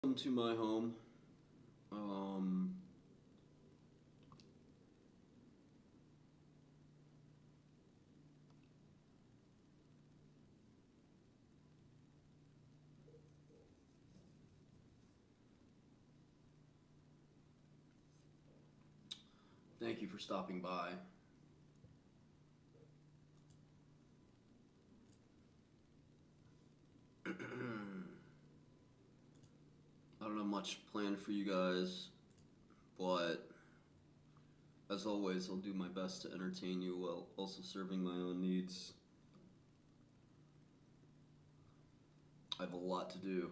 Welcome to my home. Thank you for stopping by. I don't have much planned for you guys, but as always, I'll do my best to entertain you while also serving my own needs. I have a lot to do.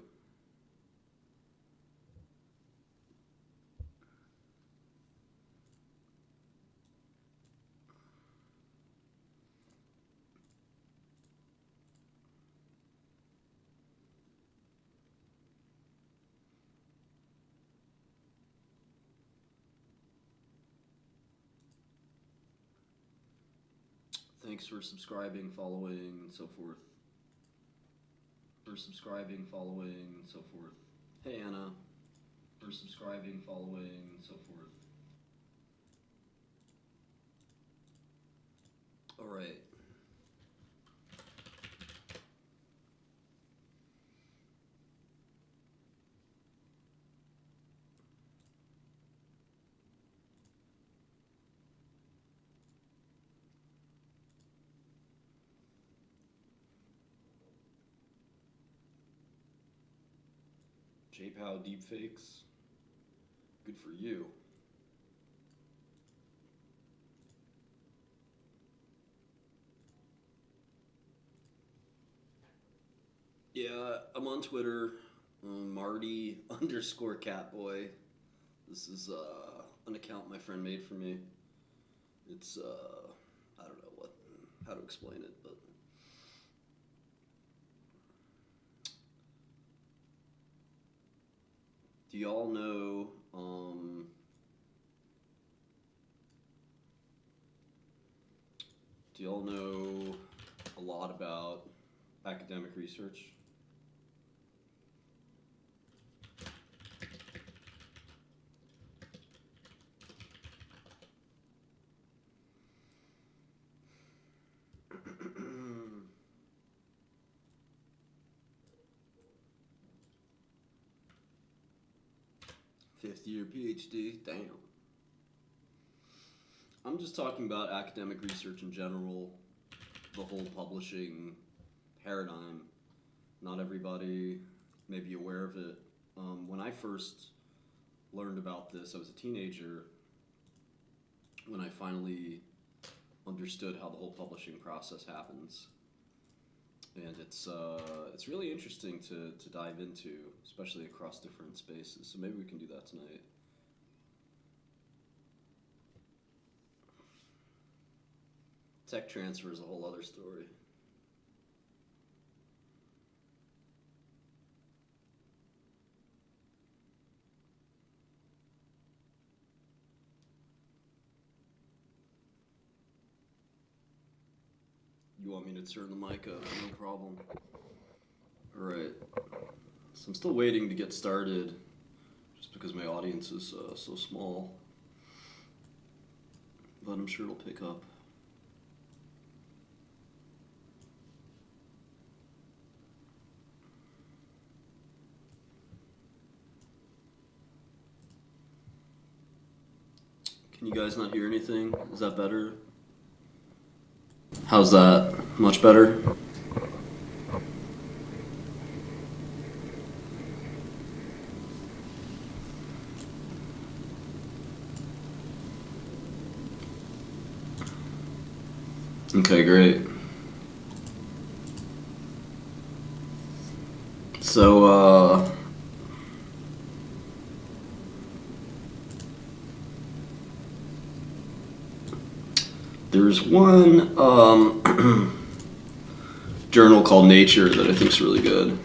Thanks for subscribing, following, and so forth. Hey Anna. For subscribing, following, and so forth. Alright. JPOW deepfakes. Good for you. Yeah, I'm on Twitter. Marty_catboy. This is an account my friend made for me. It's I don't know how to explain it, but do y'all know a lot about academic research? Fifth year PhD, damn. I'm just talking about academic research in general, the whole publishing paradigm. Not everybody may be aware of it. When I first learned about this, I was a teenager when I finally understood how the whole publishing process happens. And it's really interesting to dive into, especially across different spaces. So maybe we can do that tonight. Tech transfer is a whole other story. You want me to turn the mic up? No problem. Alright. So I'm still waiting to get started, just because my audience is so small. But I'm sure it'll pick up. Can you guys not hear anything? Is that better? How's that? Much better? Okay, great. So, there's one journal called Nature that I think is really good.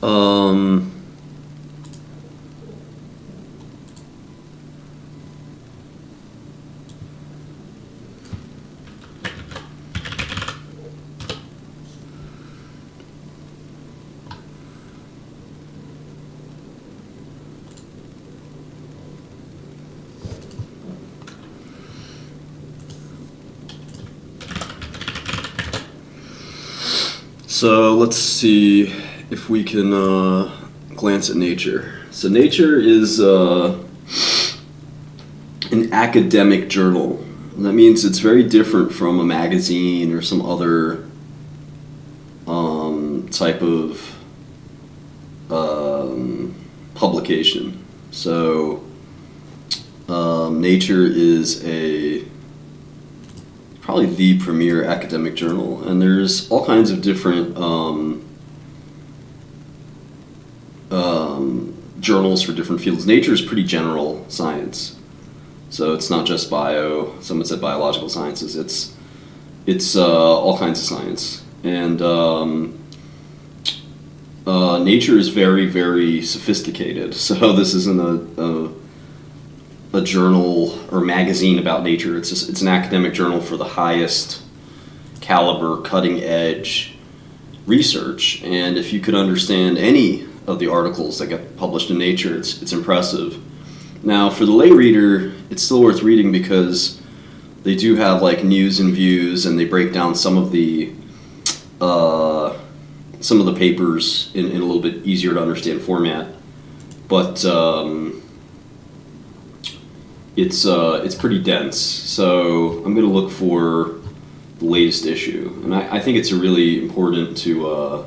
Um, so let's see if we can glance at nature. So nature is an academic journal. That means it's very different from a magazine or some other type of publication. So Nature is probably the premier academic journal, and there's all kinds of different journals for different fields. Nature is pretty general science, so it's not just bio. Someone said biological sciences. It's all kinds of science, and Nature is very, very sophisticated. So this isn't a journal or magazine about nature. It's an academic journal for the highest caliber, cutting edge research. And if you could understand any of the articles that get published in Nature, it's impressive. Now, for the lay reader, it's still worth reading because they do have like news and views, and they break down some of the papers in a little bit easier to understand format. But it's pretty dense. So I'm going to look for the latest issue, and I think it's really important to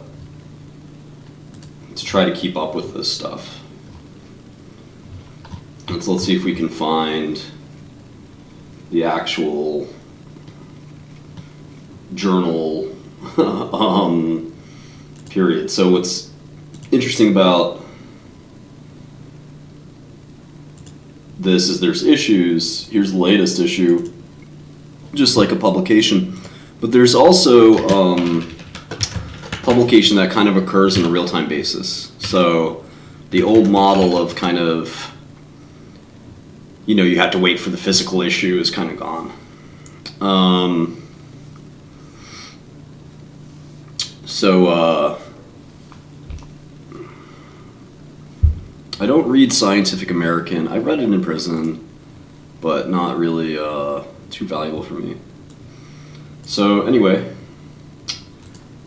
try to keep up with this stuff. And so let's see if we can find the actual journal period. So what's interesting about this is there's issues. Here's the latest issue, just like a publication. But there's also publication that kind of occurs on a real-time basis. So the old model of kind of, you have to wait for the physical issue is kind of gone. I don't read Scientific American. I read it in prison, but not really too valuable for me. So anyway,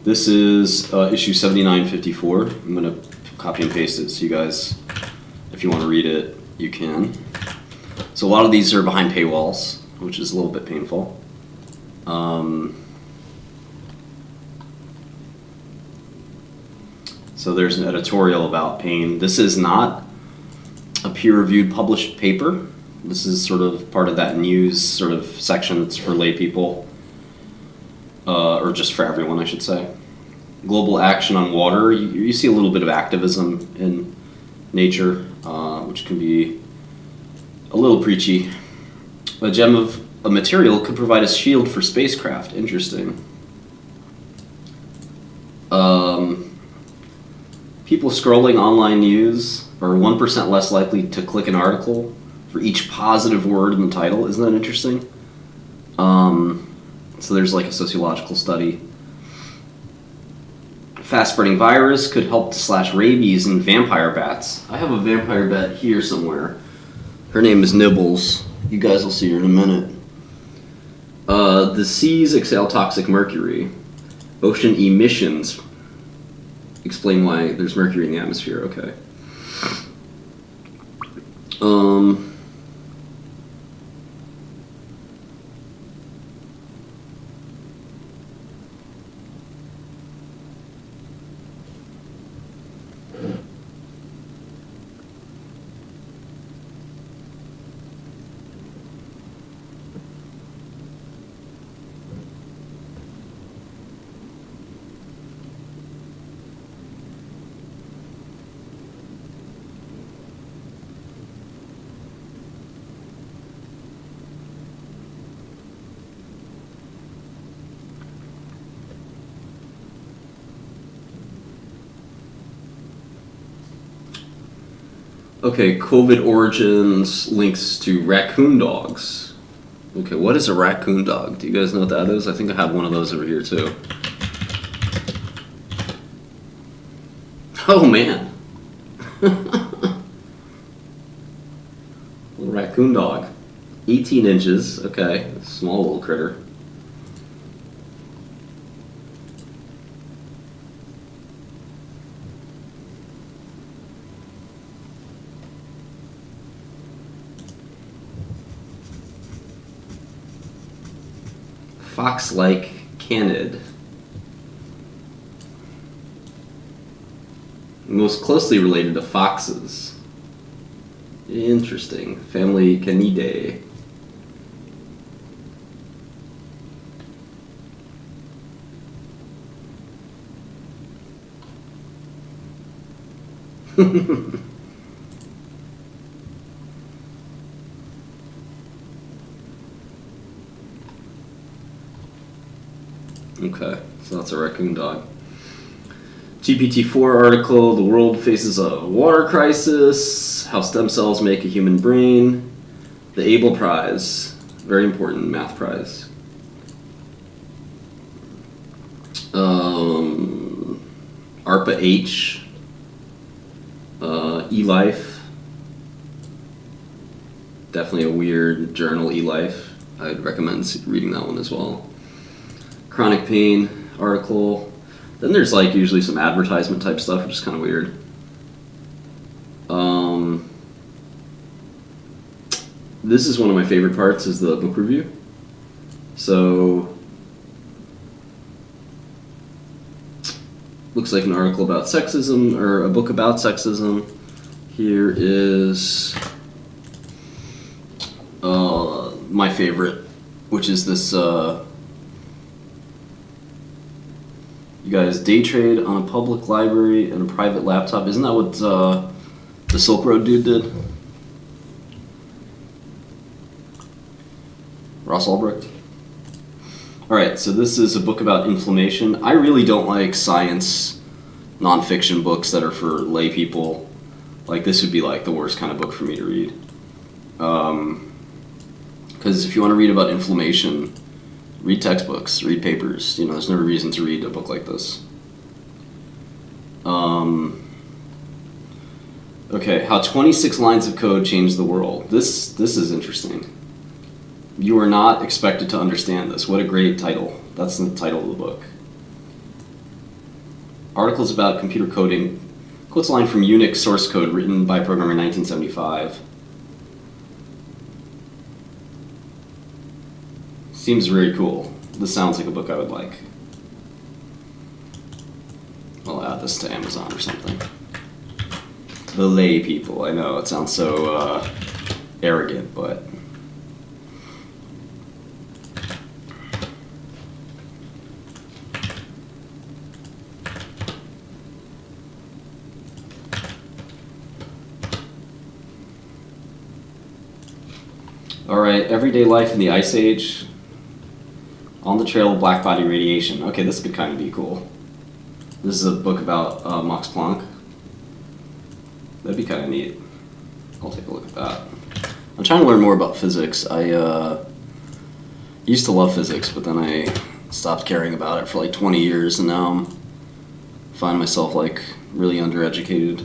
this is issue 7954. I'm going to copy and paste it so you guys, if you want to read it, you can. So a lot of these are behind paywalls, which is a little bit painful. So there's an editorial about pain. This is not a peer-reviewed published paper. This is sort of part of that news sort of section that's for lay people, or just for everyone, I should say. Global action on water. You see a little bit of activism in Nature, which can be a little preachy. A gem of a material could provide a shield for spacecraft. Interesting. People scrolling online news are 1% less likely to click an article for each positive word in the title. Isn't that interesting? So there's like a sociological study. Fast-spreading virus could help to slash rabies in vampire bats. I have a vampire bat here somewhere. Her name is Nibbles. You guys will see her in a minute. The seas exhale toxic mercury. Ocean emissions explain why there's mercury in the atmosphere. Okay. Okay, COVID origins links to raccoon dogs. Okay, what is a raccoon dog? Do you guys know what that is? I think I have one of those over here too. Oh man. Little raccoon dog. 18 inches. Okay, small little critter. Fox-like canid. Most closely related to foxes. Interesting. Family Canidae. Okay, so that's a raccoon dog. GPT-4 article, the world faces a water crisis, how stem cells make a human brain, the Abel Prize, very important math prize. ARPA H, eLife, definitely a weird journal, eLife. I'd recommend reading that one as well. Chronic pain article. Then there's like usually some advertisement type stuff, which is kind of weird. This is one of my favorite parts, is the book review. So, looks like an article about sexism, or a book about sexism. Here is my favorite, which is this, you guys day trade on a public library and a private laptop. Isn't that what the Silk Road dude did? Ross Ulbricht. Alright, so this is a book about inflammation. I really don't like science nonfiction books that are for lay people. Like, this would be like the worst kind of book for me to read. Because if you want to read about inflammation, read textbooks, read papers. You know, there's no reason to read a book like this. Okay, how 26 lines of code changed the world. This is interesting. You are not expected to understand this. What a great title. That's the title of the book. Articles about computer coding. Quotes a line from Unix source code written by a programmer in 1975. Seems very cool. This sounds like a book I would like. I'll add this to Amazon or something. The lay people. I know, it sounds so arrogant, but... Alright, everyday life in the Ice Age. On the trail of black body radiation. Okay, this could kind of be cool. This is a book about Max Planck. That'd be kind of neat. I'll take a look at that. I'm trying to learn more about physics. I used to love physics, but then I stopped caring about it for like 20 years, and now I find myself like really undereducated.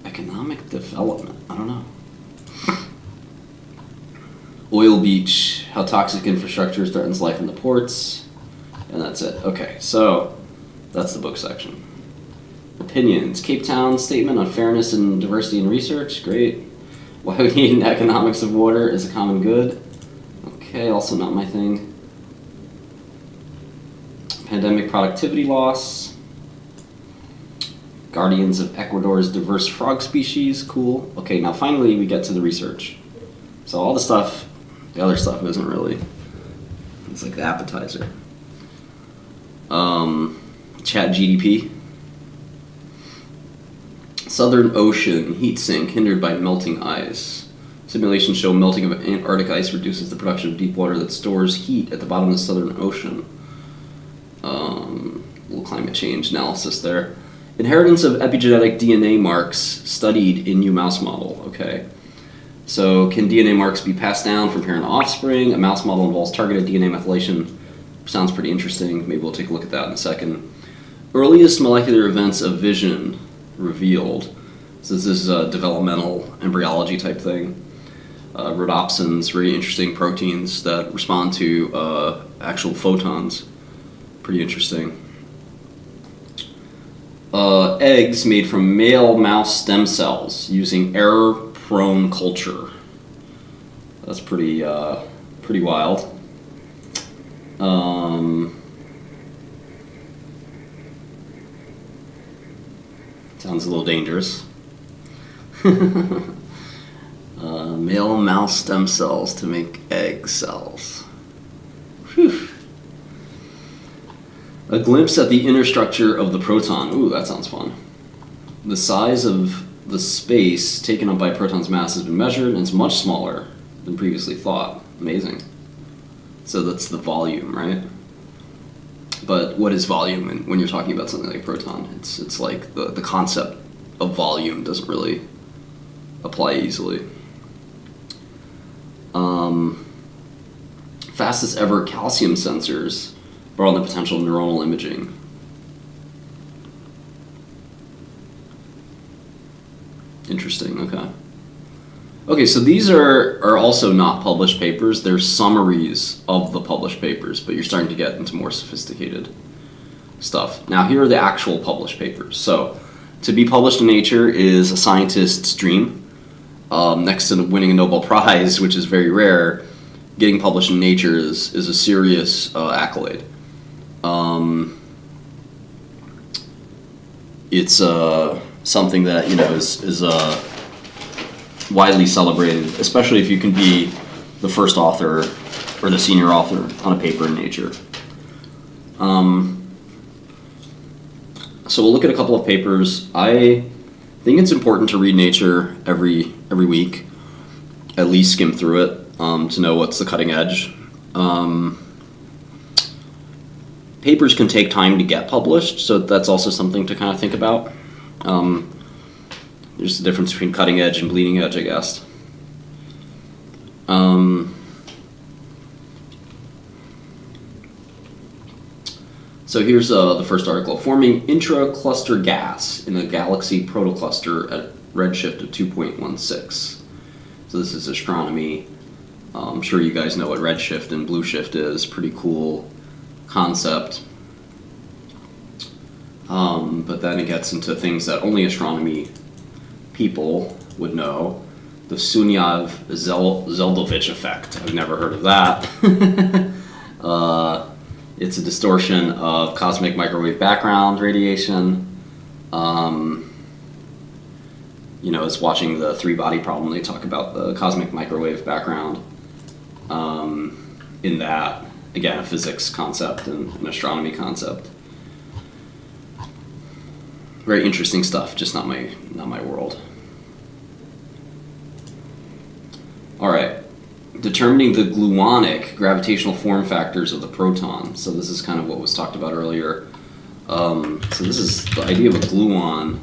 Economic development. I don't know. Oil Beach, how toxic infrastructure threatens life in the ports, and that's it. Okay, so that's the book section. Opinions. Cape Town Statement on Fairness and Diversity in Research, great. Why we need an economics of water is a common good. Okay, also not my thing. Pandemic productivity loss. Guardians of Ecuador's diverse frog species, cool. Okay, now finally we get to the research. So all the stuff, the other stuff isn't really, it's like the appetizer. Chat GDP. Southern Ocean heat sink hindered by melting ice. Simulations show melting of Antarctic ice reduces the production of deep water that stores heat at the bottom of the Southern Ocean. Little climate change analysis there. Inheritance of epigenetic DNA marks studied in new mouse model. Okay. So can DNA marks be passed down from parent to offspring? A mouse model involves targeted DNA methylation. Sounds pretty interesting. Maybe we'll take a look at that in a second. Earliest molecular events of vision revealed. So this is a developmental embryology type thing. Rhodopsins, very interesting proteins that respond to actual photons. Pretty interesting. Eggs made from male mouse stem cells using error-prone culture. That's pretty wild. Sounds a little dangerous. Male mouse stem cells to make egg cells. Whew. A glimpse at the inner structure of the proton. Ooh, that sounds fun. The size of the space taken up by a proton's mass has been measured, and it's much smaller than previously thought. Amazing. So that's the volume, right? But what is volume when you're talking about something like a proton? It's like the concept of volume doesn't really apply easily. Fastest ever calcium sensors brought on the potential neuronal imaging. Interesting, okay. Okay, so these are also not published papers. They're summaries of the published papers, but you're starting to get into more sophisticated stuff. Now, here are the actual published papers. So, to be published in Nature is a scientist's dream. Next to winning a Nobel Prize, which is very rare, getting published in Nature is a serious accolade. It's something that is widely celebrated, especially if you can be the first author or the senior author on a paper in Nature. So we'll look at a couple of papers. I think it's important to read Nature every week, at least skim through it to know what's the cutting edge. Papers can take time to get published, so that's also something to kind of think about. There's a difference between cutting edge and bleeding edge, I guess. So here's the first article. Forming intra-cluster gas in a galaxy protocluster at redshift of 2.16. So this is astronomy. I'm sure you guys know what redshift and blue shift is. Pretty cool concept. But then it gets into things that only astronomy people would know. The Sunyaev-Zeldovich effect. I've never heard of that. It's a distortion of cosmic microwave background radiation. It's watching the three-body problem. They talk about the cosmic microwave background. In that, again, a physics concept and an astronomy concept. Very interesting stuff, just not my world. All right, determining the gluonic gravitational form factors of the proton. So this is kind of what was talked about earlier. So this is the idea of a gluon.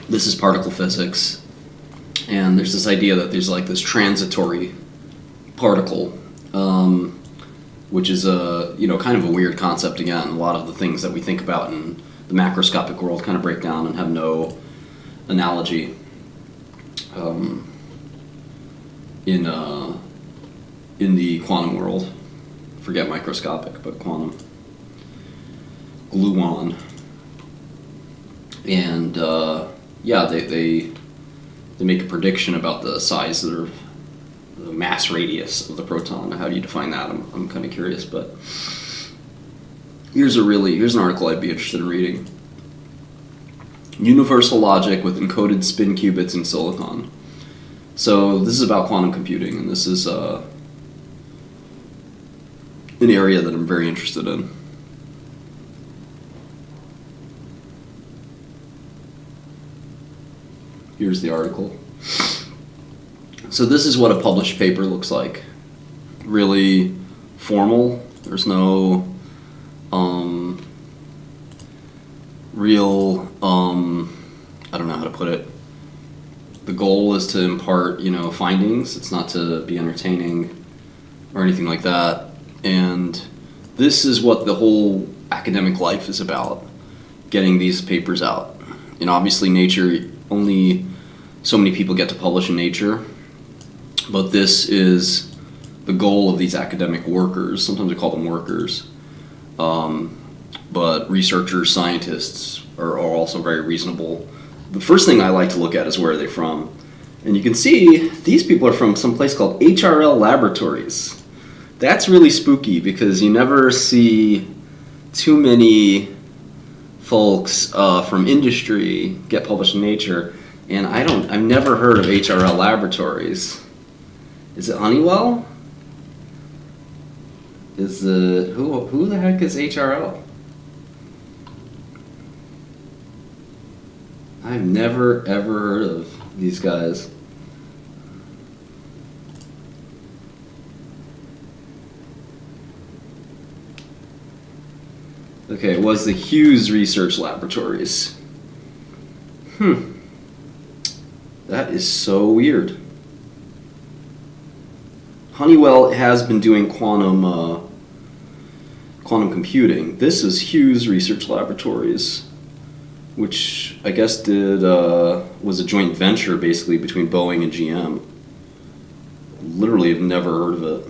This is particle physics, and there's this idea that there's like this transitory particle, which is a kind of a weird concept. Again, a lot of the things that we think about in the macroscopic world kind of break down and have no analogy in the quantum world. Forget microscopic, but quantum. Gluon. And they make a prediction about the size of the mass radius of the proton. How do you define that? I'm kind of curious, but here's an article I'd be interested in reading. Universal logic with encoded spin qubits in silicon. So this is about quantum computing, and this is an area that I'm very interested in. Here's the article. So this is what a published paper looks like. Really formal. There's no real, I don't know how to put it. The goal is to impart, findings. It's not to be entertaining or anything like that. And this is what the whole academic life is about, getting these papers out. Obviously Nature, only so many people get to publish in Nature, but this is the goal of these academic workers. Sometimes we call them workers. But researchers, scientists are also very reasonable. The first thing I like to look at is where are they from. And you can see these people are from some place called HRL Laboratories. That's really spooky because you never see too many folks from industry get published in Nature. And I've never heard of HRL Laboratories. Is it Honeywell? Who the heck is HRL? I've never ever heard of these guys. Okay, it was the Hughes Research Laboratories. That is so weird. Honeywell has been doing quantum computing. This is Hughes Research Laboratories, which I guess was a joint venture basically between Boeing and GM. Literally have never heard of it.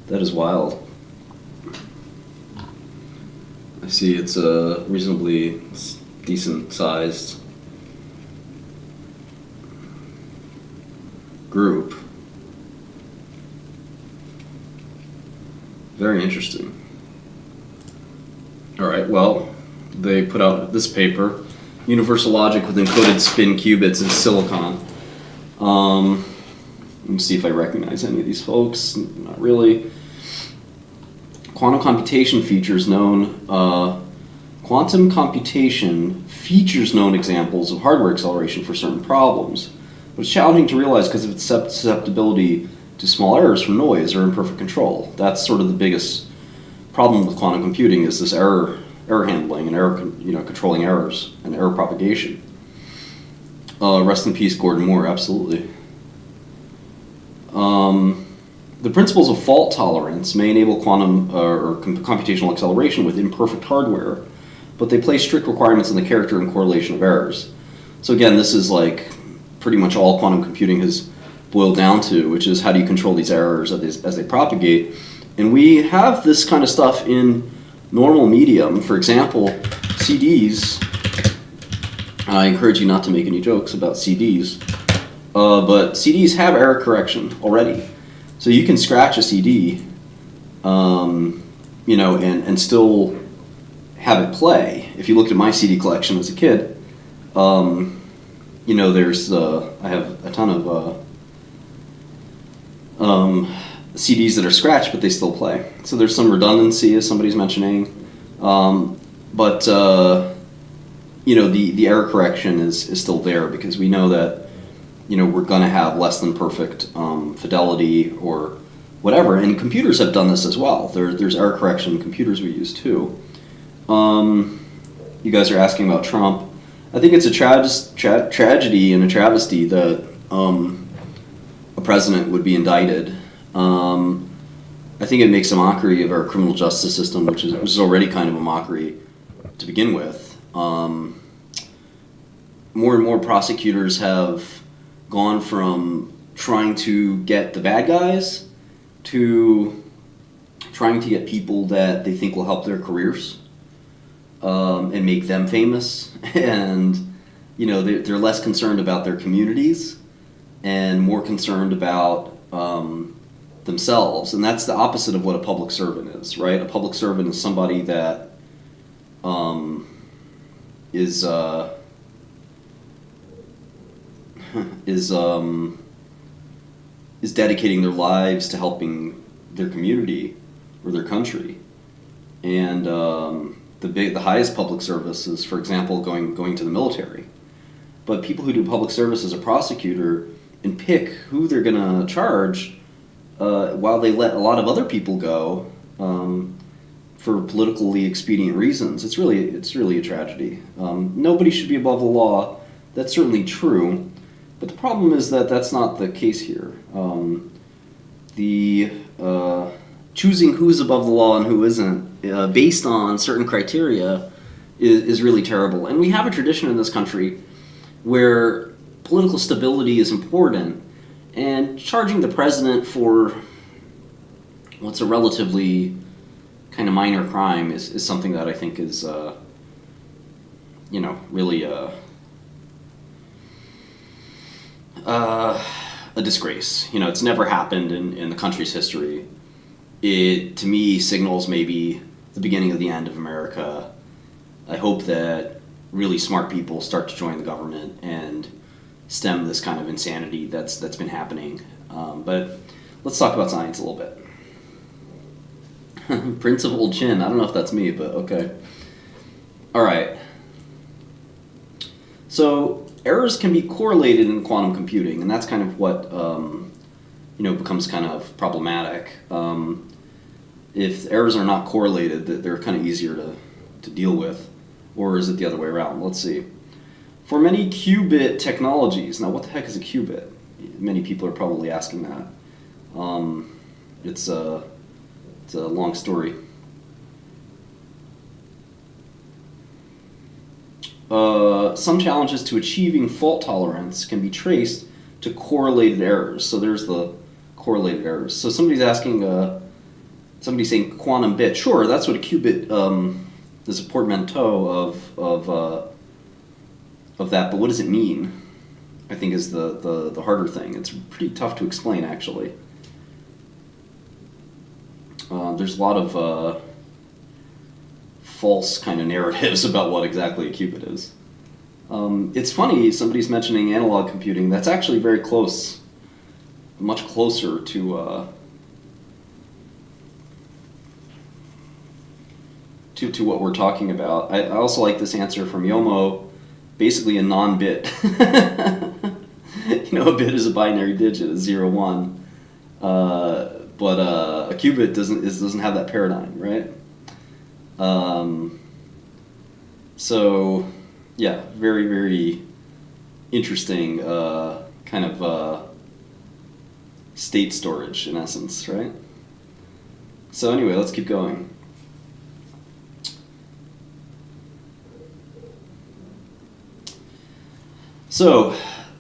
That is wild. I see it's a reasonably decent sized group. Very interesting. All right, well, they put out this paper, Universal Logic with Encoded Spin Qubits in Silicon. Let me see if I recognize any of these folks. Not really. Quantum computation features known examples of hardware acceleration for certain problems, but it's challenging to realize because of its susceptibility to small errors from noise or imperfect control. That's sort of the biggest problem with quantum computing, is this error handling and controlling errors and error propagation. Rest in peace, Gordon Moore. Absolutely. The principles of fault tolerance may enable quantum or computational acceleration with imperfect hardware, but they place strict requirements on the character and correlation of errors. So again, this is like pretty much all quantum computing has boiled down to, which is how do you control these errors as they propagate. And we have this kind of stuff in normal medium. For example, CDs. I encourage you not to make any jokes about CDs. But CDs have error correction already. So you can scratch a CD, and still have it play. If you looked at my CD collection as a kid, there's I have a ton of CDs that are scratched, but they still play. So there's some redundancy, as somebody's mentioning, but the error correction is still there because we know that we're going to have less than perfect fidelity or whatever, and computers have done this as well. There's error correction in computers we use too. You guys are asking about Trump. I think it's a tragedy and a travesty that a president would be indicted. I think it makes a mockery of our criminal justice system, which is already kind of a mockery to begin with. More and more prosecutors have gone from trying to get the bad guys to trying to get people that they think will help their careers and make them famous. And they're less concerned about their communities and more concerned about themselves. And that's the opposite of what a public servant is, right? A public servant is somebody that is dedicating their lives to helping their community or their country. And the highest public service is, for example, going to the military. but people who do public service as a prosecutor and pick who they're going to charge while they let a lot of other people go for politically expedient reasons. It's really a tragedy. Nobody should be above the law. That's certainly true, but the problem is that that's not the case here. Choosing who's above the law and who isn't based on certain criteria is really terrible. And we have a tradition in this country where political stability is important, and charging the president for what's a relatively kind of minor crime is something that I think is, really a disgrace. It's never happened in the country's history. It, to me, signals maybe the beginning of the end of America. I hope that really smart people start to join the government and stem this kind of insanity that's been happening. But let's talk about science a little bit. Prince of Old Chin. I don't know if that's me, but okay. All right. So errors can be correlated in quantum computing, and that's kind of what becomes kind of problematic. If errors are not correlated, they're kind of easier to deal with. Or is it the other way around? Let's see. For many qubit technologies, now what the heck is a qubit? Many people are probably asking that. It's a long story. Some challenges to achieving fault tolerance can be traced to correlated errors. So there's the correlated errors. So somebody's asking, somebody's saying quantum bit. Sure, that's what a qubit is, a portmanteau of that. But what does it mean? I think is the harder thing. It's pretty tough to explain, actually. There's a lot of false kind of narratives about what exactly a qubit is. It's funny, somebody's mentioning analog computing. That's actually very close, much closer to what we're talking about. I also like this answer from Yomo, basically a non-bit. A bit is a binary digit, a 0, 1. But a qubit doesn't have that paradigm, right? So, yeah, very, very interesting kind of state storage, in essence, right? So anyway, let's keep going. So,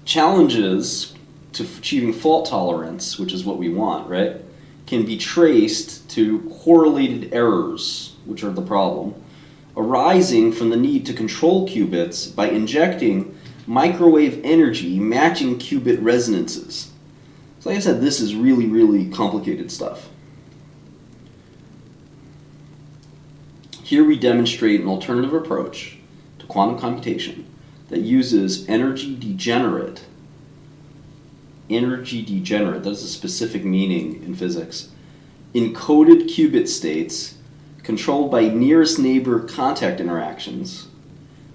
challenges to achieving fault tolerance, which is what we want, right, can be traced to correlated errors, which are the problem, arising from the need to control qubits by injecting microwave energy matching qubit resonances. So like I said, this is really, really complicated stuff. Here we demonstrate an alternative approach to quantum computation that uses energy degenerate, that is a specific meaning in physics, encoded qubit states controlled by nearest neighbor contact interactions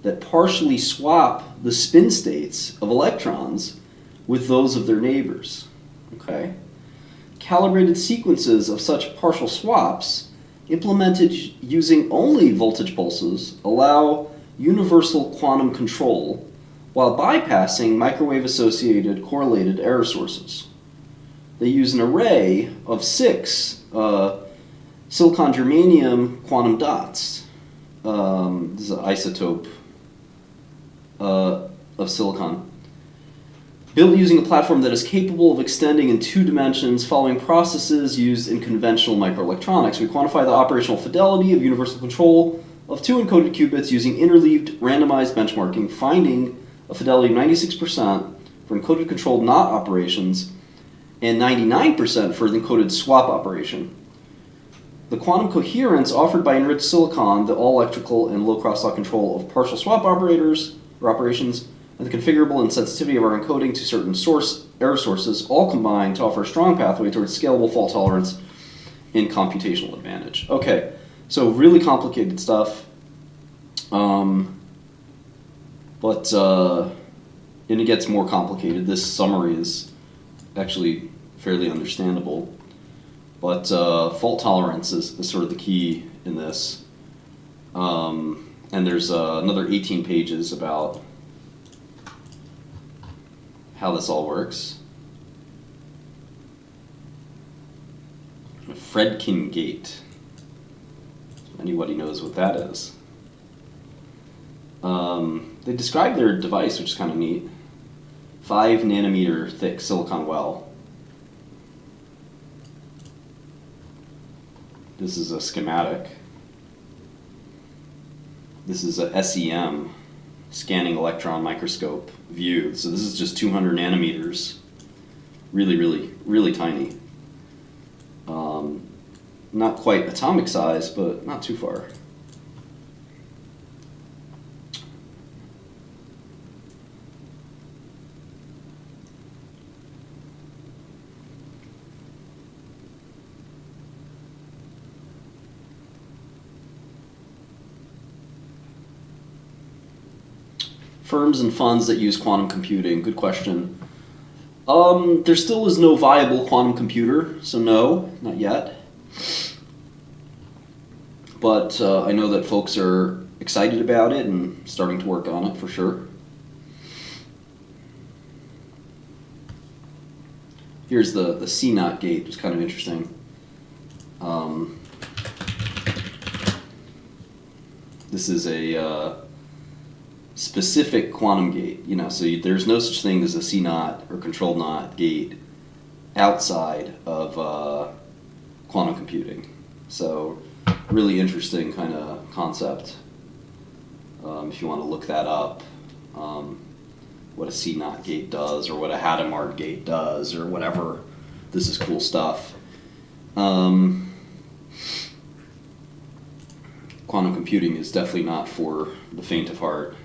that partially swap the spin states of electrons with those of their neighbors. Okay? Calibrated sequences of such partial swaps implemented using only voltage pulses allow universal quantum control while bypassing microwave-associated correlated error sources. They use an array of 6 silicon germanium quantum dots. This is an isotope of silicon. Built using a platform that is capable of extending in 2 dimensions following processes used in conventional microelectronics. We quantify the operational fidelity of universal control of 2 encoded qubits using interleaved randomized benchmarking, finding a fidelity of 96% for encoded controlled NOT operations and 99% for the encoded swap operation. The quantum coherence offered by enriched silicon, the all-electrical and low crosstalk control of partial swap operations, and the configurable insensitivity of our encoding to certain error sources all combine to offer a strong pathway towards scalable fault tolerance and computational advantage. Okay, so really complicated stuff. But and it gets more complicated. This summary is actually fairly understandable, but fault tolerance is sort of the key in this. And there's another 18 pages about how this all works. Fredkin gate. Anybody knows what that is? They describe their device, which is kind of neat. 5 nanometer thick silicon well. This is a schematic. This is a SEM, scanning electron microscope view. So this is just 200 nanometers. Really, really, really tiny. Not quite atomic size, but not too far. Firms and funds that use quantum computing, good question. There still is no viable quantum computer, so no, not yet. But I know that folks are excited about it and starting to work on it for sure. Here's the C0 gate, which is kind of interesting. This is a specific quantum gate, so there's no such thing as a C0 or control not gate outside of quantum computing. So really interesting kind of concept. If you want to look that up, what a C0 gate does, or what a Hadamard gate does, or whatever. This is cool stuff. Quantum computing is definitely not for the faint of heart.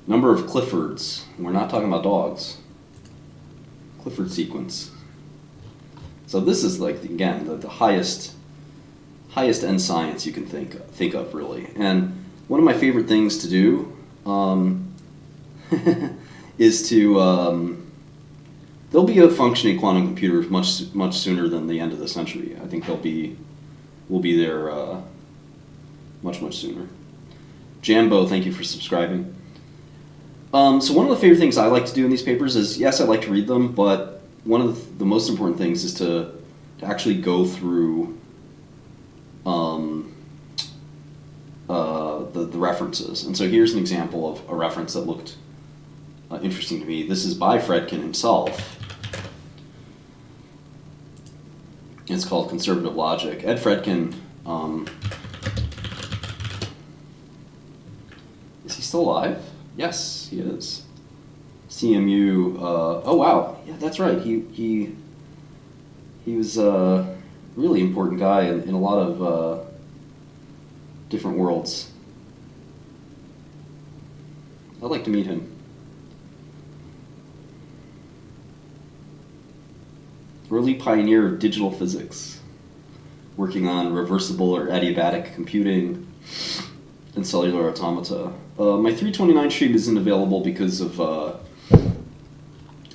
Number of Cliffords. We're not talking about dogs. Clifford sequence. So this is like, again, the highest end science you can think of, really. And one of my favorite things to do is to there'll be a functioning quantum computer much sooner than the end of the century. I think we'll be there much sooner. Jambo, thank you for subscribing. So one of the favorite things I like to do in these papers is, yes, I like to read them, but one of the most important things is to actually go through the references. And so here's an example of a reference that looked interesting to me. This is by Fredkin himself. It's called Conservative Logic. Ed Fredkin, is he still alive? Yes, he is. CMU. Oh wow, yeah, that's right. He was a really important guy in a lot of different worlds. I'd like to meet him. Early pioneer of digital physics, working on reversible or adiabatic computing and cellular automata. My 329 stream isn't available because of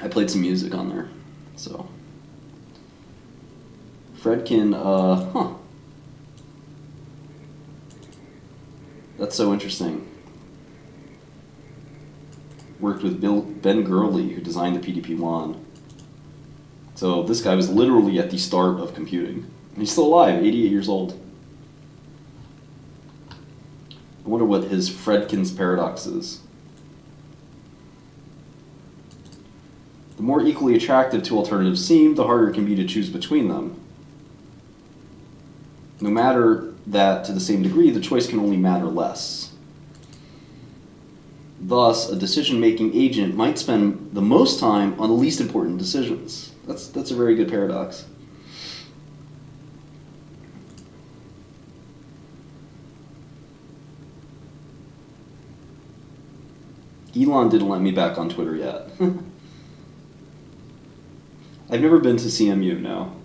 I played some music on there, so Fredkin. That's so interesting. Worked with Ben Gurley, who designed the PDP-1. So this guy was literally at the start of computing. He's still alive, 88 years old. I wonder what his Fredkin's paradox is. The more equally attractive two alternatives seem, the harder it can be to choose between them. No matter that, to the same degree, the choice can only matter less. Thus, a decision-making agent might spend the most time on the least important decisions. That's a very good paradox. Elon didn't let me back on Twitter yet. I've never been to CMU, no.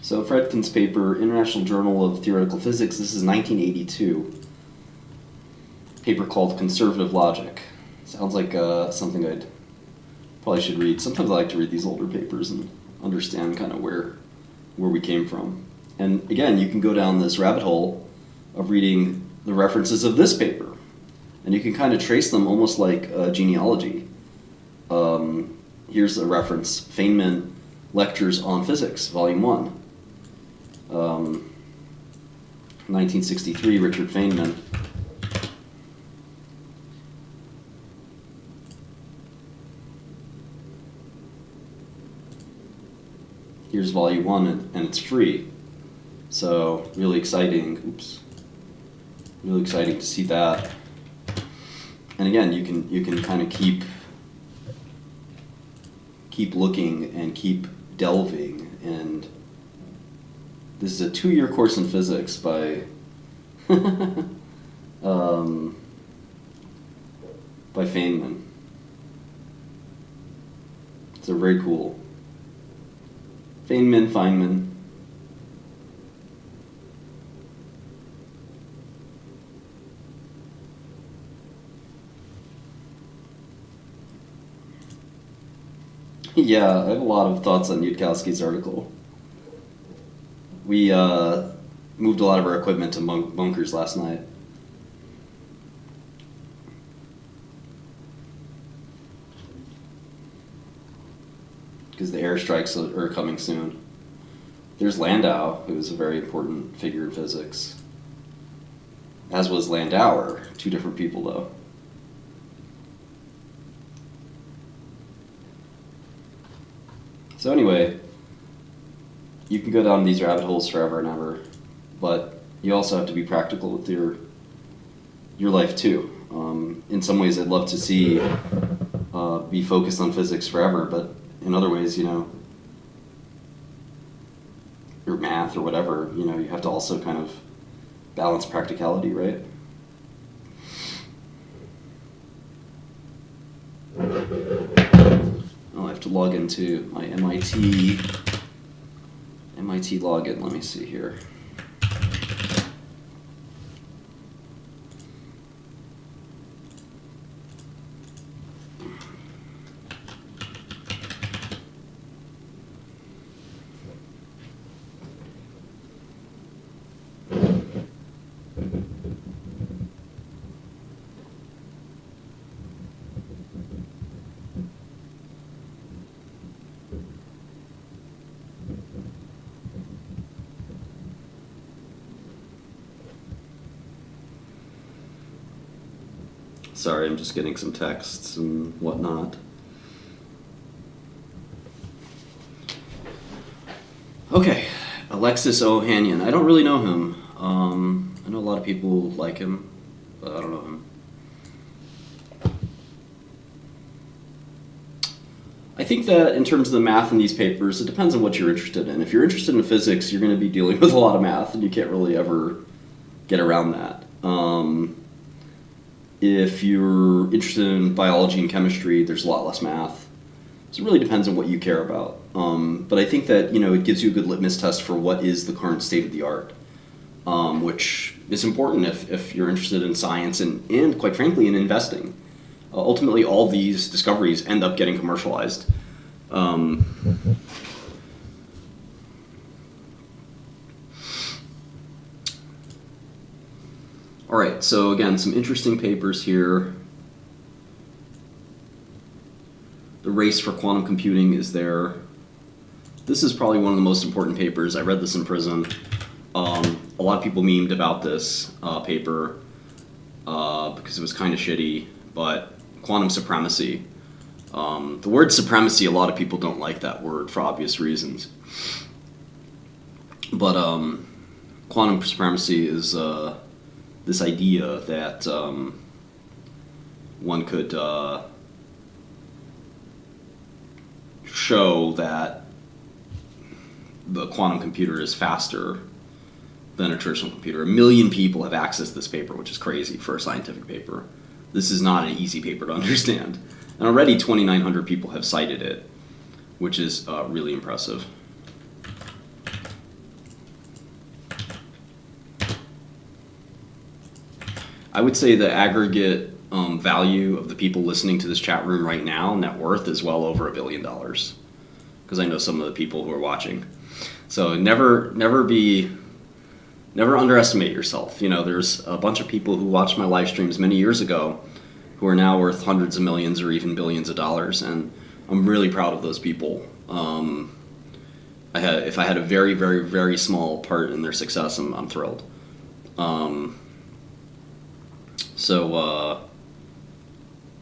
So Fredkin's paper, International Journal of Theoretical Physics, this is 1982. Paper called Conservative Logic. Sounds like something I'd probably should read. Sometimes I like to read these older papers and understand kind of where we came from. And again, you can go down this rabbit hole of reading the references of this paper. And you can kind of trace them almost like a genealogy. Here's a reference, Feynman Lectures on Physics, Volume 1. 1963, Richard Feynman. Here's Volume 1, and it's free. So really exciting. Oops. Really exciting to see that. And again, you can kind of keep looking and keep delving. And this is a 2-year course in physics by by Feynman. So very cool. Feynman. Yeah, I have a lot of thoughts on Yudkowsky's article. We moved a lot of our equipment to bunkers last night. Because the airstrikes are coming soon. There's Landau, who's a very important figure in physics. As was Landauer, 2 different people though. So anyway, you can go down these rabbit holes forever and ever, but you also have to be practical with your life too. In some ways, I'd love to see be focused on physics forever, but in other ways, or math or whatever, you have to also kind of balance practicality, right? Oh, I have to log into my MIT login. Let me see here. Sorry, I'm just getting some texts and whatnot. Okay, Alexis Ohanian. I don't really know him. I know a lot of people like him, but I don't know him. I think that in terms of the math in these papers, it depends on what you're interested in. If you're interested in physics, you're going to be dealing with a lot of math, and you can't really ever get around that. If you're interested in biology and chemistry, there's a lot less math. So it really depends on what you care about. But I think that it gives you a good litmus test for what is the current state of the art, which is important if you're interested in science and quite frankly, in investing. Ultimately, all these discoveries end up getting commercialized. All right, so again, some interesting papers here. The race for quantum computing is there. This is probably one of the most important papers. I read this in prison. A lot of people memed about this paper because it was kind of shitty, but quantum supremacy. The word supremacy, a lot of people don't like that word for obvious reasons. But quantum supremacy is this idea that one could show that the quantum computer is faster than a traditional computer. 1 million people have accessed this paper, which is crazy for a scientific paper. This is not an easy paper to understand. And already 2,900 people have cited it, which is really impressive. I would say the aggregate value of the people listening to this chat room right now, net worth, is well over $1 billion. Because I know some of the people who are watching. So never underestimate yourself. You know, there's a bunch of people who watched my live streams many years ago who are now worth hundreds of millions or even billions of dollars, and I'm really proud of those people. If I had a very, very, very small part in their success, I'm thrilled.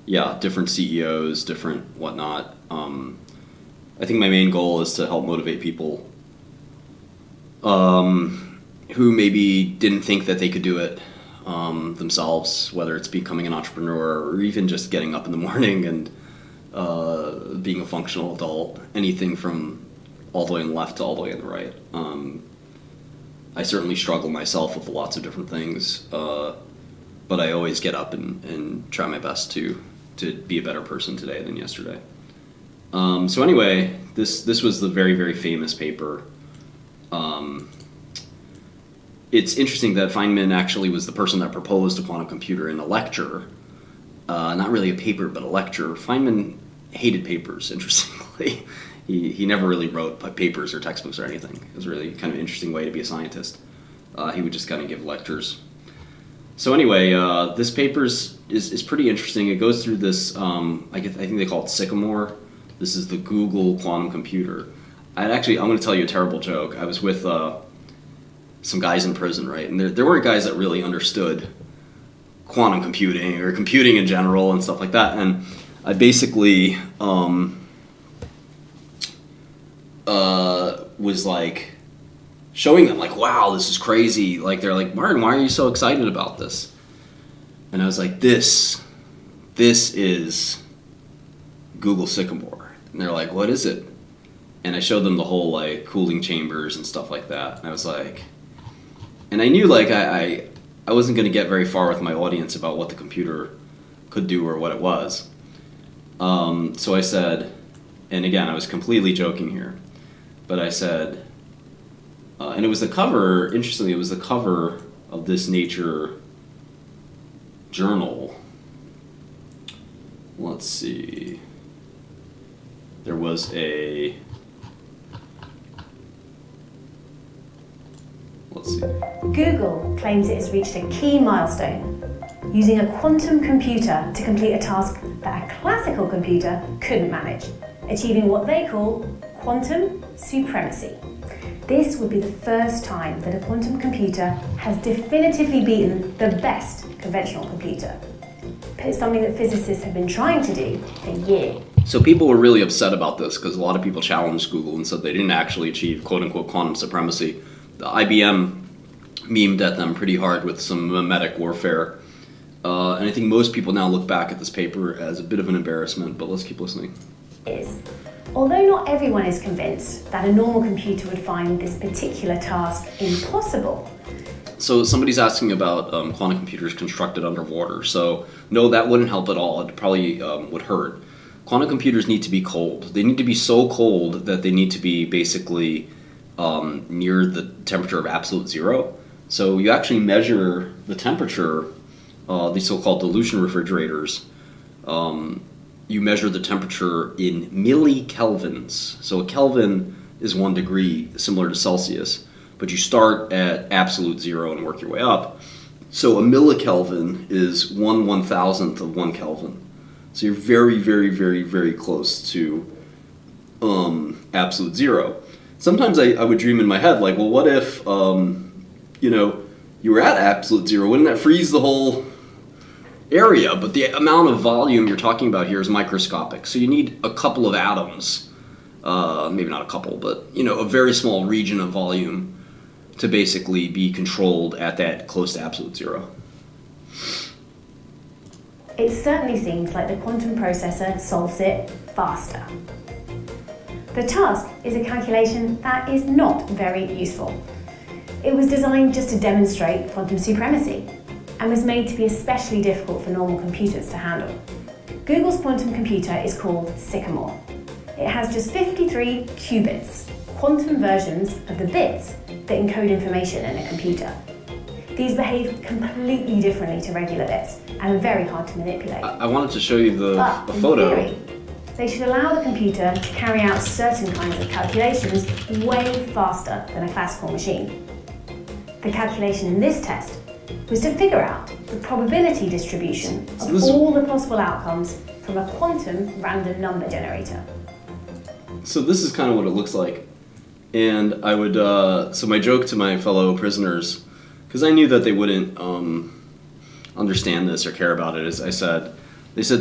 Yeah, different CEOs, different whatnot. I think my main goal is to help motivate people who maybe didn't think that they could do it themselves, whether it's becoming an entrepreneur or even just getting up in the morning and being a functional adult, anything from all the way on the left to all the way on the right. I certainly struggle myself with lots of different things, but I always get up and try my best to be a better person today than yesterday. So anyway, this was the very, very famous paper. It's interesting that Feynman actually was the person that proposed a quantum computer in a lecture. Not really a paper, but a lecture. Feynman hated papers, interestingly. He never really wrote papers or textbooks or anything. It was really kind of an interesting way to be a scientist. He would just kind of give lectures. So anyway, this paper is pretty interesting. It goes through this, I think they call it Sycamore. This is the Google quantum computer. I'm going to tell you a terrible joke. I was with some guys in prison, right? And there were guys that really understood quantum computing or computing in general and stuff like that. And I basically was like showing them like, wow, this is crazy. Like they're like, Martin, why are you so excited about this? And I was like, this is Google Sycamore. And they're like, what is it? And I showed them the whole like cooling chambers and stuff like that. And I was like, and I knew like I wasn't going to get very far with my audience about what the computer could do or what it was. So I said, and again, I was completely joking here, but I said, and it was the cover, interestingly, it was the cover of this Nature journal. Let's see. There was let's see. Google claims it has reached a key milestone, using a quantum computer to complete a task that a classical computer couldn't manage, achieving what they call quantum supremacy. This would be the first time that a quantum computer has definitively beaten the best conventional computer. But it's something that physicists have been trying to do for years. So people were really upset about this because a lot of people challenged Google and said they didn't actually achieve quote-unquote quantum supremacy. The IBM memed at them pretty hard with some mimetic warfare. And I think most people now look back at this paper as a bit of an embarrassment, but let's keep listening. Although not everyone is convinced that a normal computer would find this particular task impossible. So somebody's asking about quantum computers constructed underwater. So no, that wouldn't help at all. It probably would hurt. Quantum computers need to be cold. They need to be so cold that they need to be basically near the temperature of absolute zero. So you actually measure the temperature, these so-called dilution refrigerators, you measure the temperature in millikelvins. So a Kelvin is 1 degree, similar to Celsius, but you start at absolute zero and work your way up. So a millikelvin is 1/1000th of 1 Kelvin. So you're very, very, very, very close to absolute zero. Sometimes I would dream in my head, like, well, what if, you were at absolute zero? Wouldn't that freeze the whole area? But the amount of volume you're talking about here is microscopic. So you need a couple of atoms, maybe not a couple, but, a very small region of volume to basically be controlled at that close to absolute zero. It certainly seems like the quantum processor solves it faster. The task is a calculation that is not very useful. It was designed just to demonstrate quantum supremacy and was made to be especially difficult for normal computers to handle. Google's quantum computer is called Sycamore. It has just 53 qubits, quantum versions of the bits that encode information in a computer. These behave completely differently to regular bits and are very hard to manipulate. I wanted to show you the In photo. theory, they should allow the computer to carry out certain kinds of calculations way faster than a classical machine. The calculation in this test was to figure out the probability distribution of all the possible outcomes from a quantum random number generator. So this is kind of what it looks like. And I would, so my joke to my fellow prisoners, because I knew that they wouldn't understand this or care about it, is they said,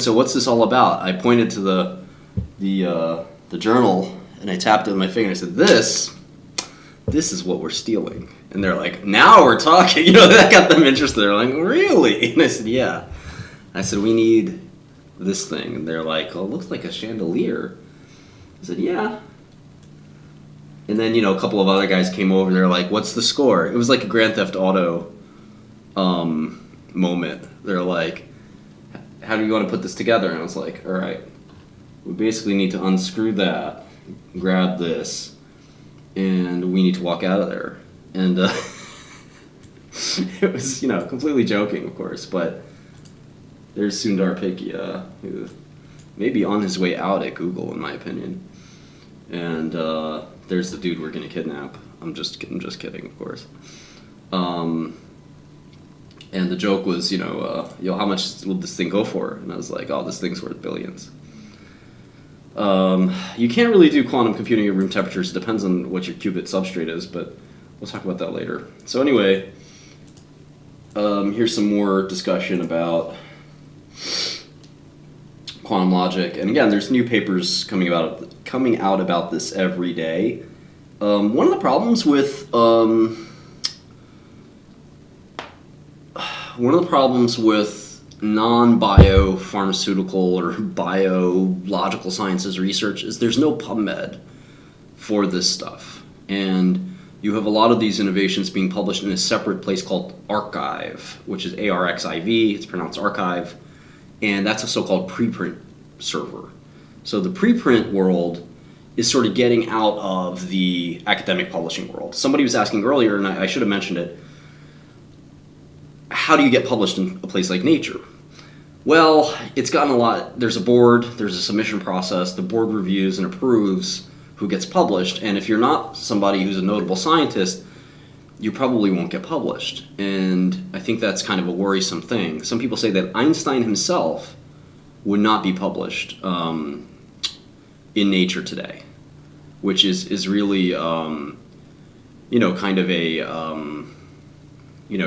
so what's this all about? I pointed to the journal and I tapped it with my finger and I said, this is what we're stealing. And they're like, now we're talking. That got them interested. They're like, really? And I said, yeah. I said, we need this thing. And they're like, oh, it looks like a chandelier. I said, yeah. And then, a couple of other guys came over. They're like, what's the score? It was like a Grand Theft Auto moment. They're like, how do you want to put this together? And I was like, all right, we basically need to unscrew that, grab this, and we need to walk out of there. And it was, completely joking, of course, but there's Sundar Pichai, who may be on his way out at Google, in my opinion. And there's the dude we're going to kidnap. I'm just kidding, of course. And the joke was, how much will this thing go for? And I was like, oh, this thing's worth billions. You can't really do quantum computing at room temperatures. It depends on what your qubit substrate is, but we'll talk about that later. So anyway, here's some more discussion about quantum logic. And again, there's new papers coming out about this every day. One of the problems with non-biopharmaceutical or biological sciences research is there's no PubMed for this stuff. And you have a lot of these innovations being published in a separate place called Archive, which is ARXIV, it's pronounced archive, and that's a so-called preprint server. So the preprint world is sort of getting out of the academic publishing world. Somebody was asking earlier, and I should have mentioned it, how do you get published in a place like Nature? Well, it's gotten a lot. There's a board, there's a submission process, the board reviews and approves who gets published, and if you're not somebody who's a notable scientist, you probably won't get published. And I think that's kind of a worrisome thing. Some people say that Einstein himself would not be published in Nature today, which is really, kind of a,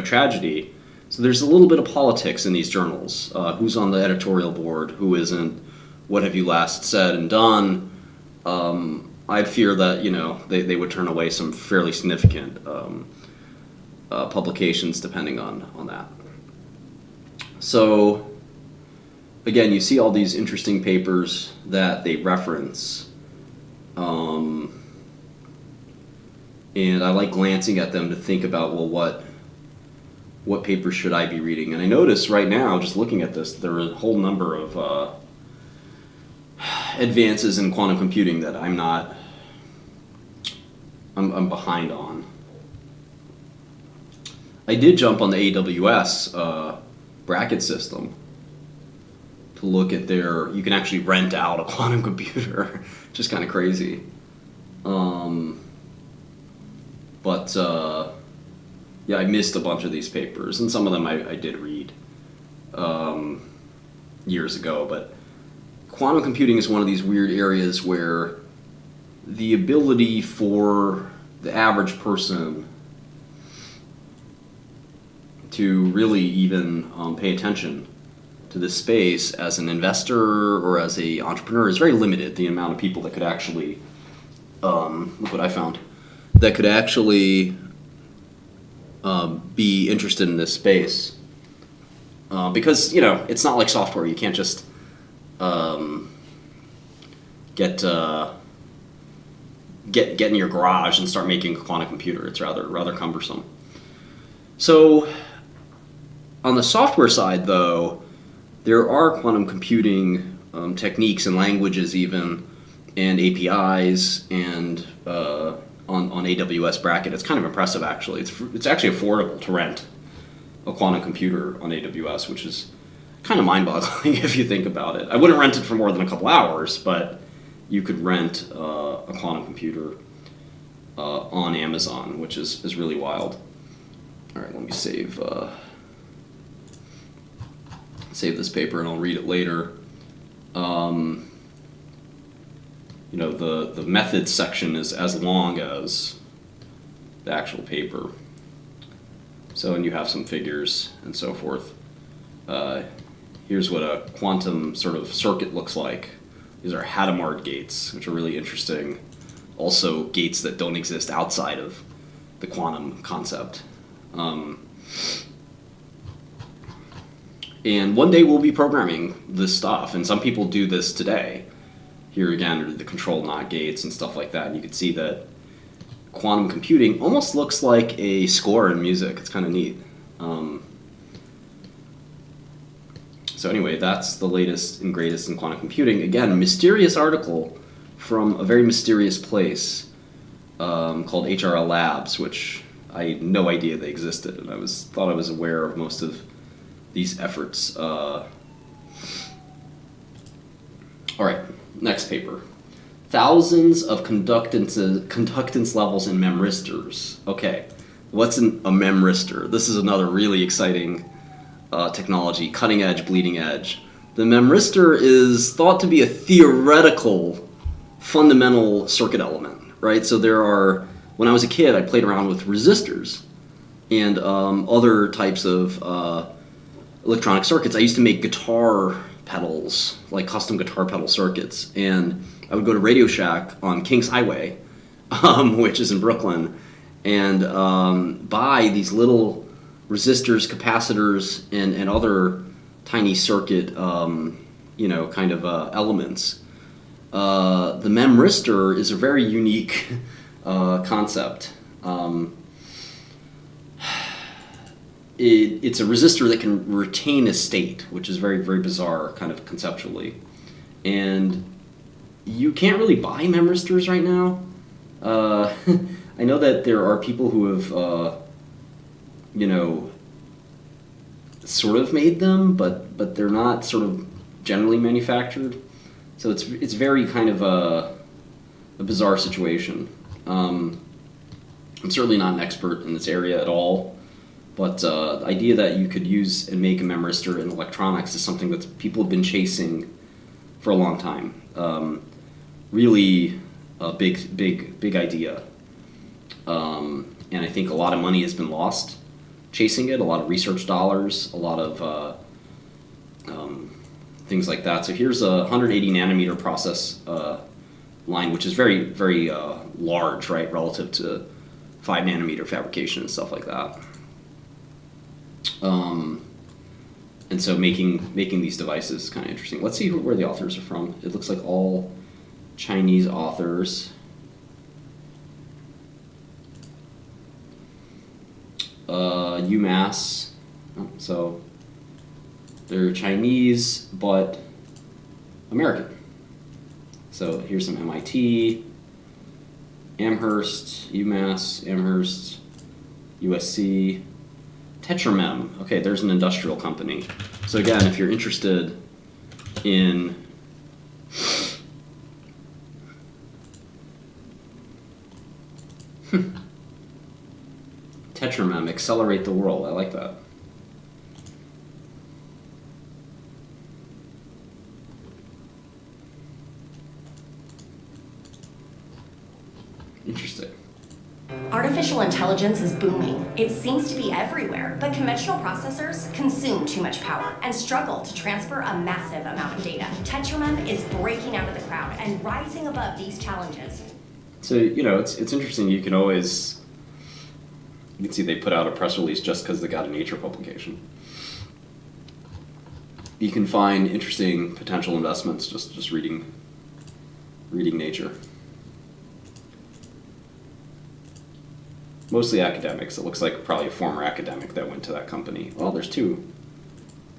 tragedy. So there's a little bit of politics in these journals. Who's on the editorial board, who isn't, what have you last said and done? I'd fear that, they would turn away some fairly significant publications depending on that. So, again, you see all these interesting papers that they reference. And I like glancing at them to think about, well, what papers should I be reading? And I notice right now, just looking at this, there are a whole number of advances in quantum computing that I'm behind on. I did jump on the AWS bracket system to look at you can actually rent out a quantum computer, which is kind of crazy. Yeah, I missed a bunch of these papers, and some of them I did read years ago, but quantum computing is one of these weird areas where the ability for the average person to really even pay attention to this space as an investor or as an entrepreneur is very limited. The amount of people that could actually, look what I found, that could actually be interested in this space. Because, it's not like software. You can't just get in your garage and start making a quantum computer. It's rather cumbersome. So on the software side, though, there are quantum computing techniques and languages even, and APIs, and on AWS Bracket. It's kind of impressive, actually. It's actually affordable to rent. a quantum computer on AWS, which is kind of mind-boggling if you think about it. I wouldn't rent it for more than a couple hours, but you could rent a quantum computer on Amazon, which is really wild. All right, let me save this paper and I'll read it later. You know, the methods section is as long as the actual paper. So, and you have some figures and so forth. Here's what a quantum sort of circuit looks like. These are Hadamard gates, which are really interesting. Also, gates that don't exist outside of the quantum concept. And one day we'll be programming this stuff, and some people do this today. Here again are the control NOT gates and stuff like that, and you can see that quantum computing almost looks like a score in music. It's kind of neat. So anyway, that's the latest and greatest in quantum computing. Again, a mysterious article from a very mysterious place called HRL Labs, which I had no idea they existed, and thought I was aware of most of these efforts. All right, next paper. Thousands of conductance levels in memristors. Okay, what's a memristor? This is another really exciting technology, cutting edge, bleeding edge. The memristor is thought to be a theoretical fundamental circuit element, right? So there are, when I was a kid, I played around with resistors and other types of electronic circuits. I used to make guitar pedals, like custom guitar pedal circuits, and I would go to Radio Shack on Kings Highway, which is in Brooklyn, and buy these little resistors, capacitors, and other tiny circuit, you know, kind of elements. The memristor is a very unique concept. It's a resistor that can retain a state, which is very, very bizarre, kind of conceptually. And you can't really buy memristors right now. I know that there are people who have, you know, sort of made them, but they're not sort of generally manufactured. So it's very kind of a bizarre situation. I'm certainly not an expert in this area at all, but the idea that you could use and make a memristor in electronics is something that people have been chasing for a long time. Really a big idea. And I think a lot of money has been lost chasing it, a lot of research dollars, a lot of things like that. So here's a 180 nanometer process line, which is very, very large, right, relative to 5 nanometer fabrication and stuff like that. And so making these devices is kind of interesting. Let's see where the authors are from. It looks like all Chinese authors. UMass, so they're Chinese but American. So here's some MIT, Amherst, UMass, Amherst, USC, Tetramem. Okay, there's an industrial company. So again, if you're interested in Tetramem, accelerate the world. I like that. Interesting. Artificial intelligence is booming. It seems to be everywhere, but conventional processors consume too much power and struggle to transfer a massive amount of data. Tetramem is breaking out of the crowd and rising above these challenges. So, you know, it's interesting. You can see they put out a press release just because they got a Nature publication. You can find interesting potential investments just reading Nature. Mostly academics. It looks like probably a former academic that went to that company. Well, there's 2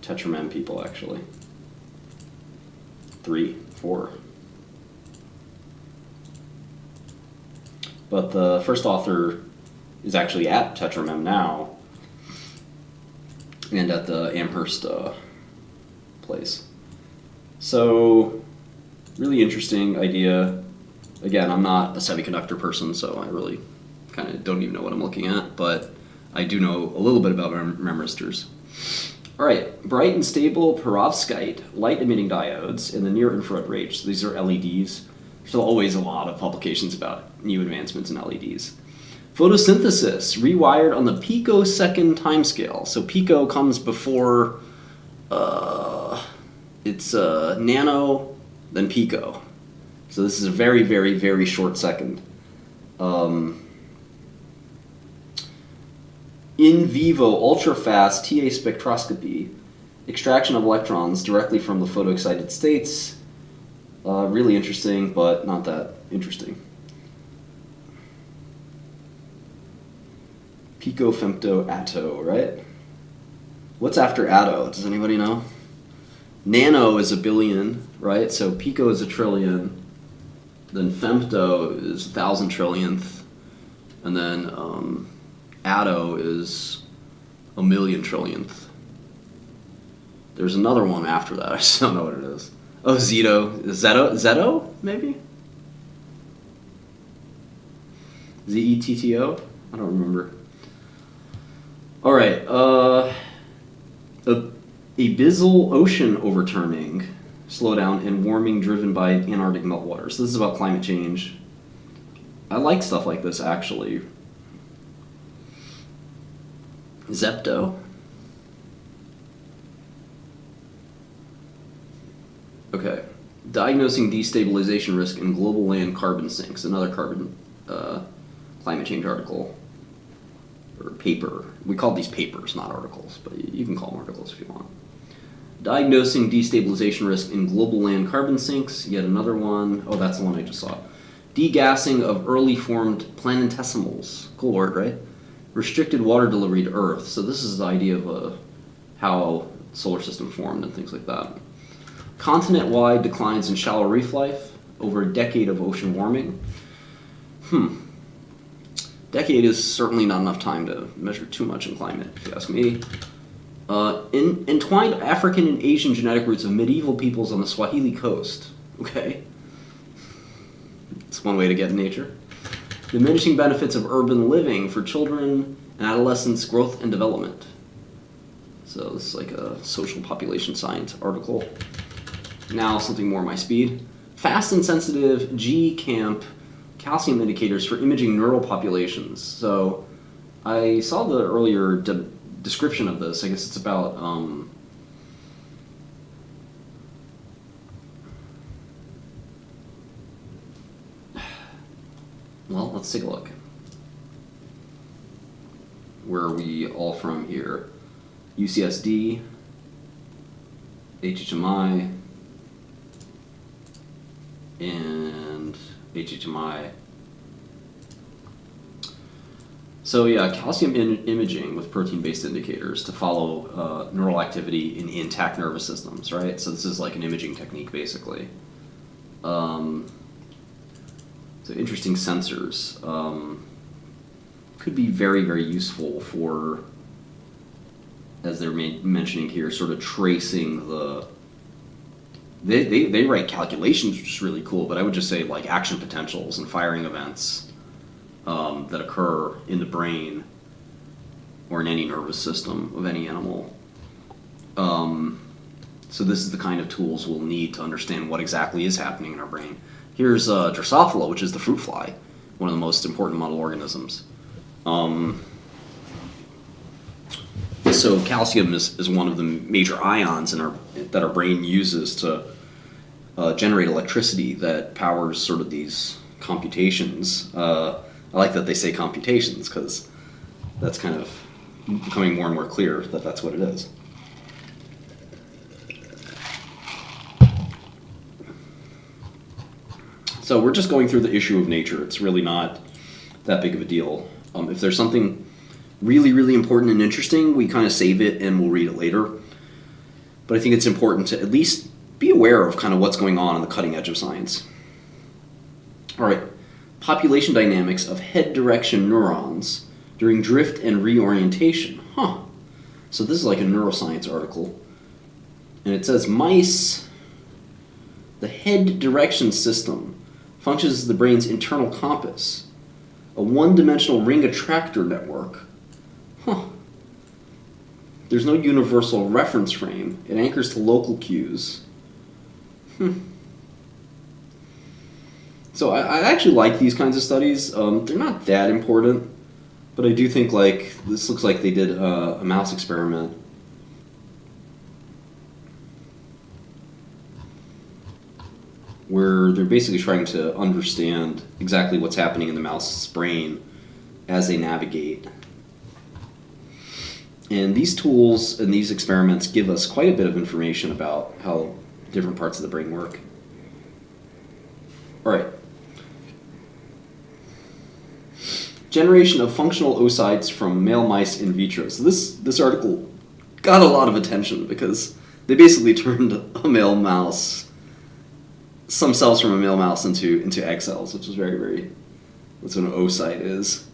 Tetramem people, actually. 3, 4. But the first author is actually at Tetramem now. and at the Amherst place. So, really interesting idea. Again, I'm not a semiconductor person, so I really kind of don't even know what I'm looking at, but I do know a little bit about memristors. All right, bright and stable perovskite light-emitting diodes in the near-infrared range. So these are LEDs. There's always a lot of publications about new advancements in LEDs. Photosynthesis, rewired on the picosecond timescale. So pico comes before, it's nano, then pico. So this is a very, very, very short second. In vivo ultra-fast TA spectroscopy, extraction of electrons directly from the photoexcited states. Really interesting, but not that interesting. Pico, femto, atto, right? What's after atto? Does anybody know? Nano is a billion, right? So pico is a trillion. Then femto is 1,000 trillionth. And then atto is 1,000,000 trillionth. There's another one after that. I just don't know what it is. Oh, Zetto, maybe? Zetto? I don't remember. All right. Abyssal ocean overturning, slowdown, and warming driven by Antarctic meltwater. So this is about climate change. I like stuff like this, actually. Zepto. Okay. Diagnosing destabilization risk in global land carbon sinks. Another carbon climate change article. Or paper. We call these papers, not articles, but you can call them articles if you want. Diagnosing destabilization risk in global land carbon sinks. Yet another one. Oh, that's the one I just saw. Degassing of early formed planetesimals. Cool word, right? Restricted water delivery to Earth. So this is the idea of how the solar system formed and things like that. Continent-wide declines in shallow reef life over a decade of ocean warming. Decade is certainly not enough time to measure too much in climate, if you ask me. Entwined African and Asian genetic roots of medieval peoples on the Swahili coast. Okay. It's one way to get in nature. Diminishing benefits of urban living for children and adolescents' growth and development. So this is like a social population science article. Now something more my speed. Fast and sensitive G-camp calcium indicators for imaging neural populations. So I saw the earlier description of this. I guess it's about well, let's take a look. Where are we all from here? UCSD, HHMI, and HHMI. So yeah, calcium imaging with protein-based indicators to follow neural activity in intact nervous systems, right? So this is like an imaging technique, basically. So interesting sensors. Could be very, very useful for, as they're mentioning here, sort of tracing the... They write calculations, which is really cool, but I would just say like action potentials and firing events that occur in the brain or in any nervous system of any animal. So this is the kind of tools we'll need to understand what exactly is happening in our brain. Here's Drosophila, which is the fruit fly, one of the most important model organisms. So calcium is one of the major ions that our brain uses to generate electricity that powers sort of these computations. I like that they say computations because that's kind of becoming more and more clear that that's what it is. So we're just going through the issue of nature. It's really not that big of a deal. If there's something really, really important and interesting, we kind of save it and we'll read it later. But I think it's important to at least be aware of kind of what's going on the cutting edge of science. All right, population dynamics of head direction neurons during drift and reorientation. So this is like a neuroscience article. And it says mice, the head direction system functions as the brain's internal compass, a one-dimensional ring attractor network. Huh. There's no universal reference frame. It anchors to local cues. So I actually like these kinds of studies. They're not that important, but I do think like this looks like they did a mouse experiment. Where they're basically trying to understand exactly what's happening in the mouse's brain as they navigate. And these tools and these experiments give us quite a bit of information about how different parts of the brain work. All right. Generation of functional oocytes from male mice in vitro. So this article got a lot of attention because they basically turned a male mouse, some cells from a male mouse into egg cells, which is that's what an oocyte is.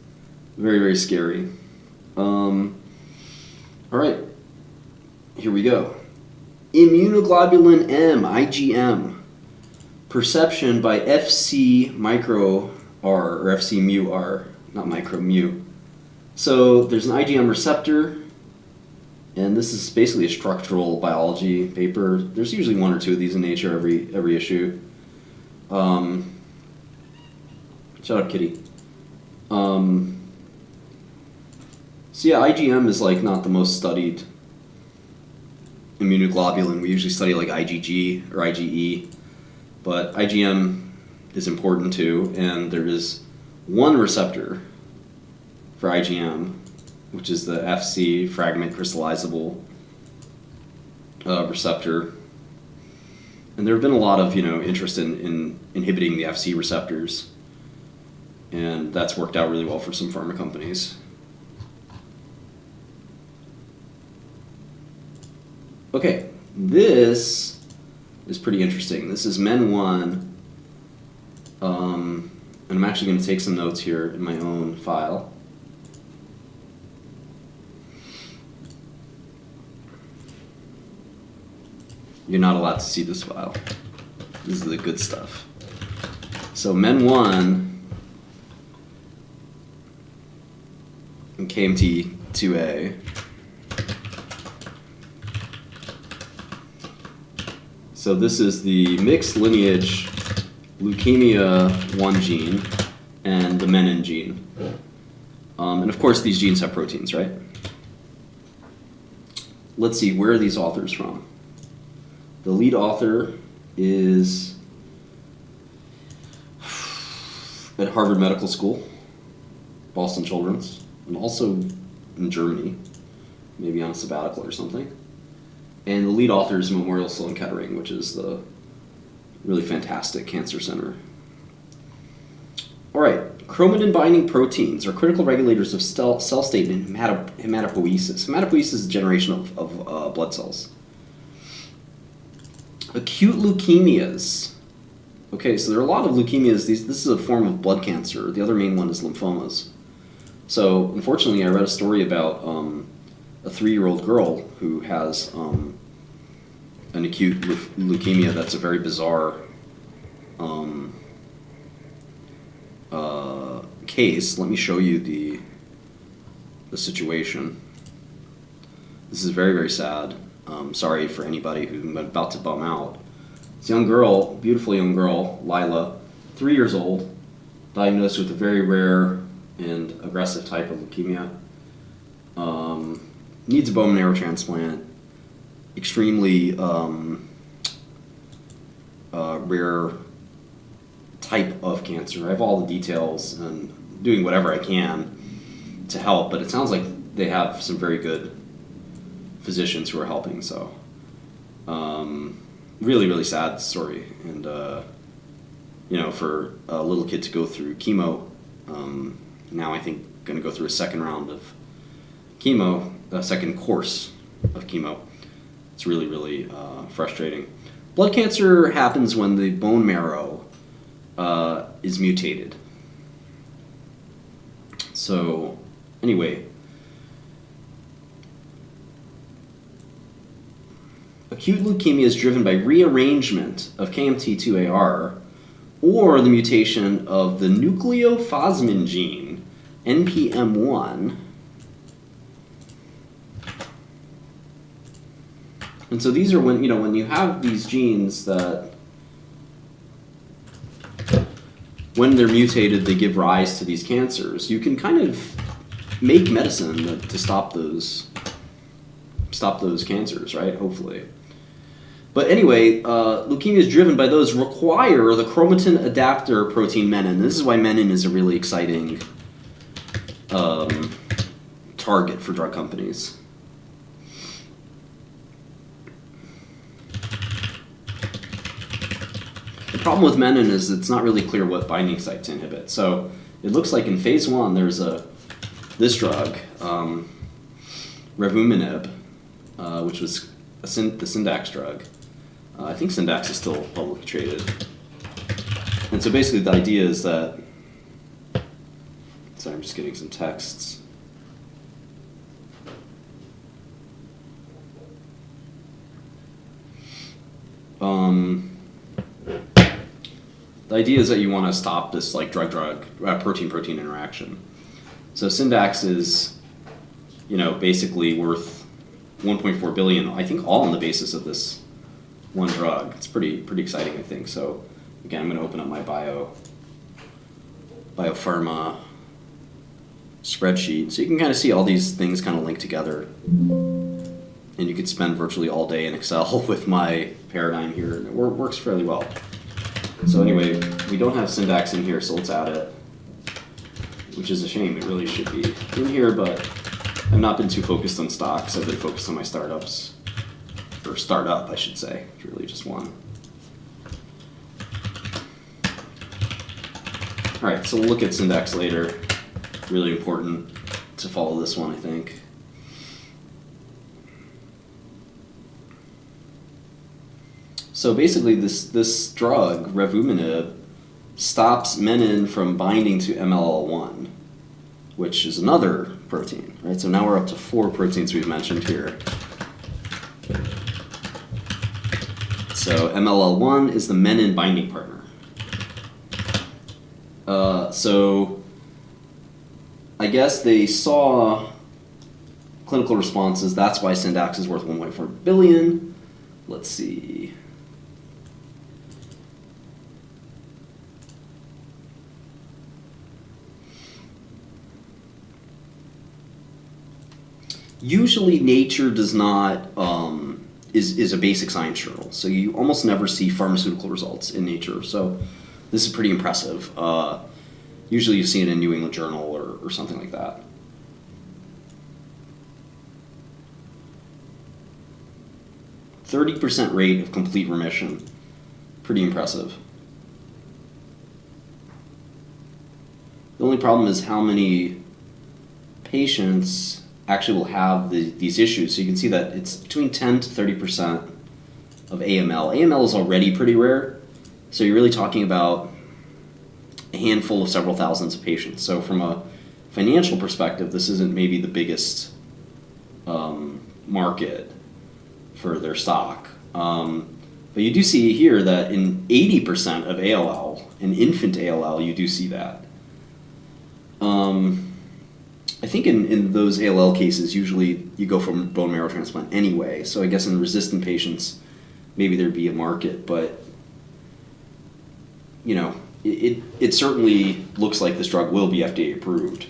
Very, very scary. All right, here we go. Immunoglobulin M, IgM, perception by FC micro R, or FC mu R, not micro, mu. So there's an IgM receptor, and this is basically a structural biology paper. There's usually one or two of these in Nature every issue. Shut up, kitty. So yeah, IgM is like not the most studied immunoglobulin. We usually study like IgG or IgE, but IgM is important too, and there is one receptor for IgM, which is the Fc, fragment crystallizable receptor. And there have been a lot of interest in inhibiting the Fc receptors, and that's worked out really well for some pharma companies. Okay, this is pretty interesting. This is MEN1, and I'm actually going to take some notes here in my own file. You're not allowed to see this file. This is the good stuff. So MEN1 and KMT2A. So this is the mixed lineage leukemia 1 gene and the menin gene. And of course these genes have proteins, right? Let's see, where are these authors from? The lead author is at Harvard Medical School, Boston Children's, and also in Germany, maybe on a sabbatical or something. And the lead author is Memorial Sloan Kettering, which is the really fantastic cancer center. All right, chromatin-binding proteins are critical regulators of cell state in hematopoiesis. Hematopoiesis is the generation of blood cells. Acute leukemias. Okay, so there are a lot of leukemias. This is a form of blood cancer. The other main one is lymphomas. So unfortunately, I read a story about a 3-year-old girl who has an acute leukemia. That's a very bizarre case. Let me show you the situation. This is very, very sad. Sorry for anybody who's about to bum out. This young girl, beautiful young girl, Lila, 3 years old, diagnosed with a very rare and aggressive type of leukemia. Needs a bone marrow transplant. Extremely rare type of cancer. I have all the details and doing whatever I can to help, but it sounds like they have some very good physicians who are helping. So really, really sad story. And for a little kid to go through chemo, now I think going to go through a second round of chemo, a second course of chemo. It's really, really frustrating. Blood cancer happens when the bone marrow is mutated. So anyway, acute leukemia is driven by rearrangement of KMT2AR or the mutation of the nucleophosmin gene, NPM1. And so these are when you have these genes that, when they're mutated, they give rise to these cancers. You can kind of make medicine to stop those cancers, right? Hopefully. But anyway, leukemia is driven by those require the chromatin adapter protein menin. This is why menin is a really exciting target for drug companies. The problem with menin is it's not really clear what binding site to inhibit. So it looks like in phase 1 there's this drug, revumenib, which was the Syndax drug. I think Syndax is still publicly traded. And so basically the idea is that, sorry, I'm just getting some texts. The idea is that you want to stop this like drug-drug, protein-protein interaction. So Syndax is, basically worth 1.4 billion, I think all on the basis of this one drug. It's pretty exciting, I think. So again, I'm going to open up my biopharma spreadsheet. So you can kind of see all these things kind of linked together. And you could spend virtually all day in Excel with my paradigm here, and it works fairly well. So anyway, we don't have Syndax in here, so let's add it, which is a shame. It really should be in here, but I've not been too focused on stocks. I've been focused on my startups. Or startup, I should say. It's really just one. All right, so we'll look at Syndax later. Really important to follow this one, I think. So basically, this drug, revumenib, stops menin from binding to MLL1, which is another protein, right? So now we're up to 4 proteins we've mentioned here. So MLL1 is the menin binding partner. So I guess they saw clinical responses. That's why Syndax is worth 1.4 billion. Let's see. Usually Nature does not, is a basic science journal. So you almost never see pharmaceutical results in Nature. So this is pretty impressive. Usually you see it in New England Journal or something like that. %30 rate of complete remission. Pretty impressive. The only problem is how many patients actually will have these issues. So you can see that it's between 10 to 30% of AML. AML is already pretty rare, so you're really talking about a handful of several thousands of patients. So from a financial perspective, this isn't maybe the biggest market for their stock. But you do see here that in 80% of ALL, in infant ALL, you do see that. I think in those ALL cases, usually you go from bone marrow transplant anyway. So I guess in resistant patients, maybe there'd be a market, but it certainly looks like this drug will be FDA approved,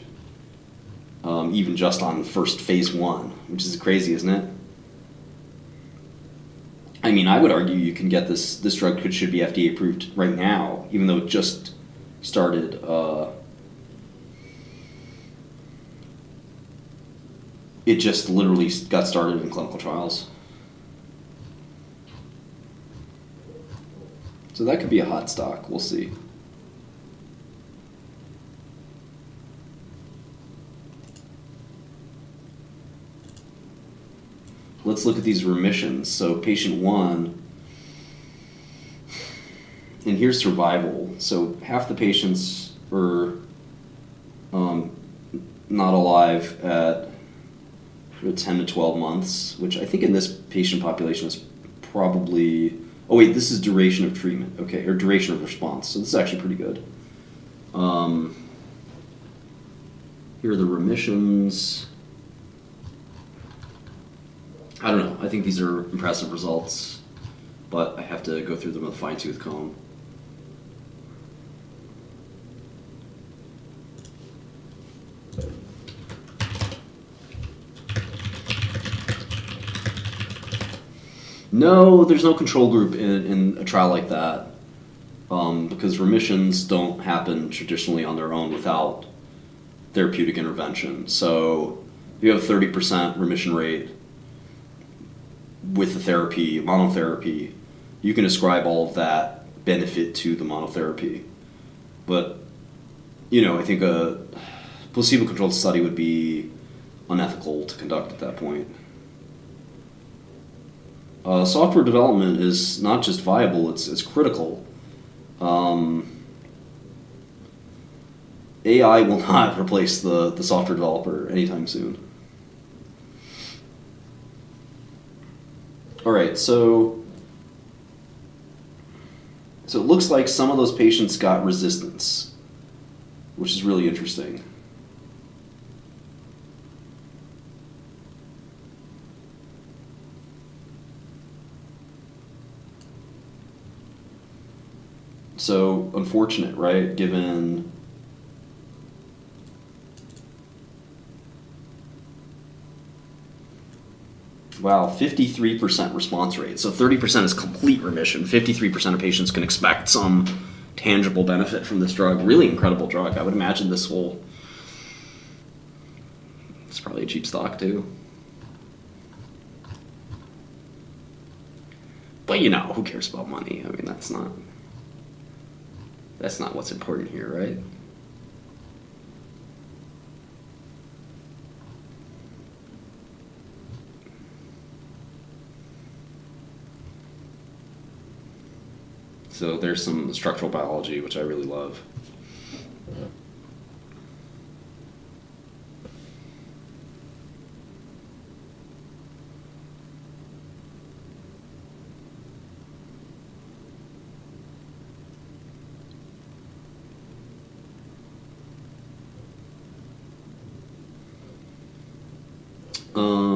even just on first phase 1, which is crazy, isn't it? I mean, I would argue you can get this drug should be FDA approved right now, even though it just started. It just literally got started in clinical trials. So that could be a hot stock. We'll see. Let's look at these remissions. So patient 1, and here's survival. So half the patients were not alive at 10 to 12 months, which I think in this patient population is probably, oh wait, this is duration of treatment, okay, or duration of response, so this is actually pretty good. Here are the remissions. I don't know, I think these are impressive results, but I have to go through them with a fine-tooth comb. No, there's no control group in a trial like that, because remissions don't happen traditionally on their own without therapeutic intervention. So if you have a 30% remission rate with the therapy, monotherapy, you can ascribe all of that benefit to the monotherapy. But, you know, I think a placebo-controlled study would be unethical to conduct at that point. Software development is not just viable, it's critical. AI will not replace the software developer anytime soon. All right, so it looks like some of those patients got resistance, which is really interesting. So unfortunate, right? Given wow, 53% response rate. So 30% is complete remission. 53% of patients can expect some tangible benefit from this drug. Really incredible drug. I would imagine it's probably a cheap stock too. But you know, who cares about money? I mean, that's not what's important here, right? So there's some structural biology, which I really love.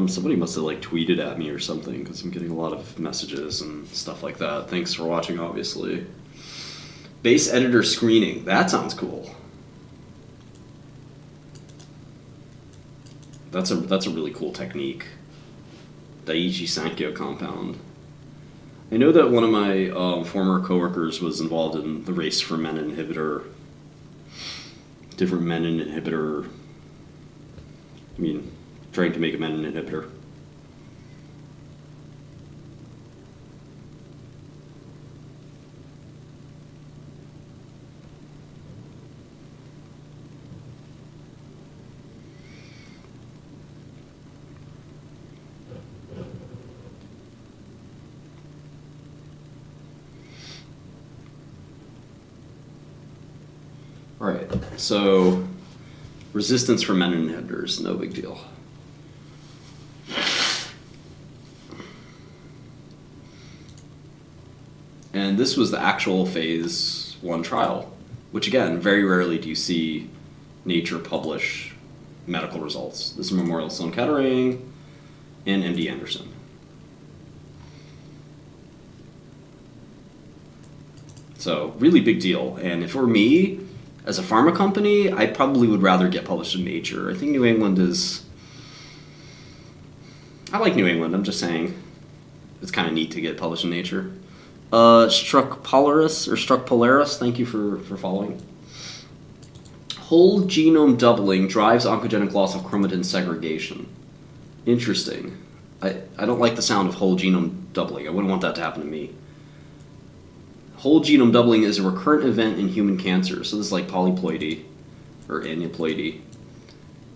Somebody must have like tweeted at me or something because I'm getting a lot of messages and stuff like that. Thanks for watching, obviously. Base editor screening. That sounds cool. That's a really cool technique. Daiichi Sankyo compound. I know that one of my former coworkers was involved in the race for menin inhibitor. Different menin inhibitor. I mean, trying to make a menin inhibitor. All right, so resistance for menin inhibitors, no big deal. And this was the actual phase 1 trial, which again, very rarely do you see Nature publish medical results. This is Memorial Sloan Kettering and MD Anderson. So really big deal. And for me, as a pharma company, I probably would rather get published in Nature. I think New England is, I like New England, I'm just saying. It's kind of neat to get published in Nature. Struck Polaris, thank you for following. Whole genome doubling drives oncogenic loss of chromatin segregation. Interesting. I don't like the sound of whole genome doubling. I wouldn't want that to happen to me. Whole genome doubling is a recurrent event in human cancer. So this is like polyploidy or aneuploidy.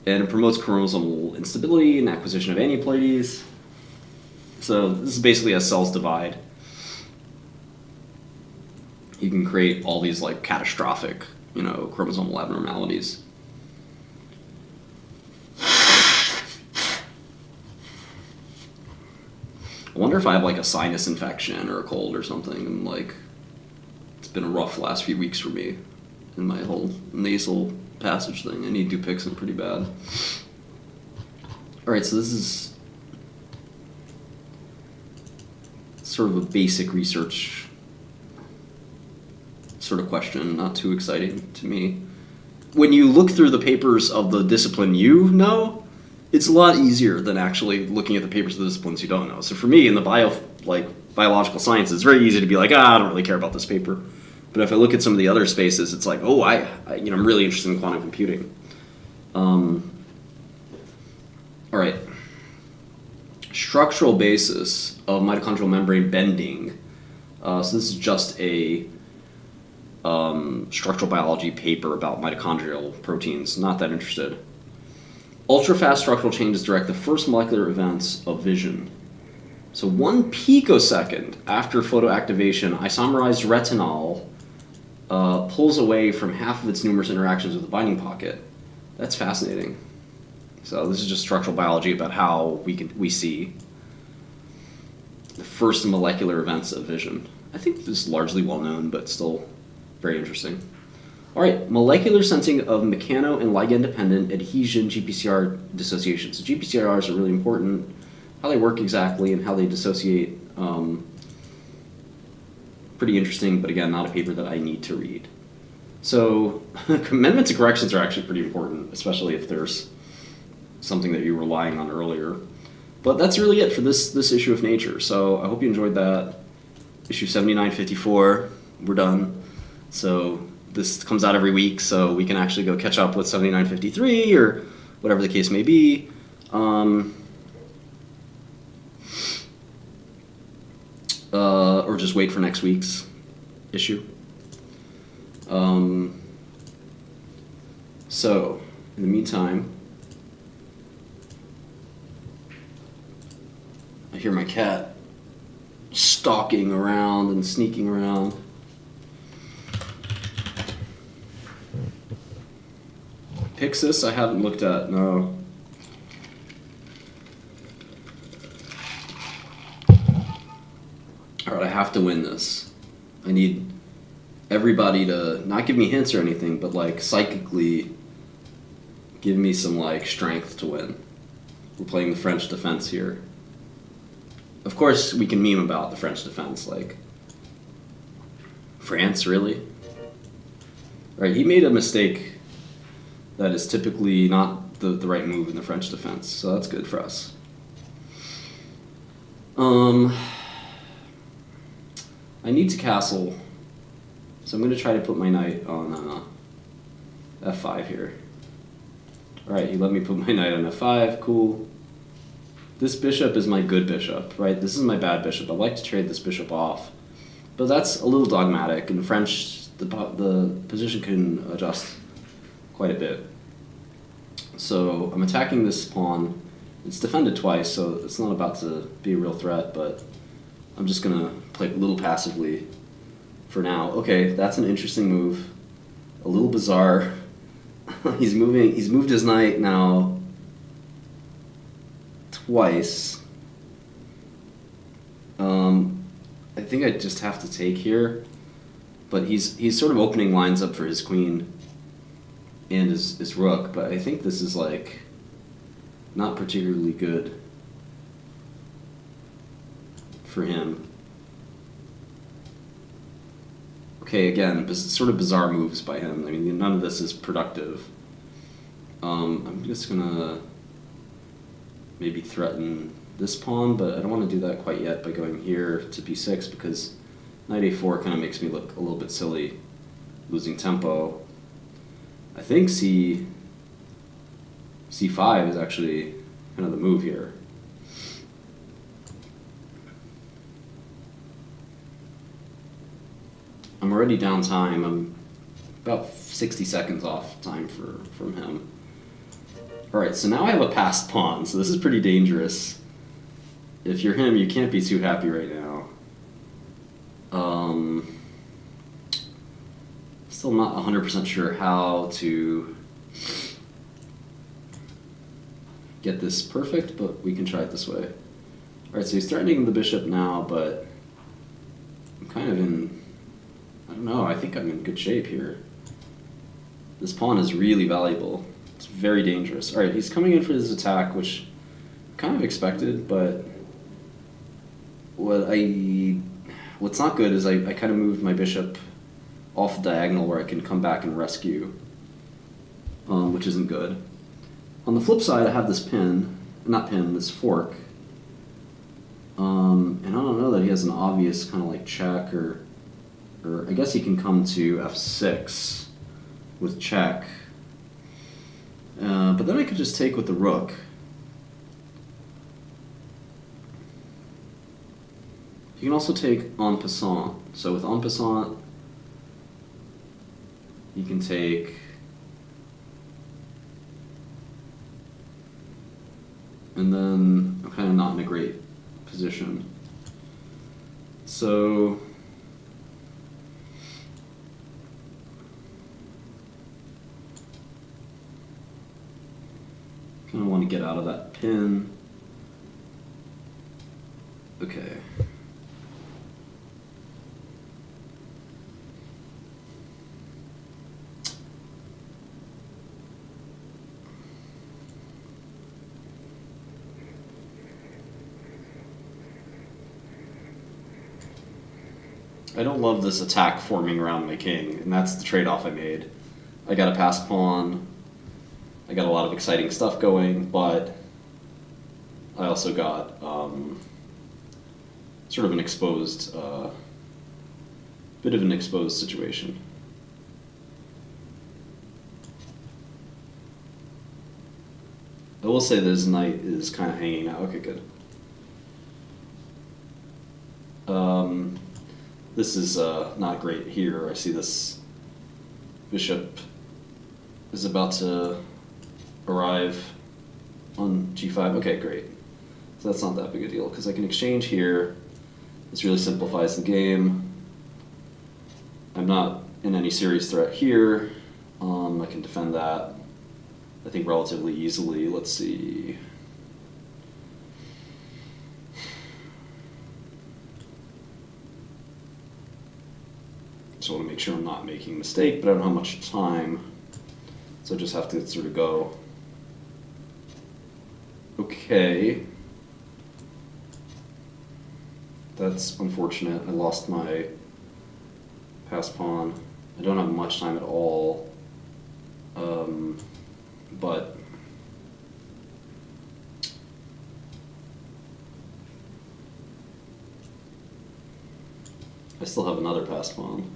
And it promotes chromosomal instability and acquisition of aneuploidies. So this is basically as cells divide. You can create all these like catastrophic, chromosomal abnormalities. I wonder if I have like a sinus infection or a cold or something. And like, it's been a rough last few weeks for me in my whole nasal passage thing. I need Dupixent pretty bad. All right, so this is sort of a basic research sort of question, not too exciting to me. When you look through the papers of the discipline you know, it's a lot easier than actually looking at the papers of the disciplines you don't know. So for me, in the biological sciences, it's very easy to be like, I don't really care about this paper. But if I look at some of the other spaces, it's like, oh, I'm really interested in quantum computing. All right. Structural basis of mitochondrial membrane bending. So this is just a structural biology paper about mitochondrial proteins. Not that interested. Ultra-fast structural changes direct the first molecular events of vision. So 1 picosecond after photoactivation, isomerized retinol pulls away from half of its numerous interactions with the binding pocket. That's fascinating. So this is just structural biology about how we see the first molecular events of vision. I think this is largely well known, but still very interesting. All right, molecular sensing of mechano and ligand-dependent adhesion GPCR dissociation. So GPCRs are really important, how they work exactly and how they dissociate. Pretty interesting, but again, not a paper that I need to read. So amendments and corrections are actually pretty important, especially if there's something that you were relying on earlier. But that's really it for this issue of Nature. So I hope you enjoyed that. Issue 7954, we're done. So this comes out every week, so we can actually go catch up with 7953 or whatever the case may be. Or just wait for next week's issue. So, in the meantime, I hear my cat stalking around and sneaking around. Pixis, I haven't looked at, no. Alright, I have to win this. I need everybody to not give me hints or anything, but like psychically give me some like strength to win. We're playing the French defense here. Of course, we can meme about the French defense, like, France, really? Alright, he made a mistake that is typically not the right move in the French defense, so that's good for us. I need to castle, so I'm going to try to put my knight on f5 here. Alright, he let me put my knight on f5, cool. This bishop is my good bishop, right? This is my bad bishop. I'd like to trade this bishop off. But that's a little dogmatic. In French, the position can adjust quite a bit. So I'm attacking this pawn. It's defended twice, so it's not about to be a real threat, but I'm just going to play a little passively for now. Okay, that's an interesting move. A little bizarre. He's moved his knight now twice. I think I just have to take here, but he's sort of opening lines up for his queen and his rook, but I think this is like not particularly good for him. Okay, again, sort of bizarre moves by him. I mean, none of this is productive. I'm just gonna maybe threaten this pawn, but I don't want to do that quite yet by going here to b6 because knight a4 kind of makes me look a little bit silly, losing tempo. I think c5 is actually kind of the move here. I'm already down time. I'm about 60 seconds off time from him. Alright, so now I have a passed pawn, so this is pretty dangerous. If you're him, you can't be too happy right now. Still not 100% sure how to get this perfect, but we can try it this way. Alright, so he's threatening the bishop now, but I'm kind of in, I don't know, I think I'm in good shape here. This pawn is really valuable. It's very dangerous. Alright, he's coming in for his attack, which I kind of expected, but what's not good is I kind of moved my bishop off the diagonal where I can come back and rescue, which isn't good. On the flip side, I have this this fork, and I don't know that he has an obvious kind of like check, or I guess he can come to f6 with check, but then I could just take with the rook. You can also take en passant. So with en passant, you can take, and then I'm kind of not in a great position. So kind of want to get out of that pin. Okay. I don't love this attack forming around my king, and that's the trade-off I made. I got a passed pawn, I got a lot of exciting stuff going, but I also got sort of an exposed, bit of an exposed situation. I will say this knight is kind of hanging out. Okay, good. This is not great here. I see this bishop is about to arrive on g5. Okay, great. So that's not that big a deal because I can exchange here. This really simplifies the game. I'm not in any serious threat here. I can defend that, I think, relatively easily. Let's see. Just want to make sure I'm not making a mistake, but I don't have much time, so I just have to sort of go. Okay. That's unfortunate. I lost my passed pawn. I don't have much time at all, but I still have another passed pawn.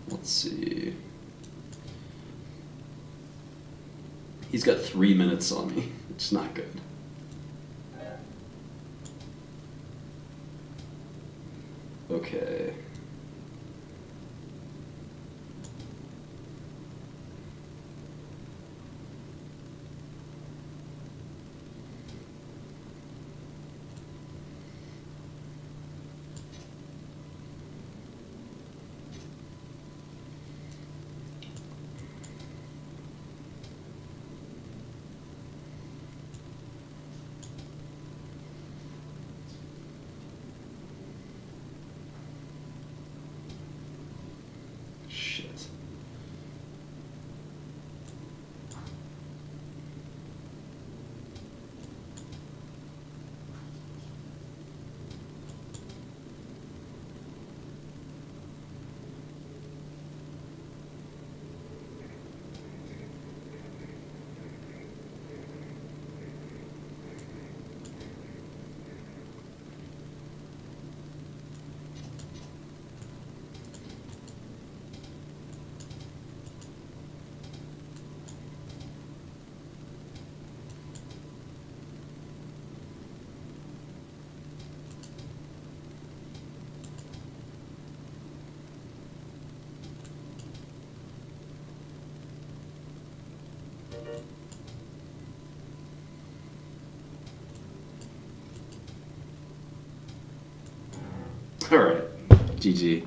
Let's see. He's got 3 minutes on me, which is not good. Okay. All right, GG.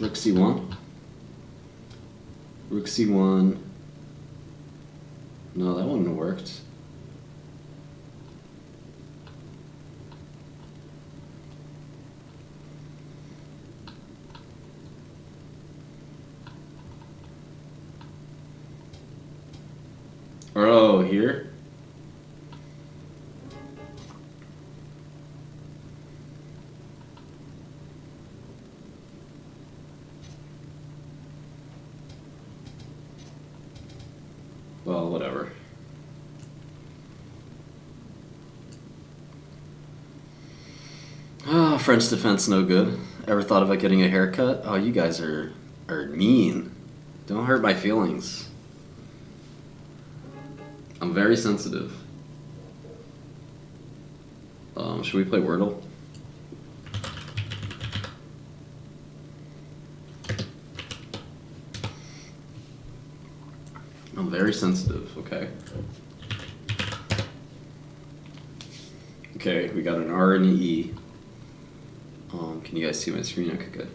Rook c1. Rook c1. No, that wouldn't have worked. Oh, here? Well, whatever. Oh, French defense no good. Ever thought about getting a haircut? Oh, you guys are mean. Don't hurt my feelings. I'm very sensitive. Should we play Wordle? I'm very sensitive, okay. Okay, we got an R and an E. Can you guys see my screen? Okay, good.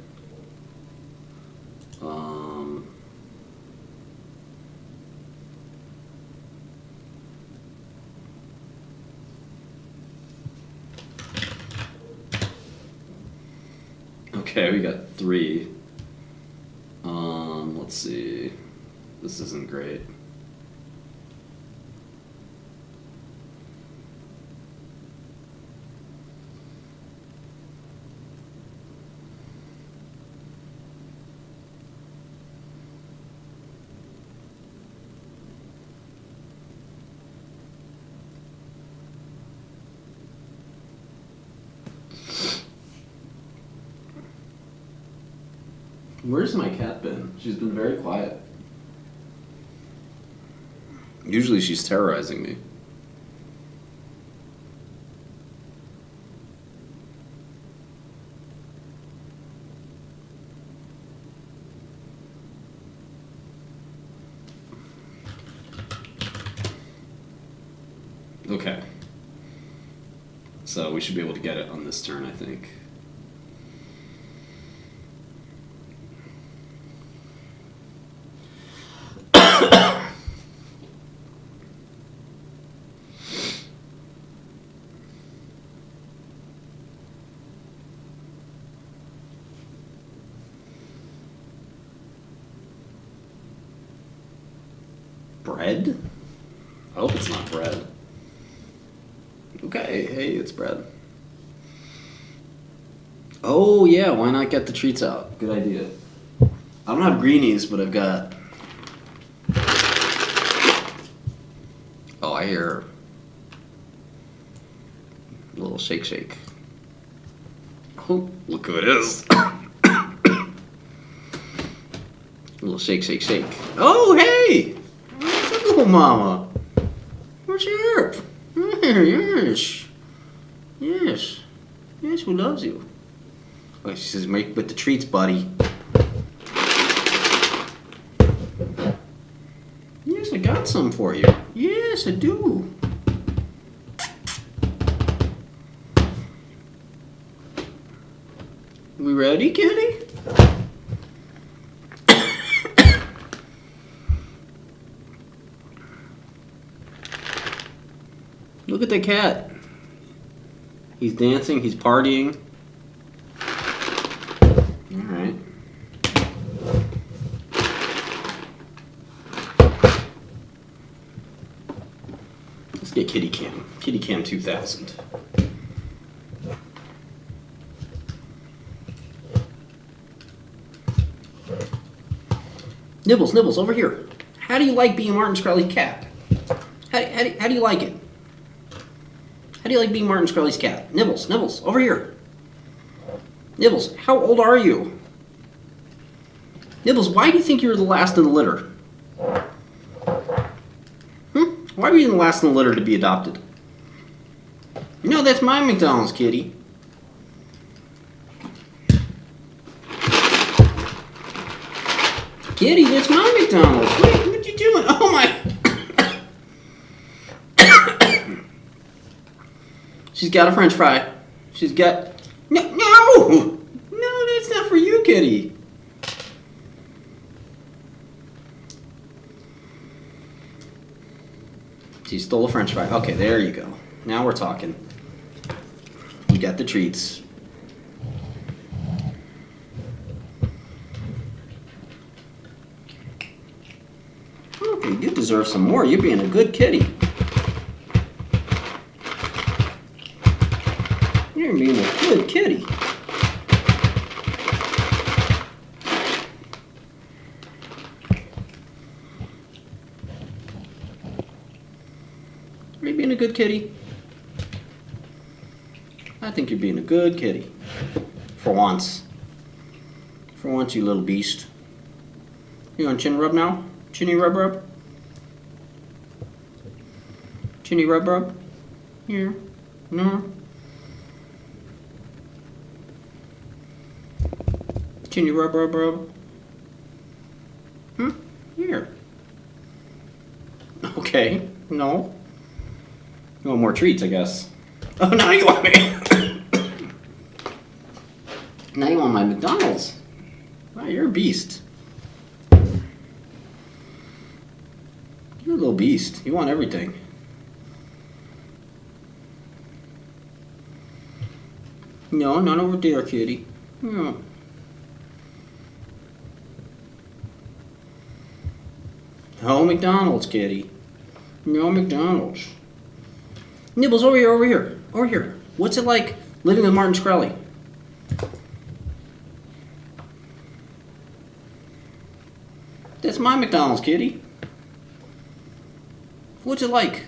Okay, we got 3. Let's see. This isn't great. Where's my cat been? She's been very quiet. Usually she's terrorizing me. Okay. So we should be able to get it on this turn, I think. Bread? I hope it's not bread. Okay, hey, it's bread. Oh yeah, why not get the treats out? Good idea. I don't have greenies, but I've got... Oh, I hear a little shake shake. Oh, look who it is. A little shake shake shake. Oh, hey! Oh, mama. Where's your herb? Yes. Yes. Yes, who loves you? Oh, she says, make with the treats, buddy. Yes, I got some for you. Yes, I do. We ready, kitty? Look at the cat. He's dancing, he's partying. Alright. Let's get Kitty Cam. Kitty Cam 2000. Nibbles, Nibbles, over here. How do you like being Martin Shkreli's cat? How do you like it? How do you like being Martin Shkreli's cat? Nibbles, Nibbles, over here. Nibbles, how old are you? Nibbles, why do you think you were the last in the litter? Why were you the last in the litter to be adopted? No, that's my McDonald's, kitty. Kitty, that's my McDonald's. Wait, what you doing? Oh my... She's got a French fry. She's got... No! No! No, that's not for you, kitty. He stole a french fry. Okay, there you go. Now we're talking. You got the treats. Okay, you deserve some more. You're being a good kitty. You're being a good kitty. Are you being a good kitty? I think you're being a good kitty. For once. For once, you little beast. You on chin rub now? Chinny rub rub? Chinny rub rub? Here. No. Chinny rub rub rub? Here. Okay. No. You want more treats, I guess. Oh, now you want me. Now you want my McDonald's. Wow, you're a beast. You're a little beast. You want everything. No, not over there, kitty. No. No McDonald's, kitty. No McDonald's. Nibbles, over here, over here, over here. What's it like living with Martin Shkreli? That's my McDonald's, kitty. What's it like?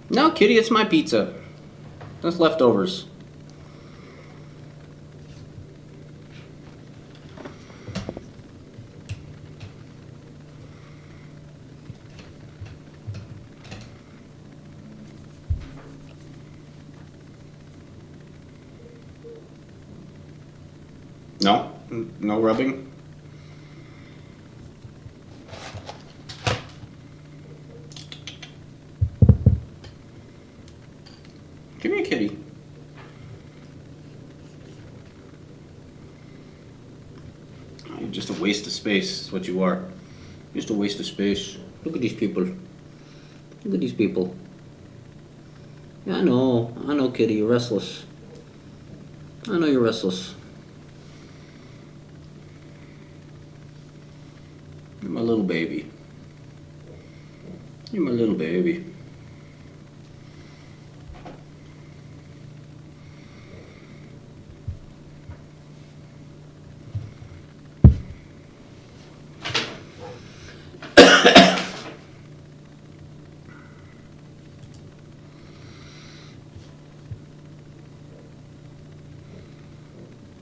No, kitty, it's my pizza. That's leftovers. No? No rubbing? Come here, kitty. Oh, you're just a waste of space, is what you are. Just a waste of space. Look at these people. Look at these people. Yeah, I know, kitty, you're restless. I know you're restless. You're my little baby. You're my little baby.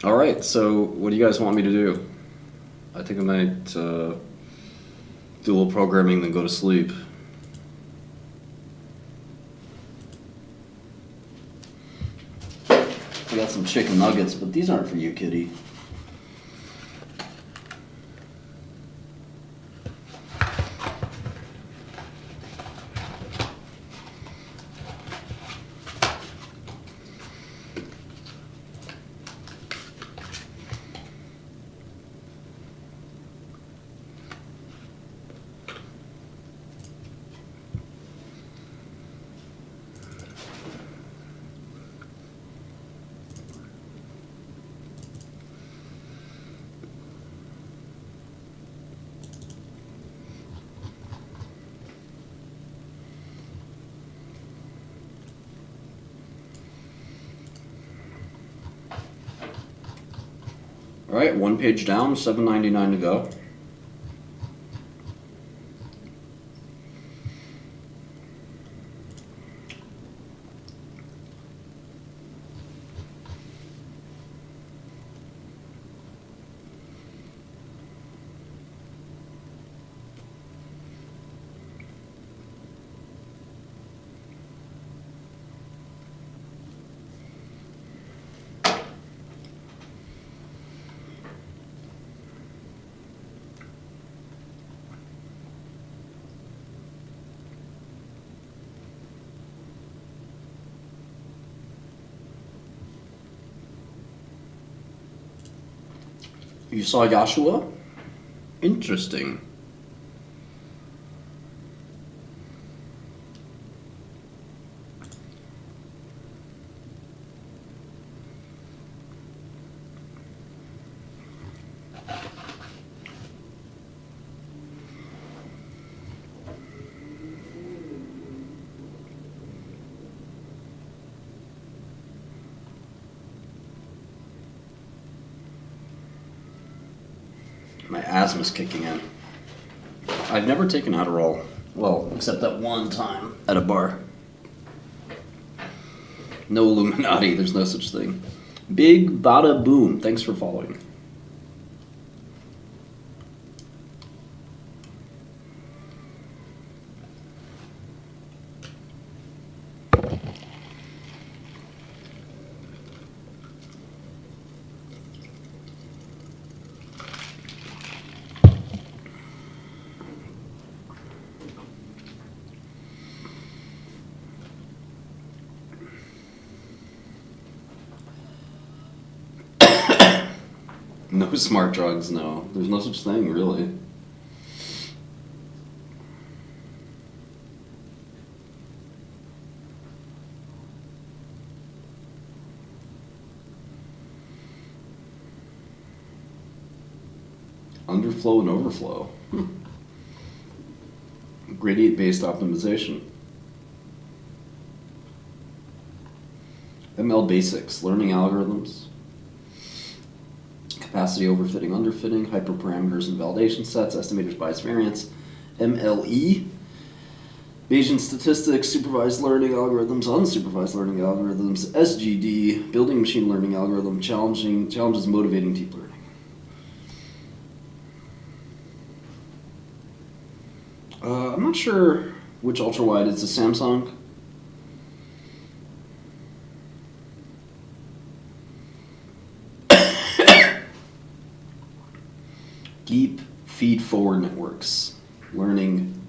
All right, so what do you guys want me to do? I think I might do a little programming, then go to sleep. I got some chicken nuggets, but these aren't for you, kitty. All right, one page down, $7.99 to go. You saw Joshua? Interesting. My asthma's kicking in. I've never taken Adderall. Well, except that one time at a bar. No Illuminati, there's no such thing. Big Bada Boom, thanks for following. No smart drugs, no. There's no such thing, really. Underflow and overflow. Gradient-based optimization. ML basics, learning algorithms. Capacity overfitting, underfitting, hyperparameters and validation sets, estimators, bias variance, MLE, Bayesian statistics, supervised learning algorithms, unsupervised learning algorithms, SGD, building machine learning algorithm, challenges motivating deep learning. I'm not sure which ultra-wide, it's a Samsung. Deep feed-forward networks, learning,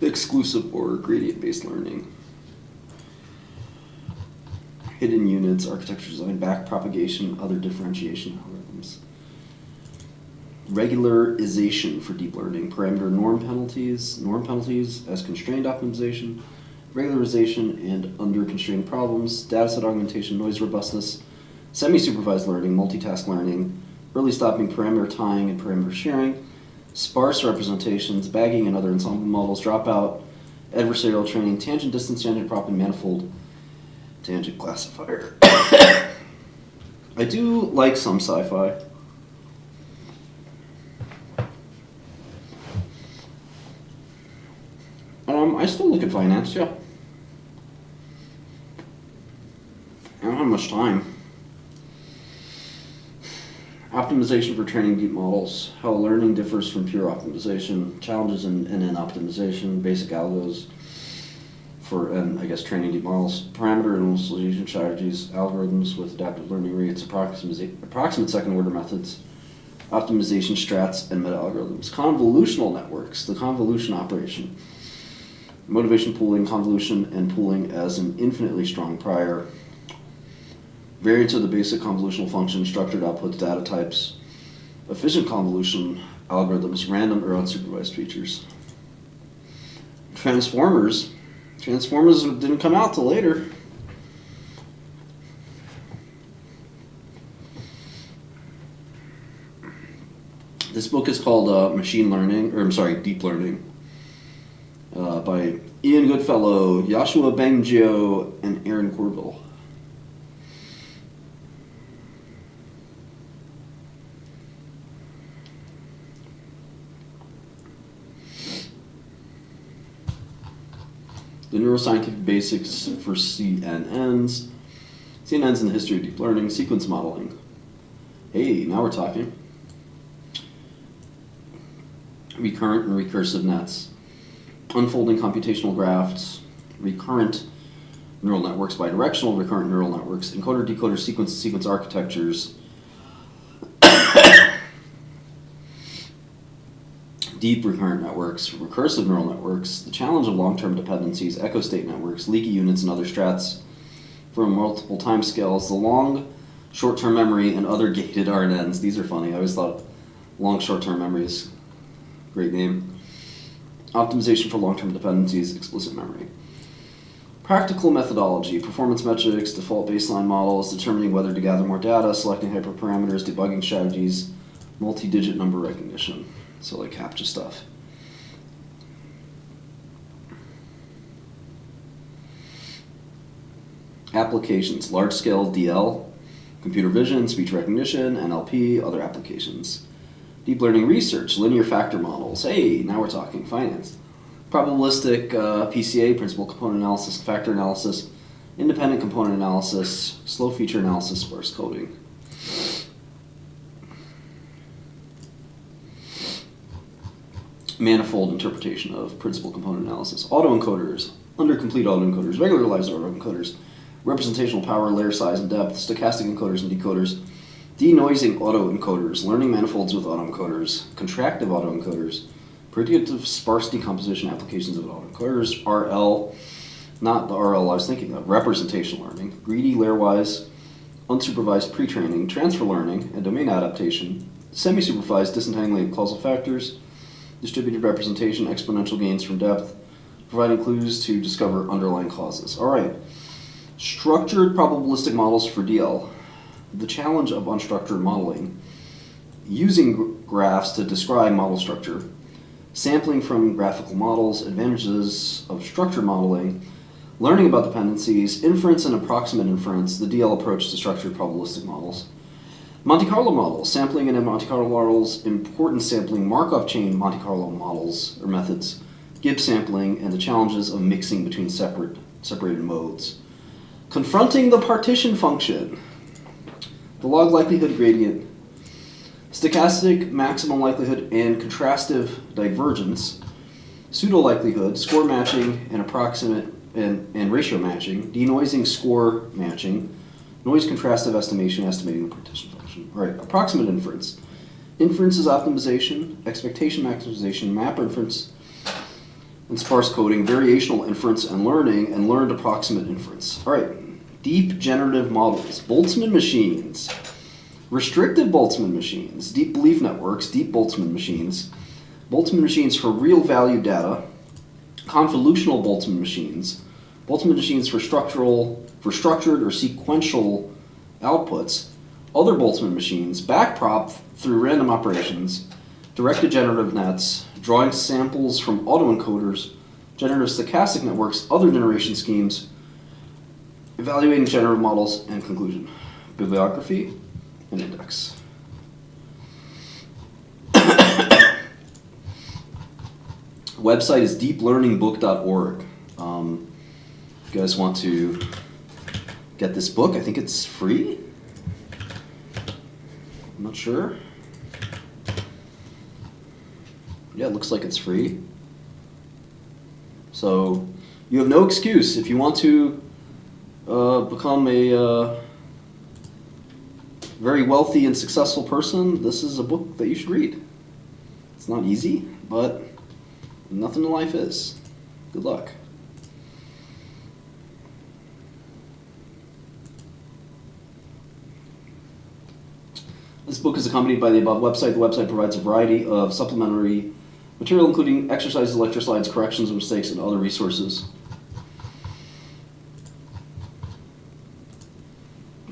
exclusive or gradient-based learning, hidden units, architecture design, backpropagation, other differentiation algorithms, regularization for deep learning, parameter norm penalties as constrained optimization, regularization and under constrained problems, dataset augmentation, noise robustness, semi-supervised learning, multitask learning, early stopping, parameter tying, and parameter sharing, sparse representations, bagging and other ensemble models, dropout, adversarial training, tangent distance, tangent prop, and manifold tangent classifier. I do like some sci-fi. I still look at finance, yeah. I don't have much time. Optimization for training deep models, how learning differs from pure optimization, challenges in NN optimization, basic algos for, and I guess training deep models, parameter and initialization strategies, algorithms with adaptive learning rates, approximate second order methods, optimization strats, and meta-algorithms. Convolutional networks, the convolution operation, motivation pooling, convolution, and pooling as an infinitely strong prior, variants of the basic convolutional function, structured outputs, data types, efficient convolution algorithms, random or unsupervised features. Transformers didn't come out till later. This book is called Deep Learning, by Ian Goodfellow, Joshua Bengio, and Aaron Corbell. The neuroscientific basics for CNNs, CNNs in the history of deep learning, sequence modeling. Hey, now we're talking. Recurrent and recursive nets, unfolding computational graphs, recurrent neural networks, bidirectional recurrent neural networks, encoder, decoder, sequence architectures, deep recurrent networks, recursive neural networks, the challenge of long-term dependencies, echo state networks, leaky units and other strats from multiple timescales, the long short-term memory, and other gated RNNs. These are funny. I always thought long short-term memory is a great name. Optimization for long-term dependencies, explicit memory. Practical methodology, performance metrics, default baseline models, determining whether to gather more data, selecting hyperparameters, debugging strategies, multi-digit number recognition. So like CAPTCHA stuff. Applications, large-scale DL, computer vision, speech recognition, NLP, other applications. Deep learning research, linear factor models. Hey, now we're talking finance. Probabilistic PCA, principal component analysis, factor analysis, independent component analysis, slow feature analysis, sparse coding. Manifold interpretation of principal component analysis. Autoencoders, undercomplete autoencoders, regularized autoencoders, representational power, layer size and depth, stochastic encoders and decoders, denoising autoencoders, learning manifolds with autoencoders, contractive autoencoders, predictive sparse decomposition applications of autoencoders, RL, not the RL I was thinking of, representational learning, greedy layer-wise, unsupervised pre-training, transfer learning, and domain adaptation, semi-supervised disentangling of causal factors, distributed representation, exponential gains from depth, providing clues to discover underlying causes. All right, structured probabilistic models for DL. The challenge of unstructured modeling, using graphs to describe model structure, sampling from graphical models, advantages of structured modeling, learning about dependencies, inference and approximate inference, the DL approach to structured probabilistic models. Monte Carlo models, sampling and Monte Carlo models, importance sampling, Markov chain Monte Carlo models or methods, Gibbs sampling, and the challenges of mixing between separated modes. Confronting the partition function, the log likelihood gradient, stochastic maximum likelihood and contrastive divergence, pseudo likelihood, score matching and approximate and ratio matching, denoising score matching, noise contrastive estimation, estimating the partition function. All right, approximate inference. Inference is optimization, expectation maximization, map inference, and sparse coding, variational inference and learned approximate inference. All right, deep generative models, Boltzmann machines, restrictive Boltzmann machines, deep belief networks, deep Boltzmann machines for real value data, convolutional Boltzmann machines for structured or sequential outputs, other Boltzmann machines, backprop through random operations, directed generative nets, drawing samples from autoencoders, generative stochastic networks, other generation schemes, evaluating generative models, and conclusion. Bibliography and index. Website is deeplearningbook.org. If you guys want to get this book, I think it's free. I'm not sure. Yeah, it looks like it's free. So you have no excuse. If you want to become a very wealthy and successful person, this is a book that you should read. It's not easy, but nothing in life is. Good luck. This book is accompanied by the above website. The website provides a variety of supplementary material, including exercises, lecture slides, corrections of mistakes, and other resources.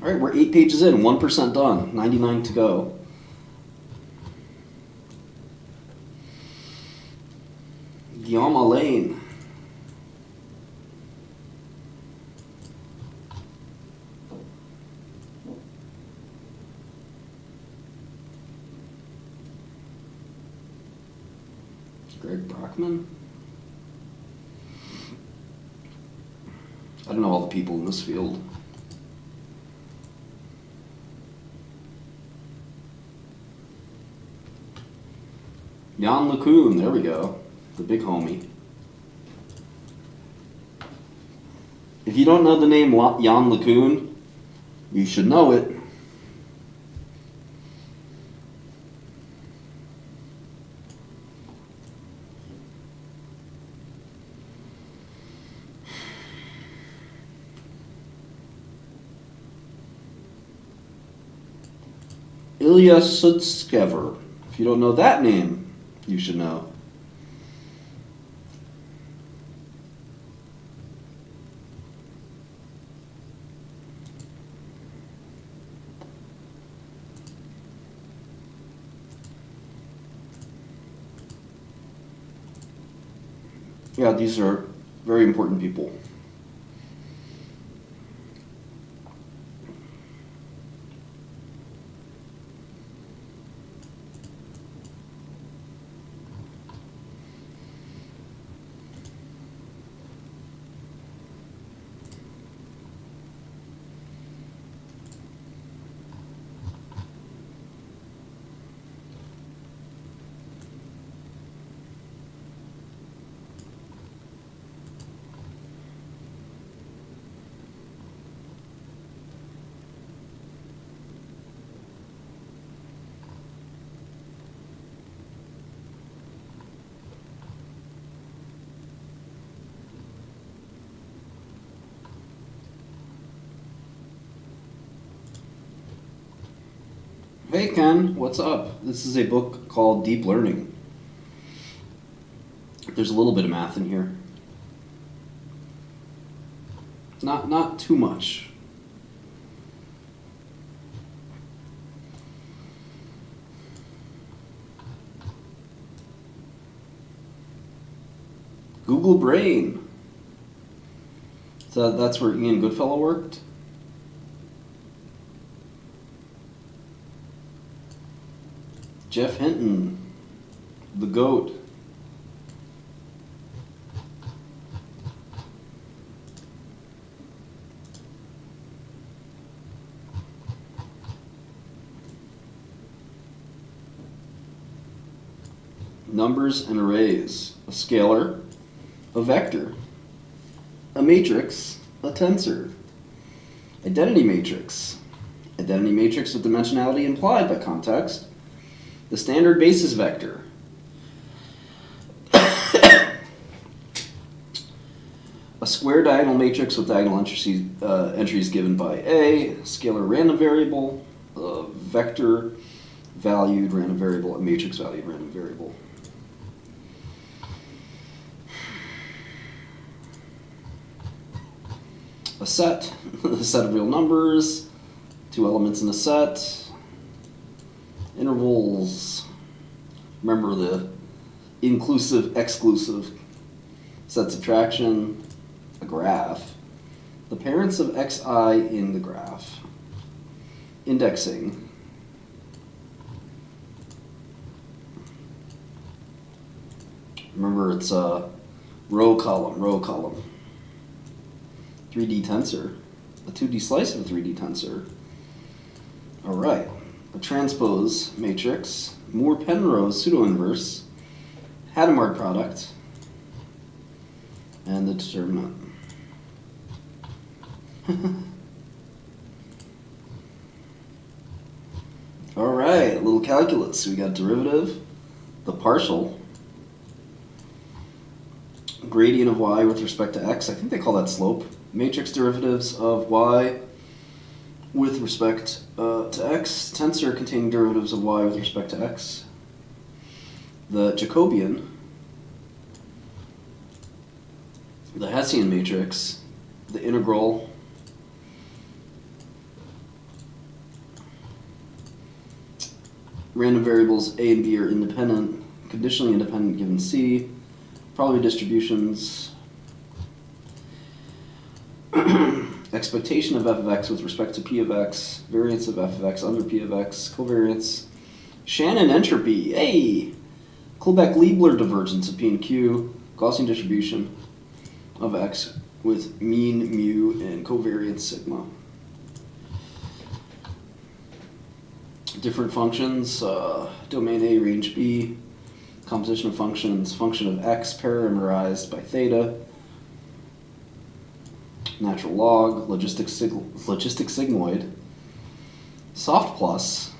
All right, we're 8 pages in, 1% done, 99 to go. Guillaume Alain. Greg Brockman. I don't know all the people in this field. Jan LeCun, there we go. The big homie. If you don't know the name Jan LeCun, you should know it. Ilya Sutskever. If you don't know that name, you should know. Yeah, these are very important people. Hey Ken, what's up? This is a book called Deep Learning. There's a little bit of math in here. Not too much. Google Brain. So that's where Ian Goodfellow worked. Jeff Hinton, the GOAT. Numbers and arrays. A scalar, a vector, a matrix, a tensor. Identity matrix. Identity matrix with dimensionality implied by context. The standard basis vector. A square diagonal matrix with diagonal entries given by A, scalar random variable, a vector valued random variable, a matrix valued random variable. A set, a set of real numbers, two elements in a set. Intervals. Remember the inclusive, exclusive. Set subtraction. A graph. The parents of xi in the graph. Indexing. Remember it's a row column. 3D tensor. A 2D slice of a 3D tensor. All right. A transpose matrix, Moore-Penrose pseudo-inverse, Hadamard product, and the determinant. All right, a little calculus. We got derivative, the partial, gradient of y with respect to x. I think they call that slope. Matrix derivatives of y with respect to x, tensor containing derivatives of y with respect to x, the Jacobian, the Hessian matrix, the integral, random variables a and b are independent, conditionally independent given c, probability distributions, expectation of f of x with respect to p of x, variance of f of x under p of x, covariance, Shannon entropy, hey! Kullback-Leibler divergence of p and q, Gaussian distribution of x with mean mu and covariance sigma. Different functions, domain A, range B, composition of functions, function of x parameterized by theta, natural log, logistic sigmoid, soft plus.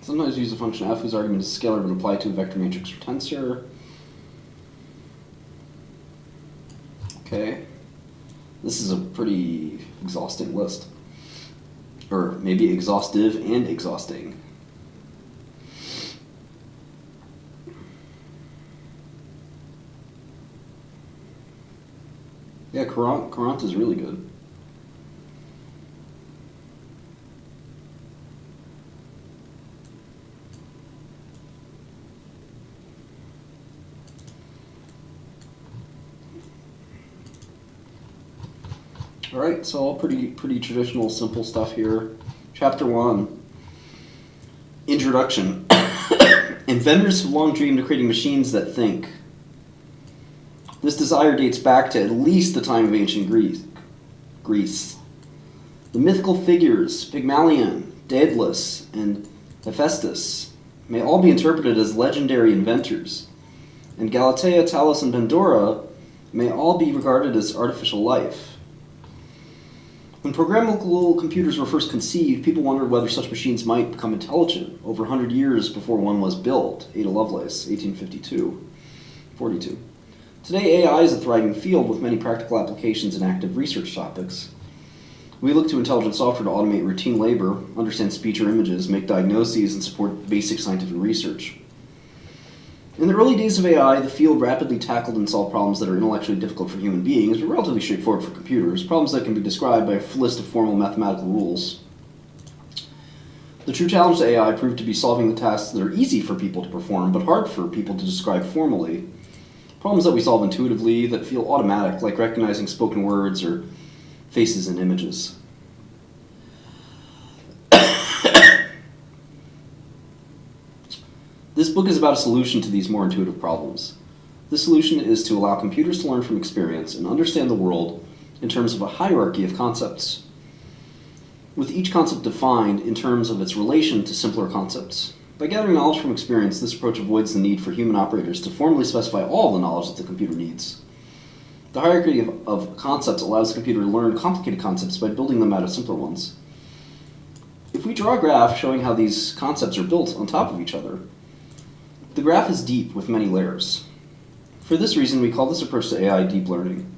Sometimes use a function f whose argument is scalar when applied to a vector matrix or tensor. Okay, this is a pretty exhausting list. Or maybe exhaustive and exhausting. Yeah, Courant is really good. All right, so all pretty traditional, simple stuff here. Chapter 1, Introduction. Inventors have long dreamed of creating machines that think. This desire dates back to at least the time of ancient Greece. The mythical figures, Pygmalion, Daedalus, and Hephaestus, may all be interpreted as legendary inventors, and Galatea, Talus, and Pandora may all be regarded as artificial life. When programmable computers were first conceived, people wondered whether such machines might become intelligent over 100 years before one was built. Ada Lovelace, 1842-42. Today, AI is a thriving field with many practical applications and active research topics. We look to intelligent software to automate routine labor, understand speech or images, make diagnoses, and support basic scientific research. In the early days of AI, the field rapidly tackled and solved problems that are intellectually difficult for human beings, but relatively straightforward for computers, problems that can be described by a list of formal mathematical rules. The true challenge to AI proved to be solving the tasks that are easy for people to perform, but hard for people to describe formally. Problems that we solve intuitively, that feel automatic, like recognizing spoken words or faces and images. This book is about a solution to these more intuitive problems. This solution is to allow computers to learn from experience and understand the world in terms of a hierarchy of concepts, with each concept defined in terms of its relation to simpler concepts. By gathering knowledge from experience, this approach avoids the need for human operators to formally specify all the knowledge that the computer needs. The hierarchy of concepts allows the computer to learn complicated concepts by building them out of simpler ones. If we draw a graph showing how these concepts are built on top of each other, the graph is deep with many layers. For this reason, we call this approach to AI deep learning.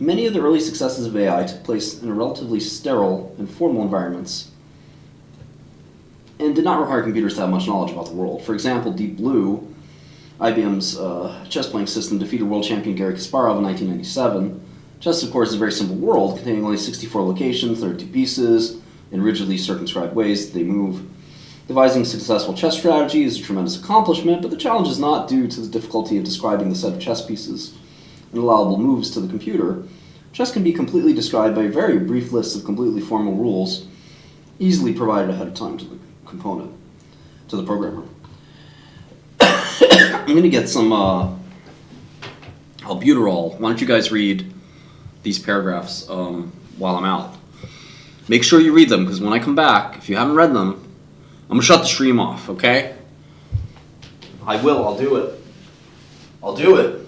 Many of the early successes of AI took place in relatively sterile and formal environments and did not require computers to have much knowledge about the world. For example, Deep Blue, IBM's chess-playing system, defeated world champion Garry Kasparov in 1997. Chess, of course, is a very simple world, containing only 64 locations, 32 pieces, in rigidly circumscribed ways that they move. Devising successful chess strategy is a tremendous accomplishment, but the challenge is not due to the difficulty of describing the set of chess pieces and allowable moves to the computer. Chess can be completely described by a very brief list of completely formal rules, easily provided ahead of time to the component, to the programmer. I'm going to get some albuterol. Why don't you guys read these paragraphs while I'm out? Make sure you read them, because when I come back, if you haven't read them, I'm going to shut the stream off, okay? I will. I'll do it. I'll do it.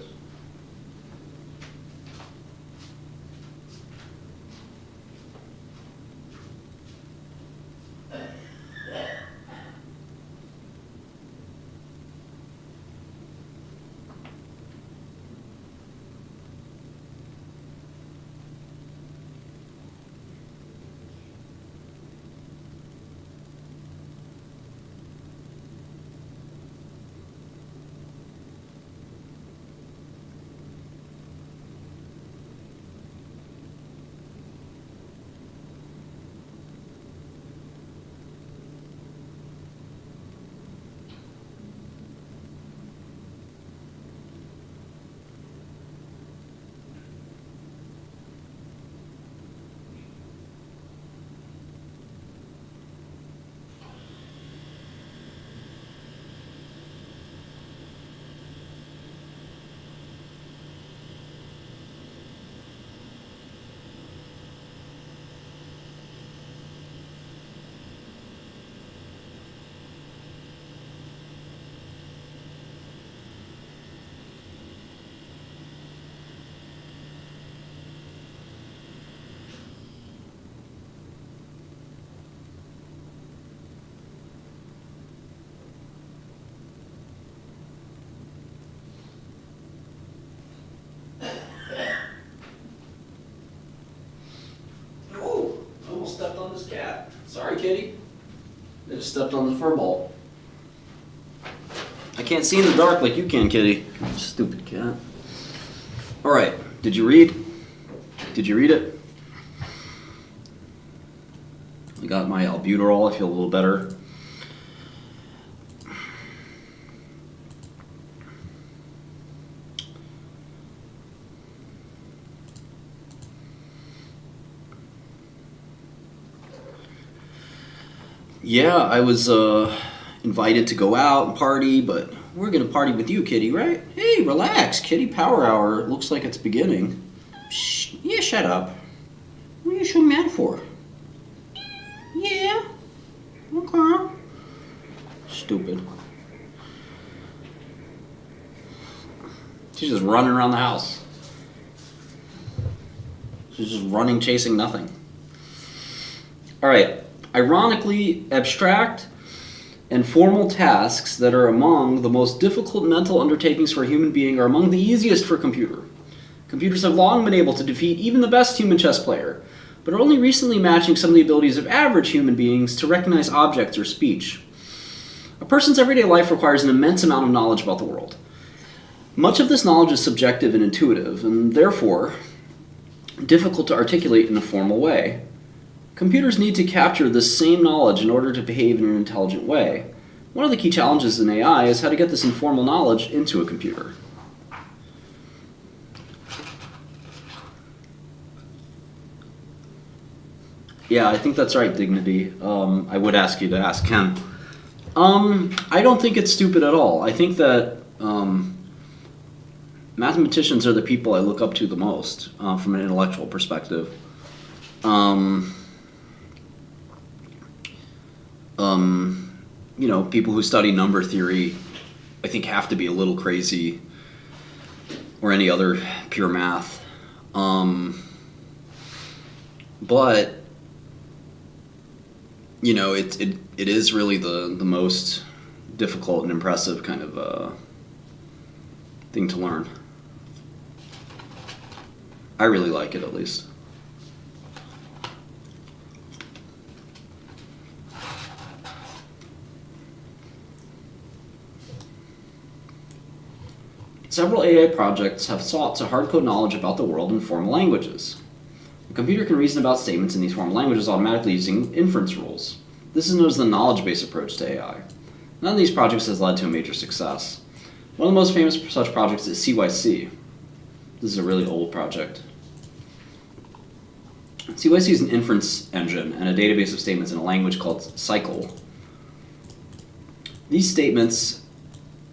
Alright, kitty. I just stepped on the fur ball. I can't see in the dark like you can, kitty. Stupid cat. Alright, did you read? Did you read it? I got my albuterol, I feel a little better. Yeah, I was invited to go out and party, but we're gonna party with you, kitty, right? Hey, relax, kitty. Power hour. It looks like it's beginning. Shh. Yeah, shut up. What are you so mad for? Yeah. Okay. Stupid. She's just running around the house. She's just running, chasing nothing. All right. Ironically, abstract and formal tasks that are among the most difficult mental undertakings for a human being are among the easiest for a computer. Computers have long been able to defeat even the best human chess player, but are only recently matching some of the abilities of average human beings to recognize objects or speech. A person's everyday life requires an immense amount of knowledge about the world. Much of this knowledge is subjective and intuitive, and therefore difficult to articulate in a formal way. Computers need to capture this same knowledge in order to behave in an intelligent way. One of the key challenges in AI is how to get this informal knowledge into a computer. Yeah, I think that's right, Dignity. I would ask you to ask Ken. I don't think it's stupid at all. I think that mathematicians are the people I look up to the most from an intellectual perspective. You know, people who study number theory, I think, have to be a little crazy, or any other pure math. But you know, it is really the most difficult and impressive kind of thing to learn. I really like it, at least. Several AI projects have sought to hard-code knowledge about the world in formal languages. A computer can reason about statements in these formal languages automatically using inference rules. This is known as the knowledge-based approach to AI. None of these projects has led to a major success. One of the most famous such projects is CYC. This is a really old project. CYC is an inference engine and a database of statements in a language called Cycle. These statements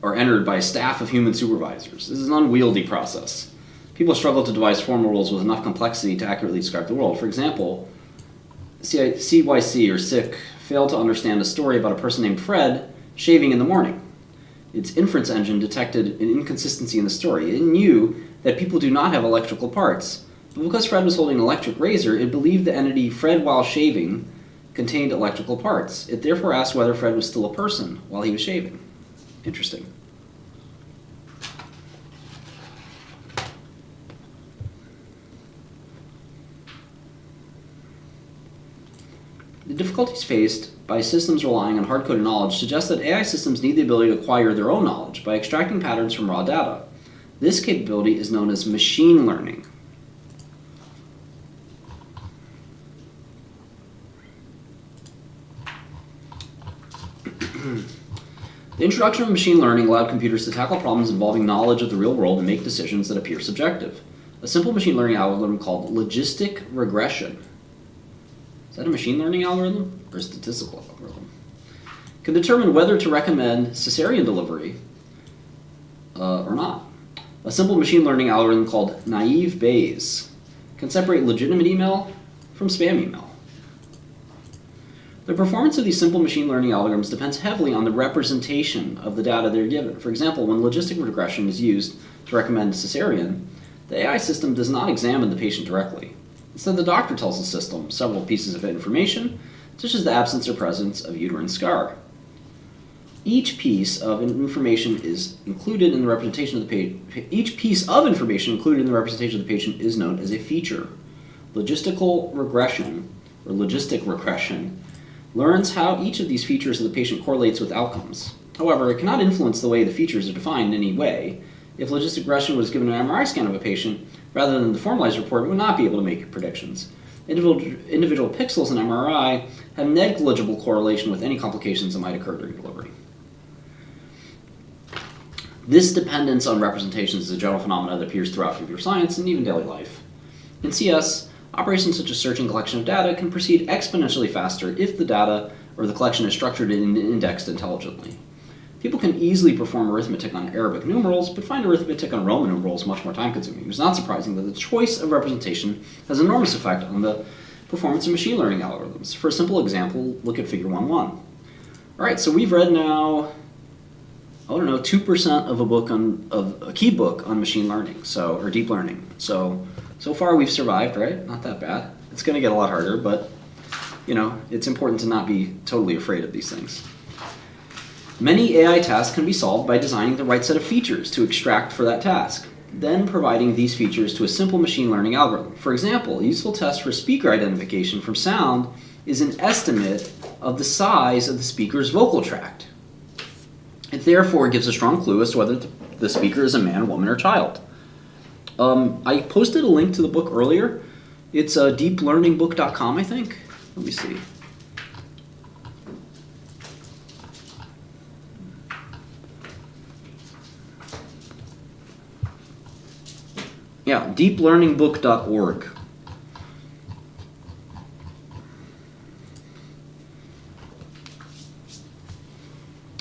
are entered by a staff of human supervisors. This is an unwieldy process. People struggle to devise formal rules with enough complexity to accurately describe the world. For example, CYC or SIC failed to understand a story about a person named Fred shaving in the morning. Its inference engine detected an inconsistency in the story. It knew that people do not have electrical parts, but because Fred was holding an electric razor, it believed the entity Fred while shaving contained electrical parts. It therefore asked whether Fred was still a person while he was shaving. Interesting. The difficulties faced by systems relying on hard-coded knowledge suggest that AI systems need the ability to acquire their own knowledge by extracting patterns from raw data. This capability is known as machine learning. The introduction of machine learning allowed computers to tackle problems involving knowledge of the real world and make decisions that appear subjective. A simple machine learning algorithm called logistic regression. Is that a machine learning algorithm or a statistical algorithm? Can determine whether to recommend cesarean delivery or not. A simple machine learning algorithm called naive Bayes can separate legitimate email from spam email. The performance of these simple machine learning algorithms depends heavily on the representation of the data they're given. For example, when logistic regression is used to recommend cesarean, the AI system does not examine the patient directly. Instead, the doctor tells the system several pieces of information, such as the absence or presence of uterine scar. Each piece of information included in the representation of the patient is known as a feature. Logistic regression learns how each of these features of the patient correlates with outcomes. However, it cannot influence the way the features are defined in any way. If logistic regression was given an MRI scan of a patient, rather than the formalized report, it would not be able to make predictions. Individual pixels in MRI have negligible correlation with any complications that might occur during delivery. This dependence on representations is a general phenomenon that appears throughout computer science and even daily life. In CS, operations such as search and collection of data can proceed exponentially faster if the data or the collection is structured and indexed intelligently. People can easily perform arithmetic on Arabic numerals, but find arithmetic on Roman numerals much more time-consuming. It's not surprising that the choice of representation has an enormous effect on the performance of machine learning algorithms. For a simple example, look at figure 1.1. All right, so we've read now, 2% of a key book on machine learning, or deep learning. So far we've survived, right? Not that bad. It's going to get a lot harder, but it's important to not be totally afraid of these things. Many AI tasks can be solved by designing the right set of features to extract for that task, then providing these features to a simple machine learning algorithm. For example, a useful test for speaker identification from sound is an estimate of the size of the speaker's vocal tract. It therefore gives a strong clue as to whether the speaker is a man, woman, or child. I posted a link to the book earlier. It's deeplearningbook.com, I think. Let me see. Yeah, deeplearningbook.org.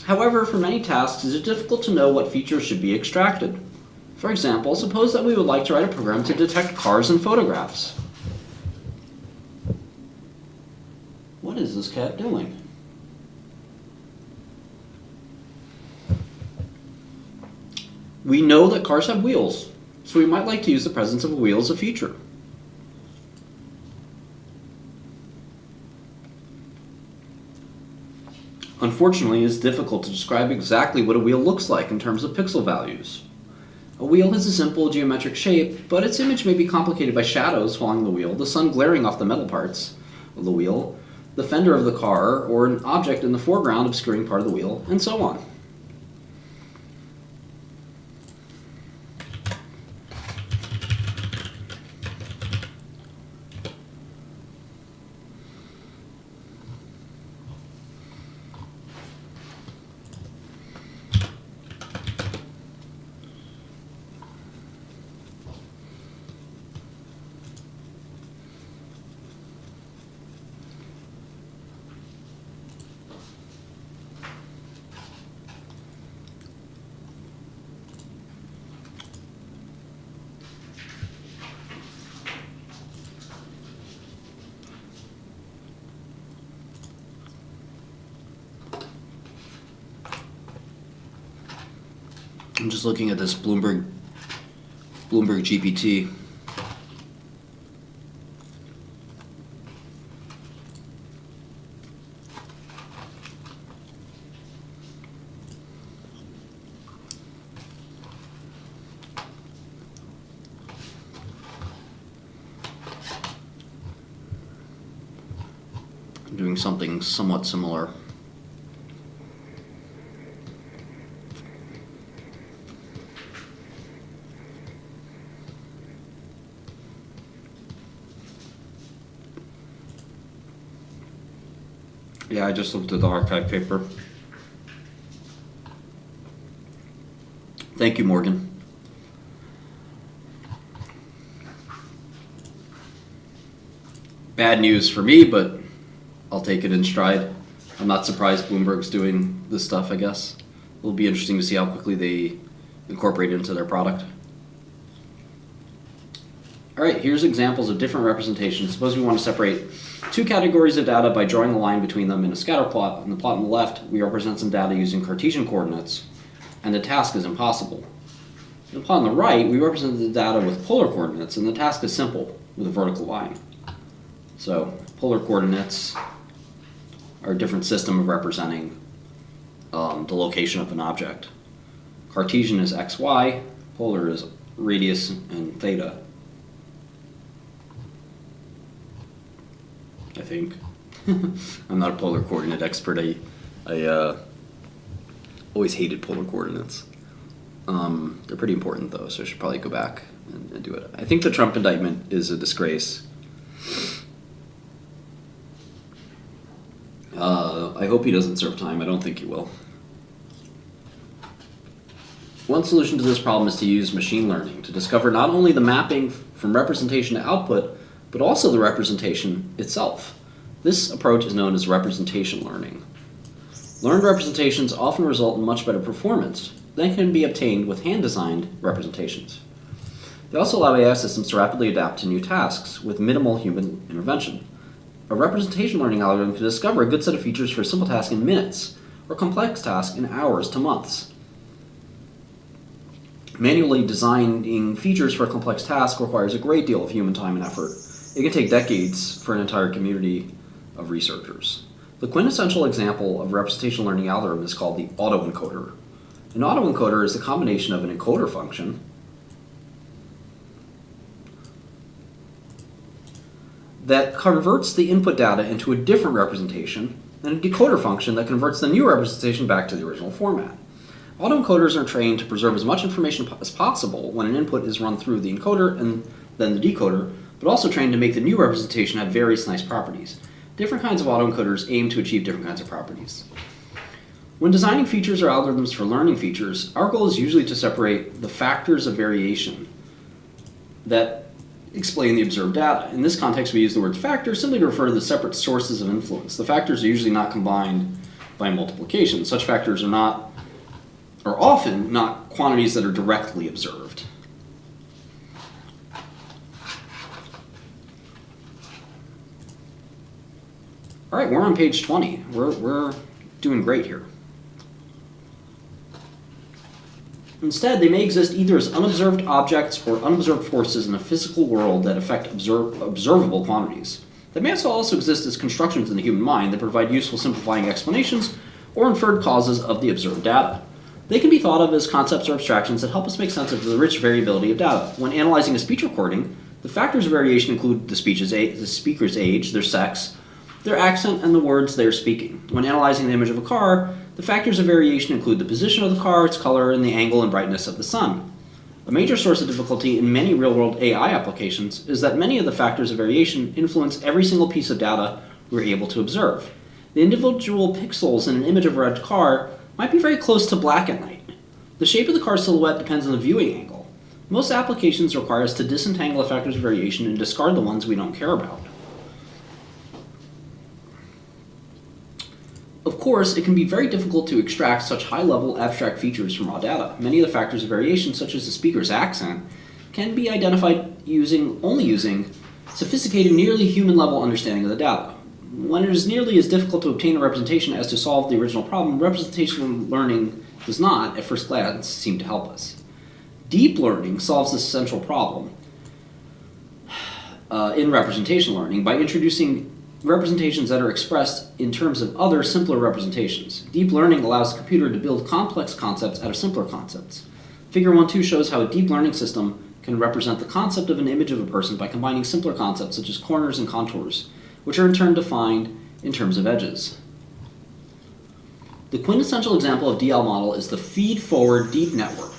However, for many tasks, it is difficult to know what features should be extracted. For example, suppose that we would like to write a program to detect cars and photographs. What is this cat doing? We know that cars have wheels, so we might like to use the presence of a wheel as a feature. Unfortunately, it's difficult to describe exactly what a wheel looks like in terms of pixel values. A wheel has a simple geometric shape, but its image may be complicated by shadows following the wheel, the sun glaring off the metal parts of the wheel, the fender of the car, or an object in the foreground obscuring part of the wheel, and so on. I'm just looking at this Bloomberg GPT. I'm doing something somewhat similar. Yeah, I just looked at the archive paper. Thank you, Morgan. Bad news for me, but I'll take it in stride. I'm not surprised Bloomberg's doing this stuff, I guess. It'll be interesting to see how quickly they incorporate it into their product. All right, here's examples of different representations. Suppose we want to separate two categories of data by drawing a line between them in a scatter plot. On the plot on the left, we represent some data using Cartesian coordinates, and the task is impossible. On the plot on the right, we represent the data with polar coordinates, and the task is simple with a vertical line. So polar coordinates are a different system of representing the location of an object. Cartesian is x, y, polar is radius and theta, I think. I'm not a polar coordinate expert. I always hated polar coordinates. They're pretty important though, so I should probably go back and do it. I think the Trump indictment is a disgrace. I hope he doesn't serve time. I don't think he will. One solution to this problem is to use machine learning to discover not only the mapping from representation to output, but also the representation itself. This approach is known as representation learning. Learned representations often result in much better performance than can be obtained with hand-designed representations. They also allow AI systems to rapidly adapt to new tasks with minimal human intervention. A representation learning algorithm can discover a good set of features for a simple task in minutes, or complex tasks in hours to months. Manually designing features for a complex task requires a great deal of human time and effort. It can take decades for an entire community of researchers. The quintessential example of a representation learning algorithm is called the autoencoder. An autoencoder is the combination of an encoder function that converts the input data into a different representation and a decoder function that converts the new representation back to the original format. Autoencoders are trained to preserve as much information as possible when an input is run through the encoder and then the decoder, but also trained to make the new representation have various nice properties. Different kinds of autoencoders aim to achieve different kinds of properties. When designing features or algorithms for learning features, our goal is usually to separate the factors of variation that explain the observed data. In this context, we use the word factor simply to refer to the separate sources of influence. The factors are usually not combined by multiplication. Such factors are often not quantities that are directly observed. All right, we're on page 20. We're doing great here. Instead, they may exist either as unobserved objects or unobserved forces in a physical world that affect observable quantities. They may also exist as constructions in the human mind that provide useful simplifying explanations or inferred causes of the observed data. They can be thought of as concepts or abstractions that help us make sense of the rich variability of data. When analyzing a speech recording, the factors of variation include the speaker's age, their sex, their accent, and the words they are speaking. When analyzing the image of a car, the factors of variation include the position of the car, its color, and the angle and brightness of the sun. A major source of difficulty in many real-world AI applications is that many of the factors of variation influence every single piece of data we're able to observe. The individual pixels in an image of a red car might be very close to black at night. The shape of the car silhouette depends on the viewing angle. Most applications require us to disentangle the factors of variation and discard the ones we don't care about. Of course, it can be very difficult to extract such high-level abstract features from raw data. Many of the factors of variation, such as the speaker's accent, can be identified only using sophisticated, nearly human-level understanding of the data. When it is nearly as difficult to obtain a representation as to solve the original problem, representation learning does not, at first glance, seem to help us. Deep learning solves this central problem in representation learning by introducing representations that are expressed in terms of other, simpler representations. Deep learning allows the computer to build complex concepts out of simpler concepts. Figure 1.2 shows how a deep learning system can represent the concept of an image of a person by combining simpler concepts such as corners and contours, which are in turn defined in terms of edges. The quintessential example of DL model is the feed-forward deep network,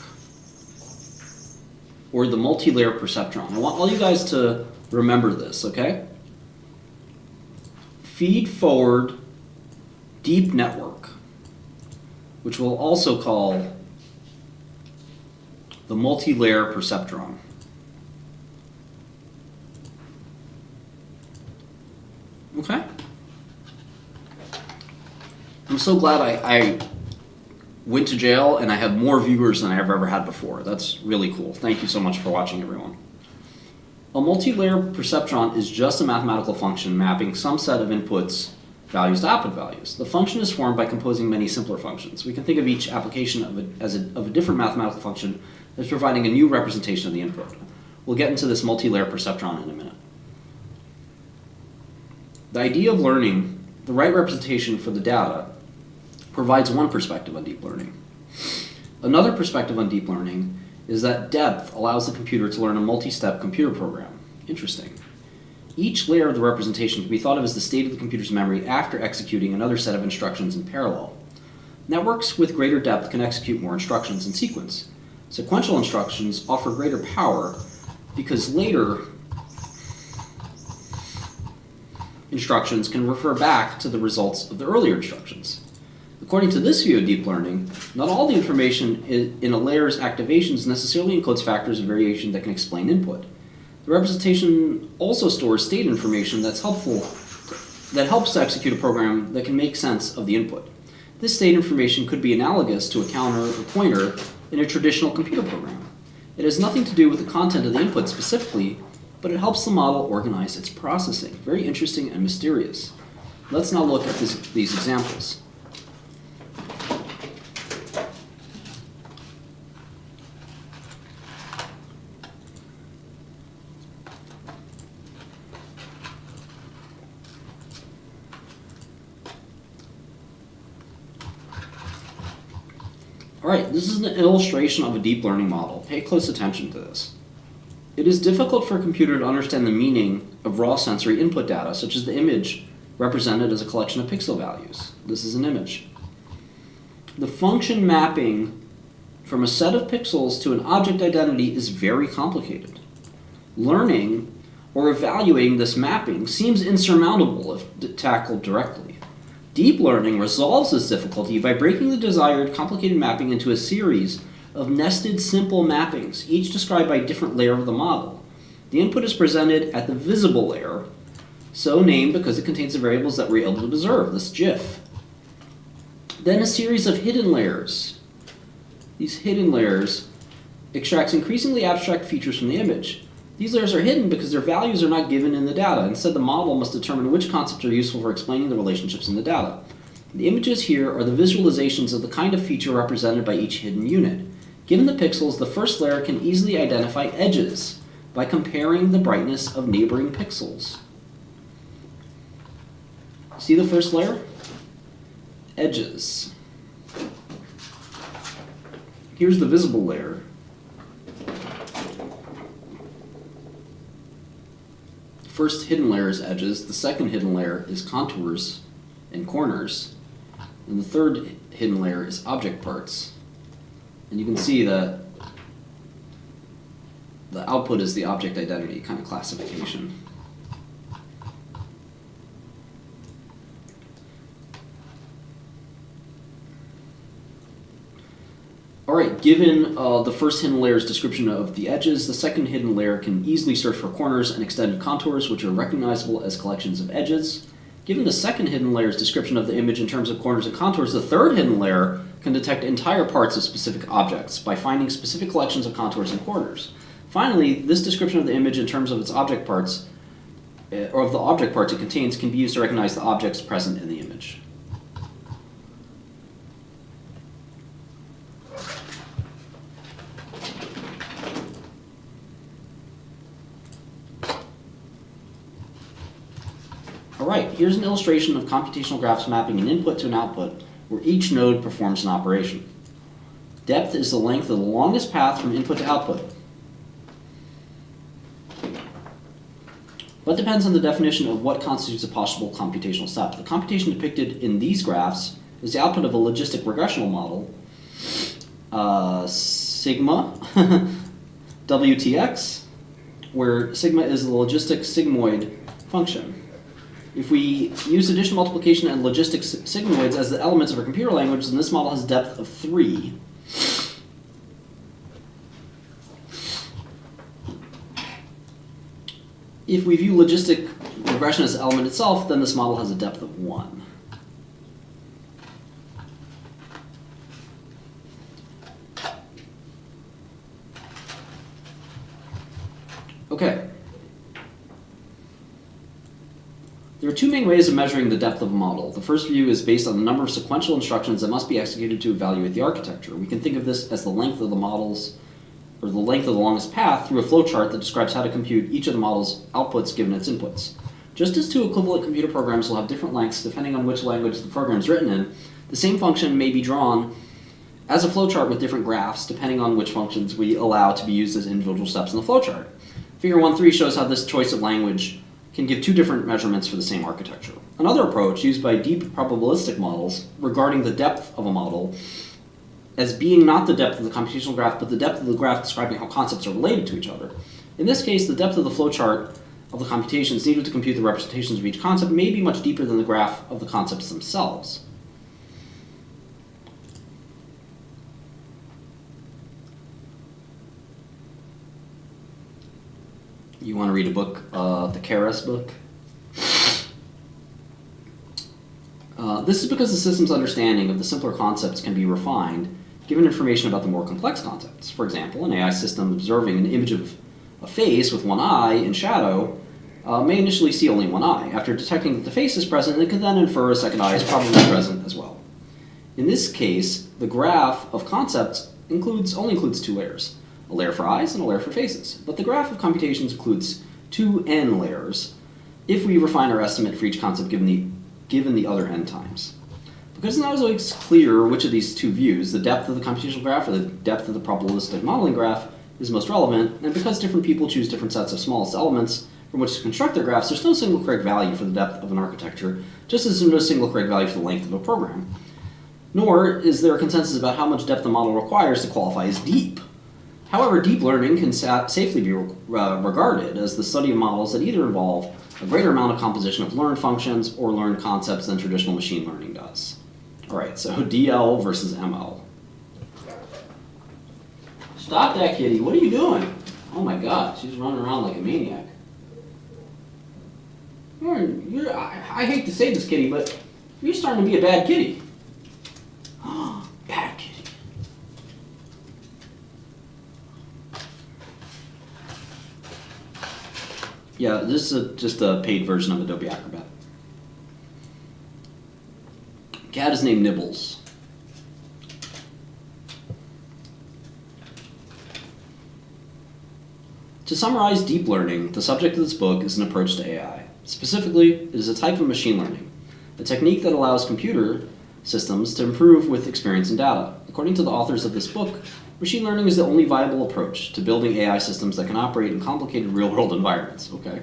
or the multi-layer perceptron. I want all you guys to remember this, okay? Feed-forward deep network, which we'll also call the multi-layer perceptron. Okay? I'm so glad I went to jail and I have more viewers than I've ever had before. That's really cool. Thank you so much for watching, everyone. A multi-layer perceptron is just a mathematical function mapping some set of inputs values to output values. The function is formed by composing many simpler functions. We can think of each application of a different mathematical function as providing a new representation of the input. We'll get into this multi-layer perceptron in a minute. The idea of learning the right representation for the data provides one perspective on deep learning. Another perspective on deep learning is that depth allows the computer to learn a multi-step computer program. Interesting. Each layer of the representation can be thought of as the state of the computer's memory after executing another set of instructions in parallel. Networks with greater depth can execute more instructions in sequence. Sequential instructions offer greater power because later instructions can refer back to the results of the earlier instructions. According to this view of deep learning, not all the information in a layer's activations necessarily encodes factors of variation that can explain input. The representation also stores state information that helps to execute a program that can make sense of the input. This state information could be analogous to a counter or pointer in a traditional computer program. It has nothing to do with the content of the input specifically, but it helps the model organize its processing. Very interesting and mysterious. Let's now look at these examples. Alright, this is an illustration of a deep learning model. Pay close attention to this. It is difficult for a computer to understand the meaning of raw sensory input data, such as the image represented as a collection of pixel values. This is an image. The function mapping from a set of pixels to an object identity is very complicated. Learning or evaluating this mapping seems insurmountable if tackled directly. Deep learning resolves this difficulty by breaking the desired complicated mapping into a series of nested simple mappings, each described by a different layer of the model. The input is presented at the visible layer, so named because it contains the variables that we're able to observe, this GIF. Then a series of hidden layers. These hidden layers extracts increasingly abstract features from the image. These layers are hidden because their values are not given in the data. Instead, the model must determine which concepts are useful for explaining the relationships in the data. The images here are the visualizations of the kind of feature represented by each hidden unit. Given the pixels, the first layer can easily identify edges by comparing the brightness of neighboring pixels. See the first layer? Edges. Here's the visible layer. First hidden layer is edges, the second hidden layer is contours and corners, and the third hidden layer is object parts. And you can see that the output is the object identity kind of classification. Alright, given the first hidden layer's description of the edges, the second hidden layer can easily search for corners and extended contours, which are recognizable as collections of edges. Given the second hidden layer's description of the image in terms of corners and contours, the third hidden layer can detect entire parts of specific objects by finding specific collections of contours and corners. Finally, this description of the image in terms of its object parts, or of the object parts it contains, can be used to recognize the objects present in the image. Alright, here's an illustration of computational graphs mapping an input to an output, where each node performs an operation. Depth is the length of the longest path from input to output. But depends on the definition of what constitutes a possible computational step. The computation depicted in these graphs is the output of a logistic regressional model, sigma, WTX, where sigma is the logistic sigmoid function. If we use addition, multiplication, and logistic sigmoids as the elements of our computer language, then this model has depth of 3. If we view logistic regression as the element itself, then this model has a depth of 1. Okay. There are two main ways of measuring the depth of a model. The first view is based on the number of sequential instructions that must be executed to evaluate the architecture. We can think of this as the length of the models, or the length of the longest path through a flowchart that describes how to compute each of the model's outputs given its inputs. Just as two equivalent computer programs will have different lengths depending on which language the program is written in, the same function may be drawn as a flowchart with different graphs depending on which functions we allow to be used as individual steps in the flowchart. Figure 1.3 shows how this choice of language can give two different measurements for the same architecture. Another approach used by deep probabilistic models regarding the depth of a model as being not the depth of the computational graph, but the depth of the graph describing how concepts are related to each other. In this case, the depth of the flowchart of the computations needed to compute the representations of each concept may be much deeper than the graph of the concepts themselves. You want to read a book, the Keras book? This is because the system's understanding of the simpler concepts can be refined given information about the more complex concepts. For example, an AI system observing an image of a face with one eye in shadow may initially see only one eye. After detecting that the face is present, it can then infer a second eye is probably present as well. In this case, the graph of concepts only includes two layers, a layer for eyes and a layer for faces. But the graph of computations includes 2n layers if we refine our estimate for each concept given the other n times. Because it's not always clear which of these two views, the depth of the computational graph or the depth of the probabilistic modeling graph, is most relevant, and because different people choose different sets of smallest elements from which to construct their graphs, there's no single correct value for the depth of an architecture, just as there's no single correct value for the length of a program. Nor is there a consensus about how much depth the model requires to qualify as deep. However, deep learning can safely be regarded as the study of models that either involve a greater amount of composition of learned functions or learned concepts than traditional machine learning does. All right, so DL versus ML. Stop that kitty, what are you doing? Oh my God, she's running around like a maniac. I hate to say this, kitty, but you're starting to be a bad kitty. Bad kitty. Yeah, this is just a paid version of Adobe Acrobat. Cat is named Nibbles. To summarize deep learning, the subject of this book is an approach to AI. Specifically, it is a type of machine learning, a technique that allows computer systems to improve with experience and data. According to the authors of this book, machine learning is the only viable approach to building AI systems that can operate in complicated real-world environments. Okay.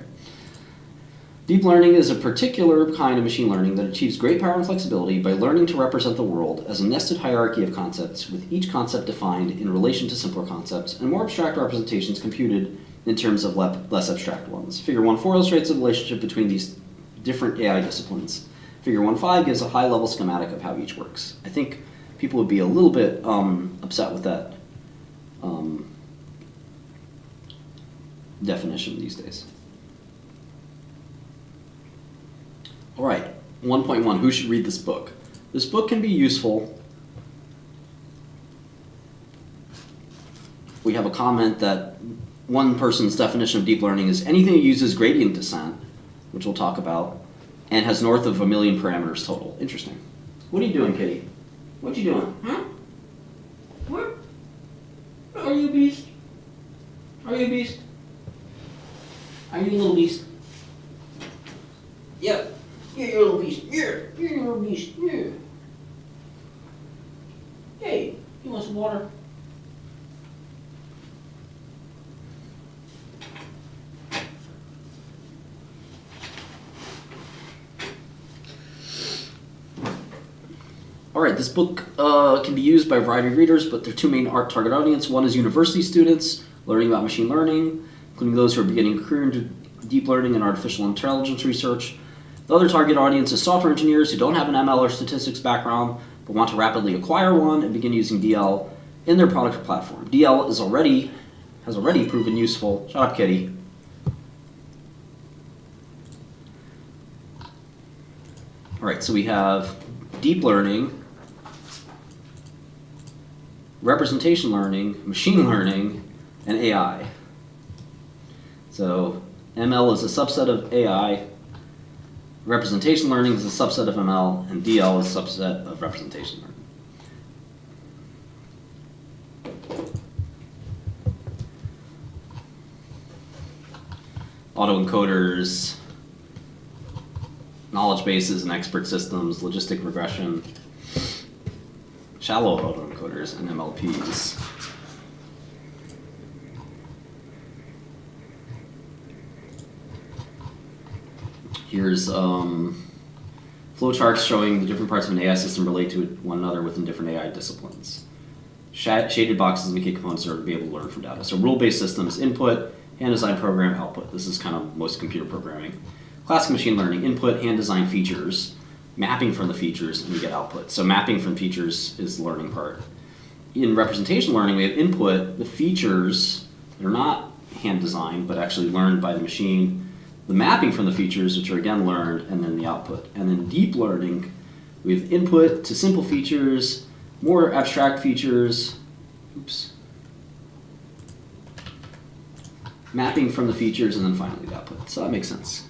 Deep learning is a particular kind of machine learning that achieves great power and flexibility by learning to represent the world as a nested hierarchy of concepts, with each concept defined in relation to simpler concepts and more abstract representations computed in terms of less abstract ones. Figure 1.4 illustrates the relationship between these different AI disciplines. Figure 1.5 gives a high-level schematic of how each works. I think people would be a little bit upset with that definition these days. All right, 1.1, who should read this book? This book can be useful. We have a comment that one person's definition of deep learning is anything that uses gradient descent, which we'll talk about, and has north of 1 million parameters total. Interesting. What are you doing, kitty? What you doing? Huh? What? Are you a beast? Are you a beast? Are you a little beast? Yeah. Yeah, you're a little beast. Yeah. You're a little beast. Yeah. Hey, you want some water? All right, this book can be used by a variety of readers, but there are two main target audience. One is university students learning about machine learning, including those who are beginning a career in deep learning and artificial intelligence research. The other target audience is software engineers who don't have an ML or statistics background, but want to rapidly acquire one and begin using DL in their product or platform. DL has already proven useful. Shut up, kitty. All right, so we have deep learning, representation learning, machine learning, and AI. So ML is a subset of AI, representation learning is a subset of ML, and DL is a subset of representation learning. Autoencoders, knowledge bases and expert systems, logistic regression, shallow autoencoders, and MLPs. Here's flowcharts showing the different parts of an AI system relate to one another within different AI disciplines. Shaded boxes indicate components that are to be able to learn from data. So rule-based systems, input, hand design program, output. This is kind of most computer programming. Classic machine learning, input, hand design features, mapping from the features, and we get output. So mapping from features is the learning part. In representation learning, we have input, the features that are not hand designed, but actually learned by the machine, the mapping from the features, which are again learned, and then the output. And then deep learning, we have input to simple features, more abstract features, mapping from the features, and then finally the output. So that makes sense.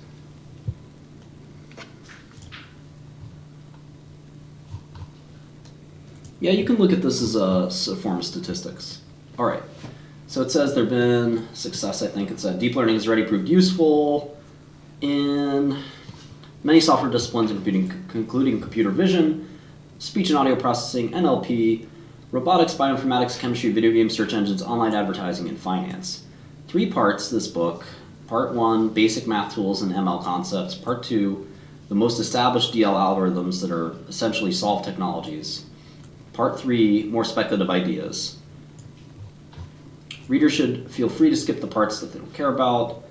Yeah, you can look at this as a form of statistics. All right, so it says there have been success, I think. It said deep learning has already proved useful in many software disciplines, including computer vision, speech and audio processing, NLP, robotics, bioinformatics, chemistry, video games, search engines, online advertising, and finance. 3 parts to this book. Part 1, basic math tools and ML concepts. Part 2, the most established DL algorithms that are essentially solved technologies. Part 3, more speculative ideas. Readers should feel free to skip the parts that they don't care about.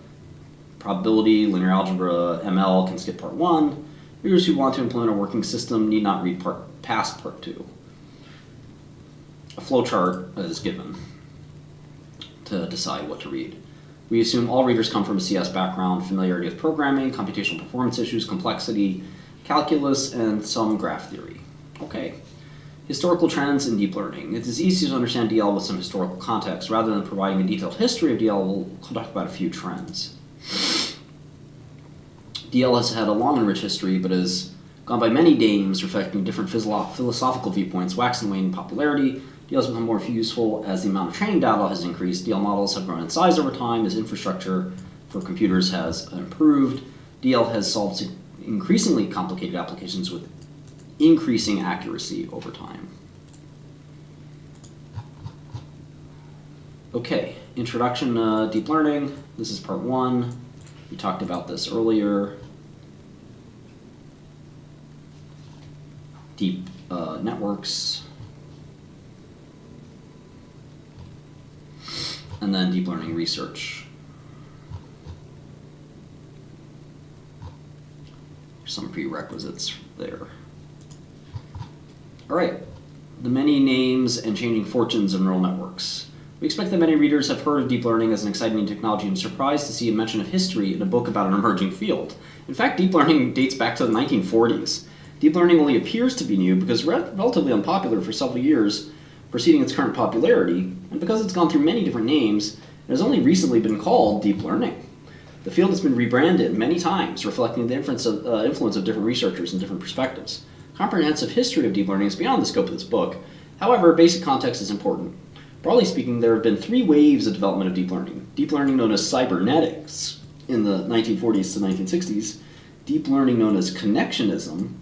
Probability, linear algebra, ML can skip part 1. Readers who want to implement a working system need not read past part 2. A flowchart is given to decide what to read. We assume all readers come from a CS background, familiarity with programming, computational performance issues, complexity, calculus, and some graph theory. Okay. Historical trends in deep learning. It is easy to understand DL with some historical context. Rather than providing a detailed history of DL, we'll talk about a few trends. DL has had a long and rich history, but has gone by many names reflecting different philosophical viewpoints, wax and wane in popularity. DL has become more useful as the amount of training data has increased. DL models have grown in size over time as infrastructure for computers has improved. DL has solved increasingly complicated applications with increasing accuracy over time. Okay, introduction to deep learning. This is part 1. We talked about this earlier. Deep networks. And then deep learning research. Some prerequisites there. All right, the many names and changing fortunes of neural networks. We expect that many readers have heard of deep learning as an exciting new technology and surprised to see a mention of history in a book about an emerging field. In fact, deep learning dates back to the 1940s. Deep learning only appears to be new because relatively unpopular for several years preceding its current popularity, and because it's gone through many different names, it has only recently been called deep learning. The field has been rebranded many times, reflecting the influence of different researchers and different perspectives. Comprehensive history of deep learning is beyond the scope of this book. However, basic context is important. Broadly speaking, there have been 3 waves of development of deep learning. Deep learning known as cybernetics in the 1940s to 1960s, deep learning known as connectionism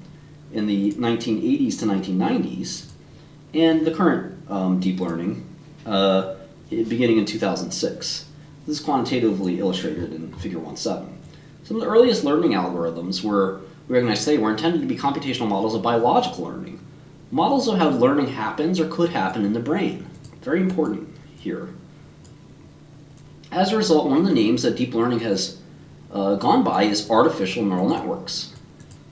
in the 1980s to 1990s, and the current deep learning beginning in 2006. This is quantitatively illustrated in Figure 1.7. Some of the earliest learning algorithms we recognize today were intended to be computational models of biological learning. Models of how learning happens or could happen in the brain. Very important here. As a result, one of the names that deep learning has gone by is artificial neural networks.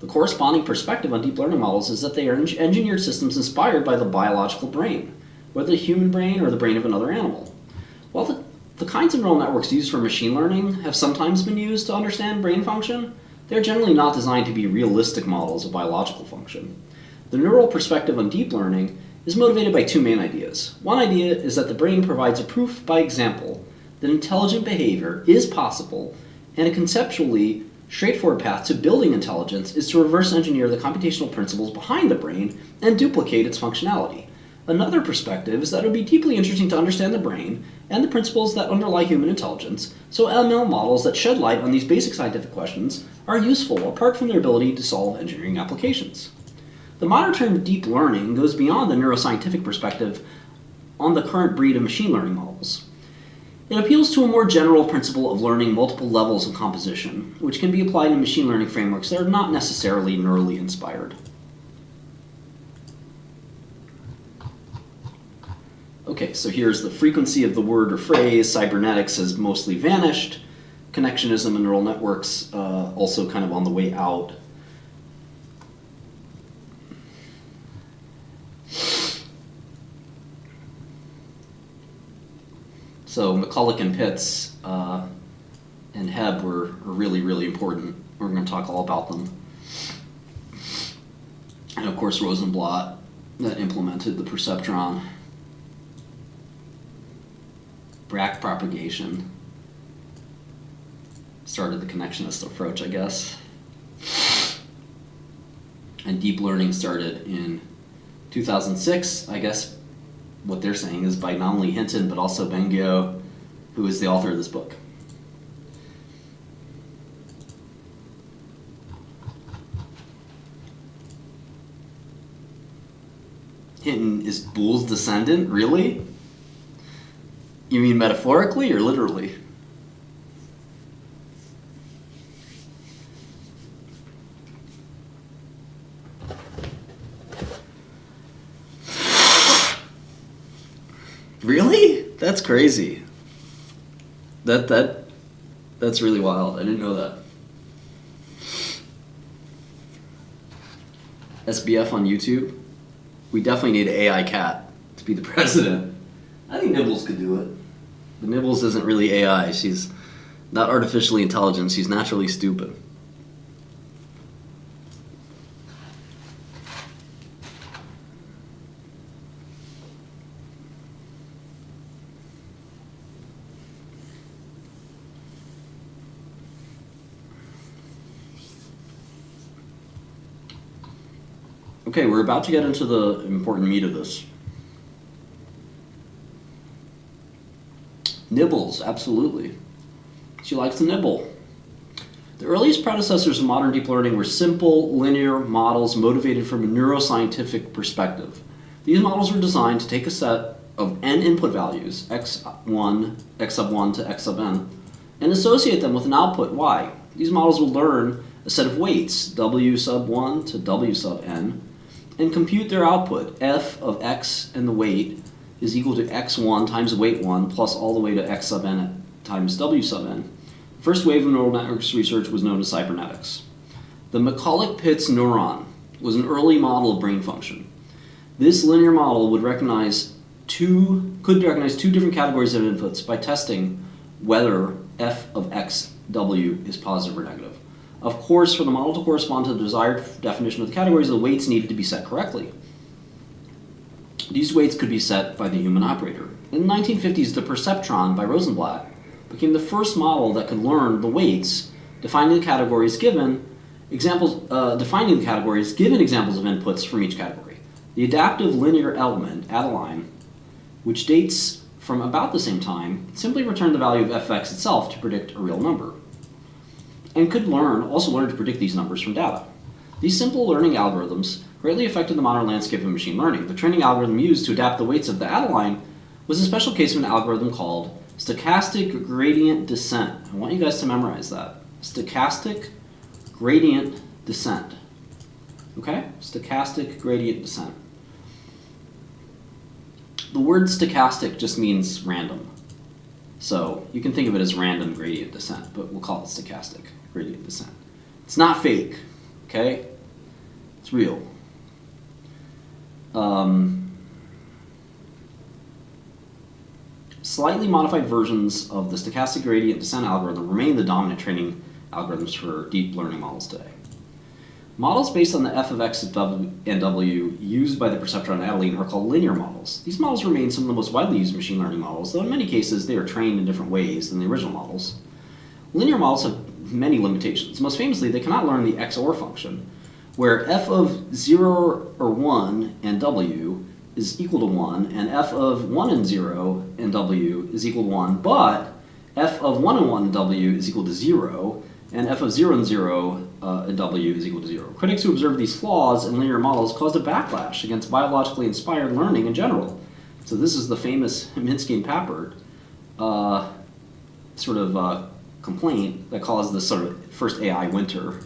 The corresponding perspective on deep learning models is that they are engineered systems inspired by the biological brain, whether the human brain or the brain of another animal. While the kinds of neural networks used for machine learning have sometimes been used to understand brain function, they're generally not designed to be realistic models of biological function. The neural perspective on deep learning is motivated by 2 main ideas. One idea is that the brain provides a proof by example that intelligent behavior is possible, and a conceptually straightforward path to building intelligence is to reverse engineer the computational principles behind the brain and duplicate its functionality. Another perspective is that it would be deeply interesting to understand the brain and the principles that underlie human intelligence, so ML models that shed light on these basic scientific questions are useful apart from their ability to solve engineering applications. The modern term deep learning goes beyond the neuroscientific perspective on the current breed of machine learning models. It appeals to a more general principle of learning multiple levels of composition, which can be applied in machine learning frameworks that are not necessarily neurally inspired. Okay, so here's the frequency of the word or phrase. Cybernetics has mostly vanished. Connectionism and neural networks also kind of on the way out. So McCulloch and Pitts and Hebb were really, really important. We're going to talk all about them. And of course Rosenblatt that implemented the perceptron. Brack propagation started the connectionist approach, I guess. And deep learning started in 2006, I guess. What they're saying is by not only Hinton, but also Bengio, who is the author of this book. Hinton is Boole's descendant? Really? You mean metaphorically or literally? Really? That's crazy. That's really wild. I didn't know that. SBF on YouTube. We definitely need an AI cat to be the president. I think Nibbles could do it. But Nibbles isn't really AI. She's not artificially intelligent. She's naturally stupid. Okay, we're about to get into the important meat of this. Nibbles, absolutely. She likes to nibble. The earliest predecessors of modern deep learning were simple, linear models motivated from a neuroscientific perspective. These models were designed to take a set of n input values, x sub 1 to x sub n, and associate them with an output, y. These models will learn a set of weights, w sub 1 to w sub n, and compute their output, f of x and the weight is equal to x1 times weight 1 plus all the way to x sub n times w sub n. The first wave of neural networks research was known as cybernetics. The McCulloch-Pitts neuron was an early model of brain function. This linear model could recognize two different categories of inputs by testing whether f of x, w is positive or negative. Of course, for the model to correspond to the desired definition of the categories, the weights needed to be set correctly. These weights could be set by the human operator. In the 1950s, the perceptron by Rosenblatt became the first model that could learn the weights, defining the categories given examples of inputs from each category. The adaptive linear element, Adeline, which dates from about the same time, simply returned the value of fx itself to predict a real number, and could also learn to predict these numbers from data. These simple learning algorithms greatly affected the modern landscape of machine learning. The training algorithm used to adapt the weights of the Adeline was a special case of an algorithm called stochastic gradient descent. I want you guys to memorize that. Stochastic gradient descent. Okay? Stochastic gradient descent. The word stochastic just means random. So you can think of it as random gradient descent, but we'll call it stochastic gradient descent. It's not fake, okay? It's real. Slightly modified versions of the stochastic gradient descent algorithm remain the dominant training algorithms for deep learning models today. Models based on the f of x and w used by the perceptron and Adeline are called linear models. These models remain some of the most widely used machine learning models, though in many cases they are trained in different ways than the original models. Linear models have many limitations. Most famously, they cannot learn the XOR function, where f of 0 or 1 and w is equal to 1, and f of 1 and 0 and w is equal to 1, but f of 1 and 1 and w is equal to 0, and f of 0 and 0 and w is equal to 0. Critics who observed these flaws in linear models caused a backlash against biologically inspired learning in general. So this is the famous Minsky and Papert sort of complaint that caused this sort of first AI winter.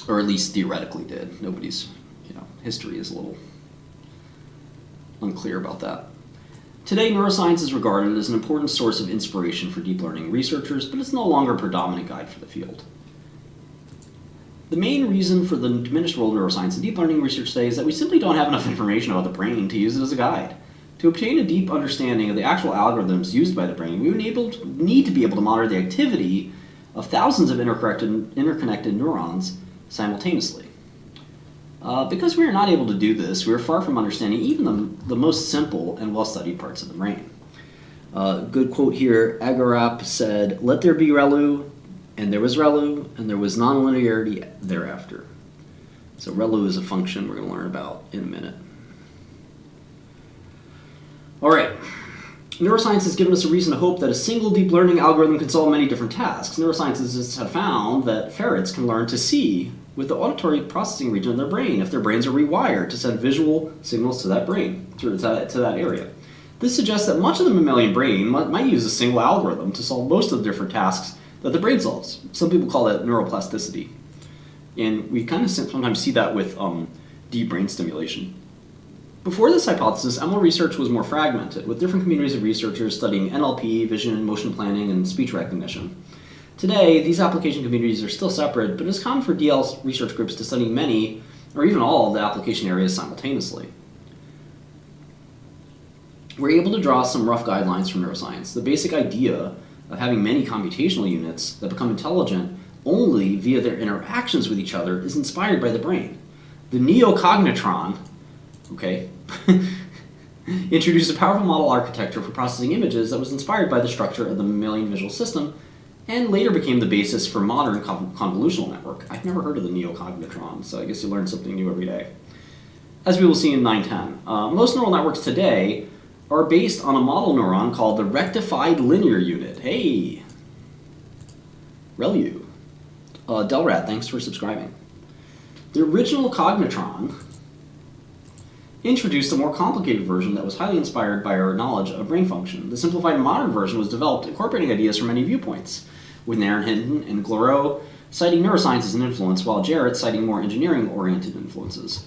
Or at least theoretically did. Nobody's, history is a little unclear about that. Today, neuroscience is regarded as an important source of inspiration for deep learning researchers, but it's no longer a predominant guide for the field. The main reason for the diminished role of neuroscience in deep learning research today is that we simply don't have enough information about the brain to use it as a guide. To obtain a deep understanding of the actual algorithms used by the brain, we would need to be able to monitor the activity of thousands of interconnected neurons simultaneously. Because we are not able to do this, we are far from understanding even the most simple and well-studied parts of the brain. Good quote here, Agarap said, "Let there be ReLU, and there was ReLU, and there was nonlinearity thereafter." So ReLU is a function we're going to learn about in a minute. All right. Neuroscience has given us a reason to hope that a single deep learning algorithm can solve many different tasks. Neuroscientists have found that ferrets can learn to see with the auditory processing region of their brain if their brains are rewired to send visual signals to that brain, to that area. This suggests that much of the mammalian brain might use a single algorithm to solve most of the different tasks that the brain solves. Some people call that neuroplasticity. And we kind of sometimes see that with deep brain stimulation. Before this hypothesis, ML research was more fragmented, with different communities of researchers studying NLP, vision, motion planning, and speech recognition. Today, these application communities are still separate, but it's common for DL research groups to study many, or even all, of the application areas simultaneously. We're able to draw some rough guidelines from neuroscience. The basic idea of having many computational units that become intelligent only via their interactions with each other is inspired by the brain. The neocognitron, introduced a powerful model architecture for processing images that was inspired by the structure of the mammalian visual system and later became the basis for modern convolutional network. I've never heard of the neocognitron, so I guess you learn something new every day. As we will see in 910, most neural networks today are based on a model neuron called the rectified linear unit. Hey, ReLU. Delrat, thanks for subscribing. The original cognitron introduced a more complicated version that was highly inspired by our knowledge of brain function. The simplified modern version was developed incorporating ideas from many viewpoints, with Nairn Hinton and Glorot citing neuroscience as an influence, while Jarrett citing more engineering-oriented influences.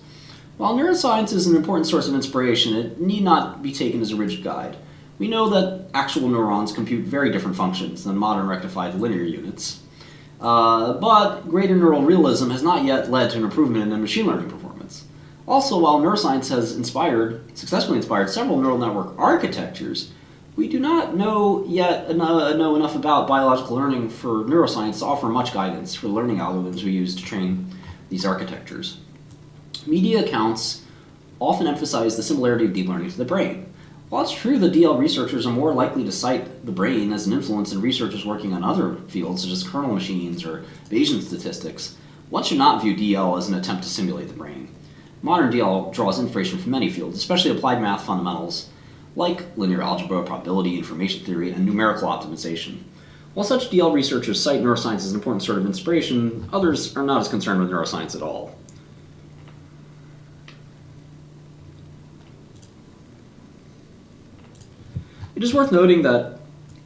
While neuroscience is an important source of inspiration, it need not be taken as a rigid guide. We know that actual neurons compute very different functions than modern rectified linear units. But greater neural realism has not yet led to an improvement in machine learning performance. Also, while neuroscience has successfully inspired several neural network architectures, we do not know enough about biological learning for neuroscience to offer much guidance for the learning algorithms we use to train these architectures. Media accounts often emphasize the similarity of deep learning to the brain. While it's true that DL researchers are more likely to cite the brain as an influence in researchers working on other fields such as kernel machines or Bayesian statistics, one should not view DL as an attempt to simulate the brain. Modern DL draws inspiration from many fields, especially applied math fundamentals like linear algebra, probability, information theory, and numerical optimization. While such DL researchers cite neuroscience as an important sort of inspiration, others are not as concerned with neuroscience at all. It is worth noting that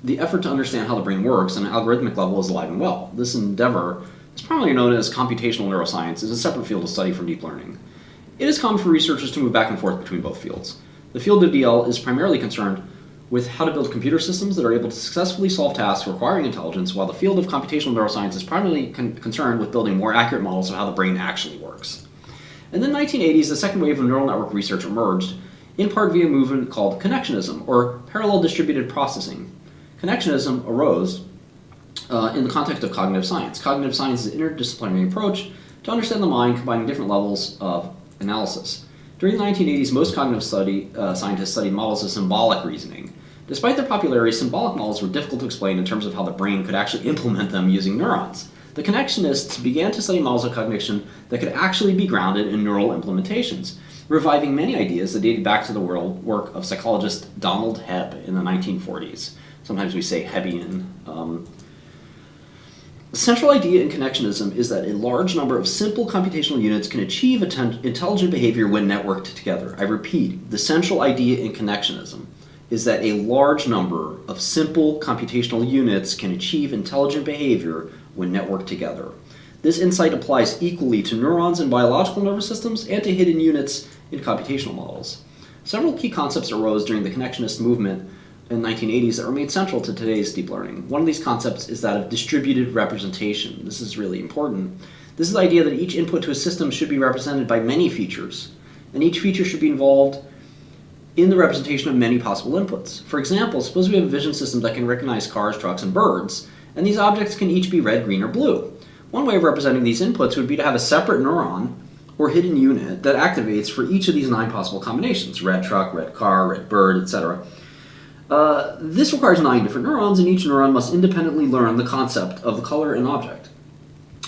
the effort to understand how the brain works on an algorithmic level is alive and well. This endeavor is primarily known as computational neuroscience, is a separate field of study from deep learning. It is common for researchers to move back and forth between both fields. The field of DL is primarily concerned with how to build computer systems that are able to successfully solve tasks requiring intelligence, while the field of computational neuroscience is primarily concerned with building more accurate models of how the brain actually works. In the 1980s, the second wave of neural network research emerged, in part via a movement called Connectionism, or parallel distributed processing. Connectionism arose in the context of cognitive science. Cognitive science is an interdisciplinary approach to understand the mind, combining different levels of analysis. During the 1980s, most cognitive scientists studied models of symbolic reasoning. Despite their popularity, symbolic models were difficult to explain in terms of how the brain could actually implement them using neurons. The Connectionists began to study models of cognition that could actually be grounded in neural implementations, reviving many ideas that dated back to the work of psychologist Donald Hebb in the 1940s. Sometimes we say Hebbian. The central idea in Connectionism is that a large number of simple computational units can achieve intelligent behavior when networked together. I repeat, the central idea in Connectionism is that a large number of simple computational units can achieve intelligent behavior when networked together. This insight applies equally to neurons in biological nervous systems and to hidden units in computational models. Several key concepts arose during the connectionist movement in the 1980s that remain central to today's deep learning. One of these concepts is that of distributed representation. This is really important. This is the idea that each input to a system should be represented by many features, and each feature should be involved in the representation of many possible inputs. For example, suppose we have a vision system that can recognize cars, trucks, and birds, and these objects can each be red, green, or blue. One way of representing these inputs would be to have a separate neuron or hidden unit that activates for each of these 9 possible combinations: red truck, red car, red bird, etc. This requires 9 different neurons, and each neuron must independently learn the concept of the color and object.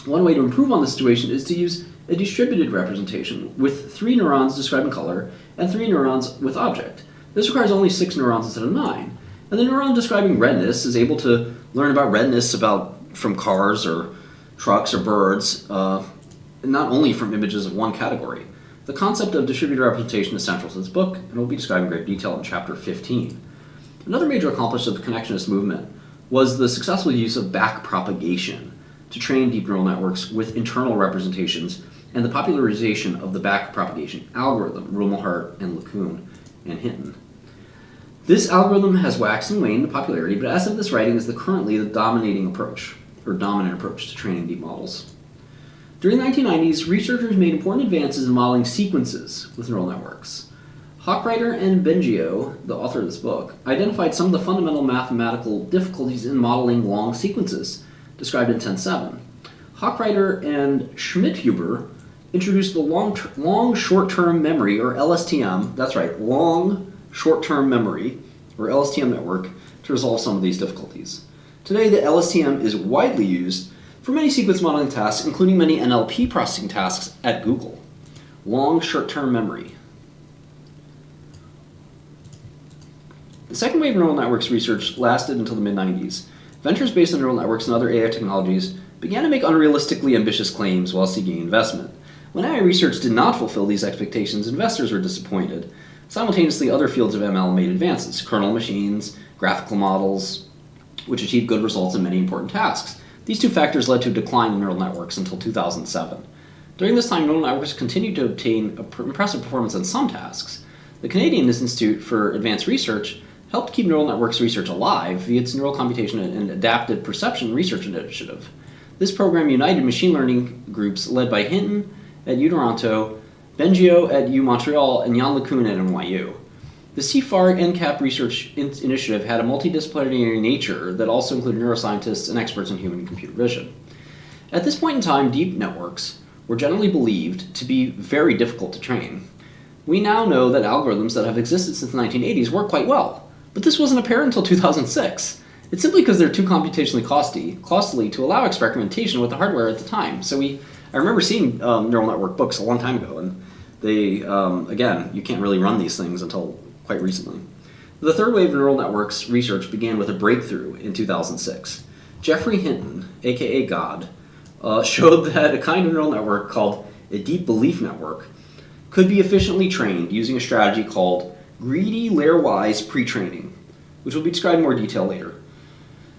One way to improve on this situation is to use a distributed representation with 3 neurons describing color and 3 neurons with object. This requires only 6 neurons instead of 9. And the neuron describing redness is able to learn about redness from cars or trucks or birds, not only from images of one category. The concept of distributed representation is central to this book, and will be described in great detail in chapter 15. Another major accomplishment of the connectionist movement was the successful use of backpropagation to train deep neural networks with internal representations, and the popularization of the backpropagation algorithm, Rumelhart and LeCun and Hinton. This algorithm has waxed and waned in popularity, but as of this writing is currently the dominant approach to training deep models. During the 1990s, researchers made important advances in modeling sequences with neural networks. Hochreiter and Bengio, the author of this book, identified some of the fundamental mathematical difficulties in modeling long sequences, described in 10.7. Hochreiter and Schmidhuber introduced the long short-term memory, or LSTM, that's right, long short-term memory, or LSTM network, to resolve some of these difficulties. Today, the LSTM is widely used for many sequence modeling tasks, including many NLP processing tasks at Google. Long short-term memory. The second wave of neural networks research lasted until the mid-90s. Ventures based on neural networks and other AI technologies began to make unrealistically ambitious claims while seeking investment. When AI research did not fulfill these expectations, investors were disappointed. Simultaneously, other fields of ML made advances: kernel machines, graphical models, which achieved good results in many important tasks. These 2 factors led to a decline in neural networks until 2007. During this time, neural networks continued to obtain impressive performance on some tasks. The Canadian Institute for Advanced Research helped keep neural networks research alive via its Neural Computation and Adaptive Perception Research Initiative. This program united machine learning groups led by Hinton at UToronto, Bengio at UMontreal, and Yann LeCun at NYU. The CFAR NCAP research initiative had a multidisciplinary nature that also included neuroscientists and experts in human and computer vision. At this point in time, deep networks were generally believed to be very difficult to train. We now know that algorithms that have existed since the 1980s work quite well, but this wasn't apparent until 2006. It's simply because they're too computationally costly to allow experimentation with the hardware at the time. I remember seeing neural network books a long time ago, and they, again, you can't really run these things until quite recently. The third wave of neural networks research began with a breakthrough in 2006. Geoffrey Hinton, aka God, showed that a kind of neural network called a deep belief network could be efficiently trained using a strategy called greedy layer-wise pre-training, which will be described in more detail later.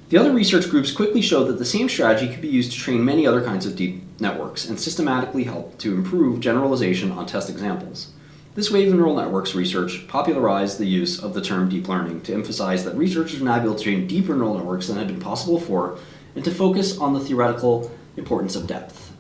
The other research groups quickly showed that the same strategy could be used to train many other kinds of deep networks and systematically help to improve generalization on test examples. This wave of neural networks research popularized the use of the term deep learning to emphasize that researchers are now able to train deeper neural networks than had been possible before, and to focus on the theoretical importance of depth.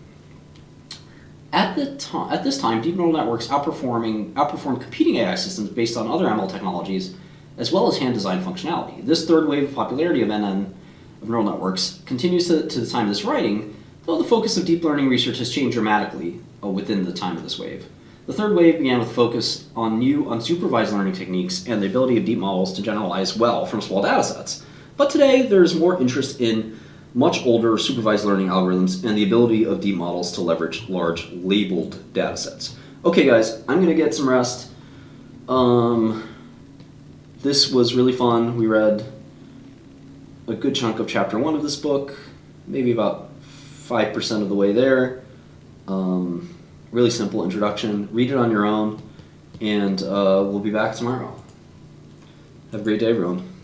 At this time, deep neural networks outperformed competing AI systems based on other ML technologies, as well as hand-designed functionality. This third wave of popularity of NN, of neural networks, continues to the time of this writing, though the focus of deep learning research has changed dramatically within the time of this wave. The third wave began with focus on new unsupervised learning techniques and the ability of deep models to generalize well from small datasets. But today, there's more interest in much older supervised learning algorithms and the ability of deep models to leverage large labeled datasets. Okay guys, I'm gonna get some rest. This was really fun. We read a good chunk of chapter 1 of this book, maybe about 5% of the way there. Really simple introduction. Read it on your own, and we'll be back tomorrow. Have a great day, everyone.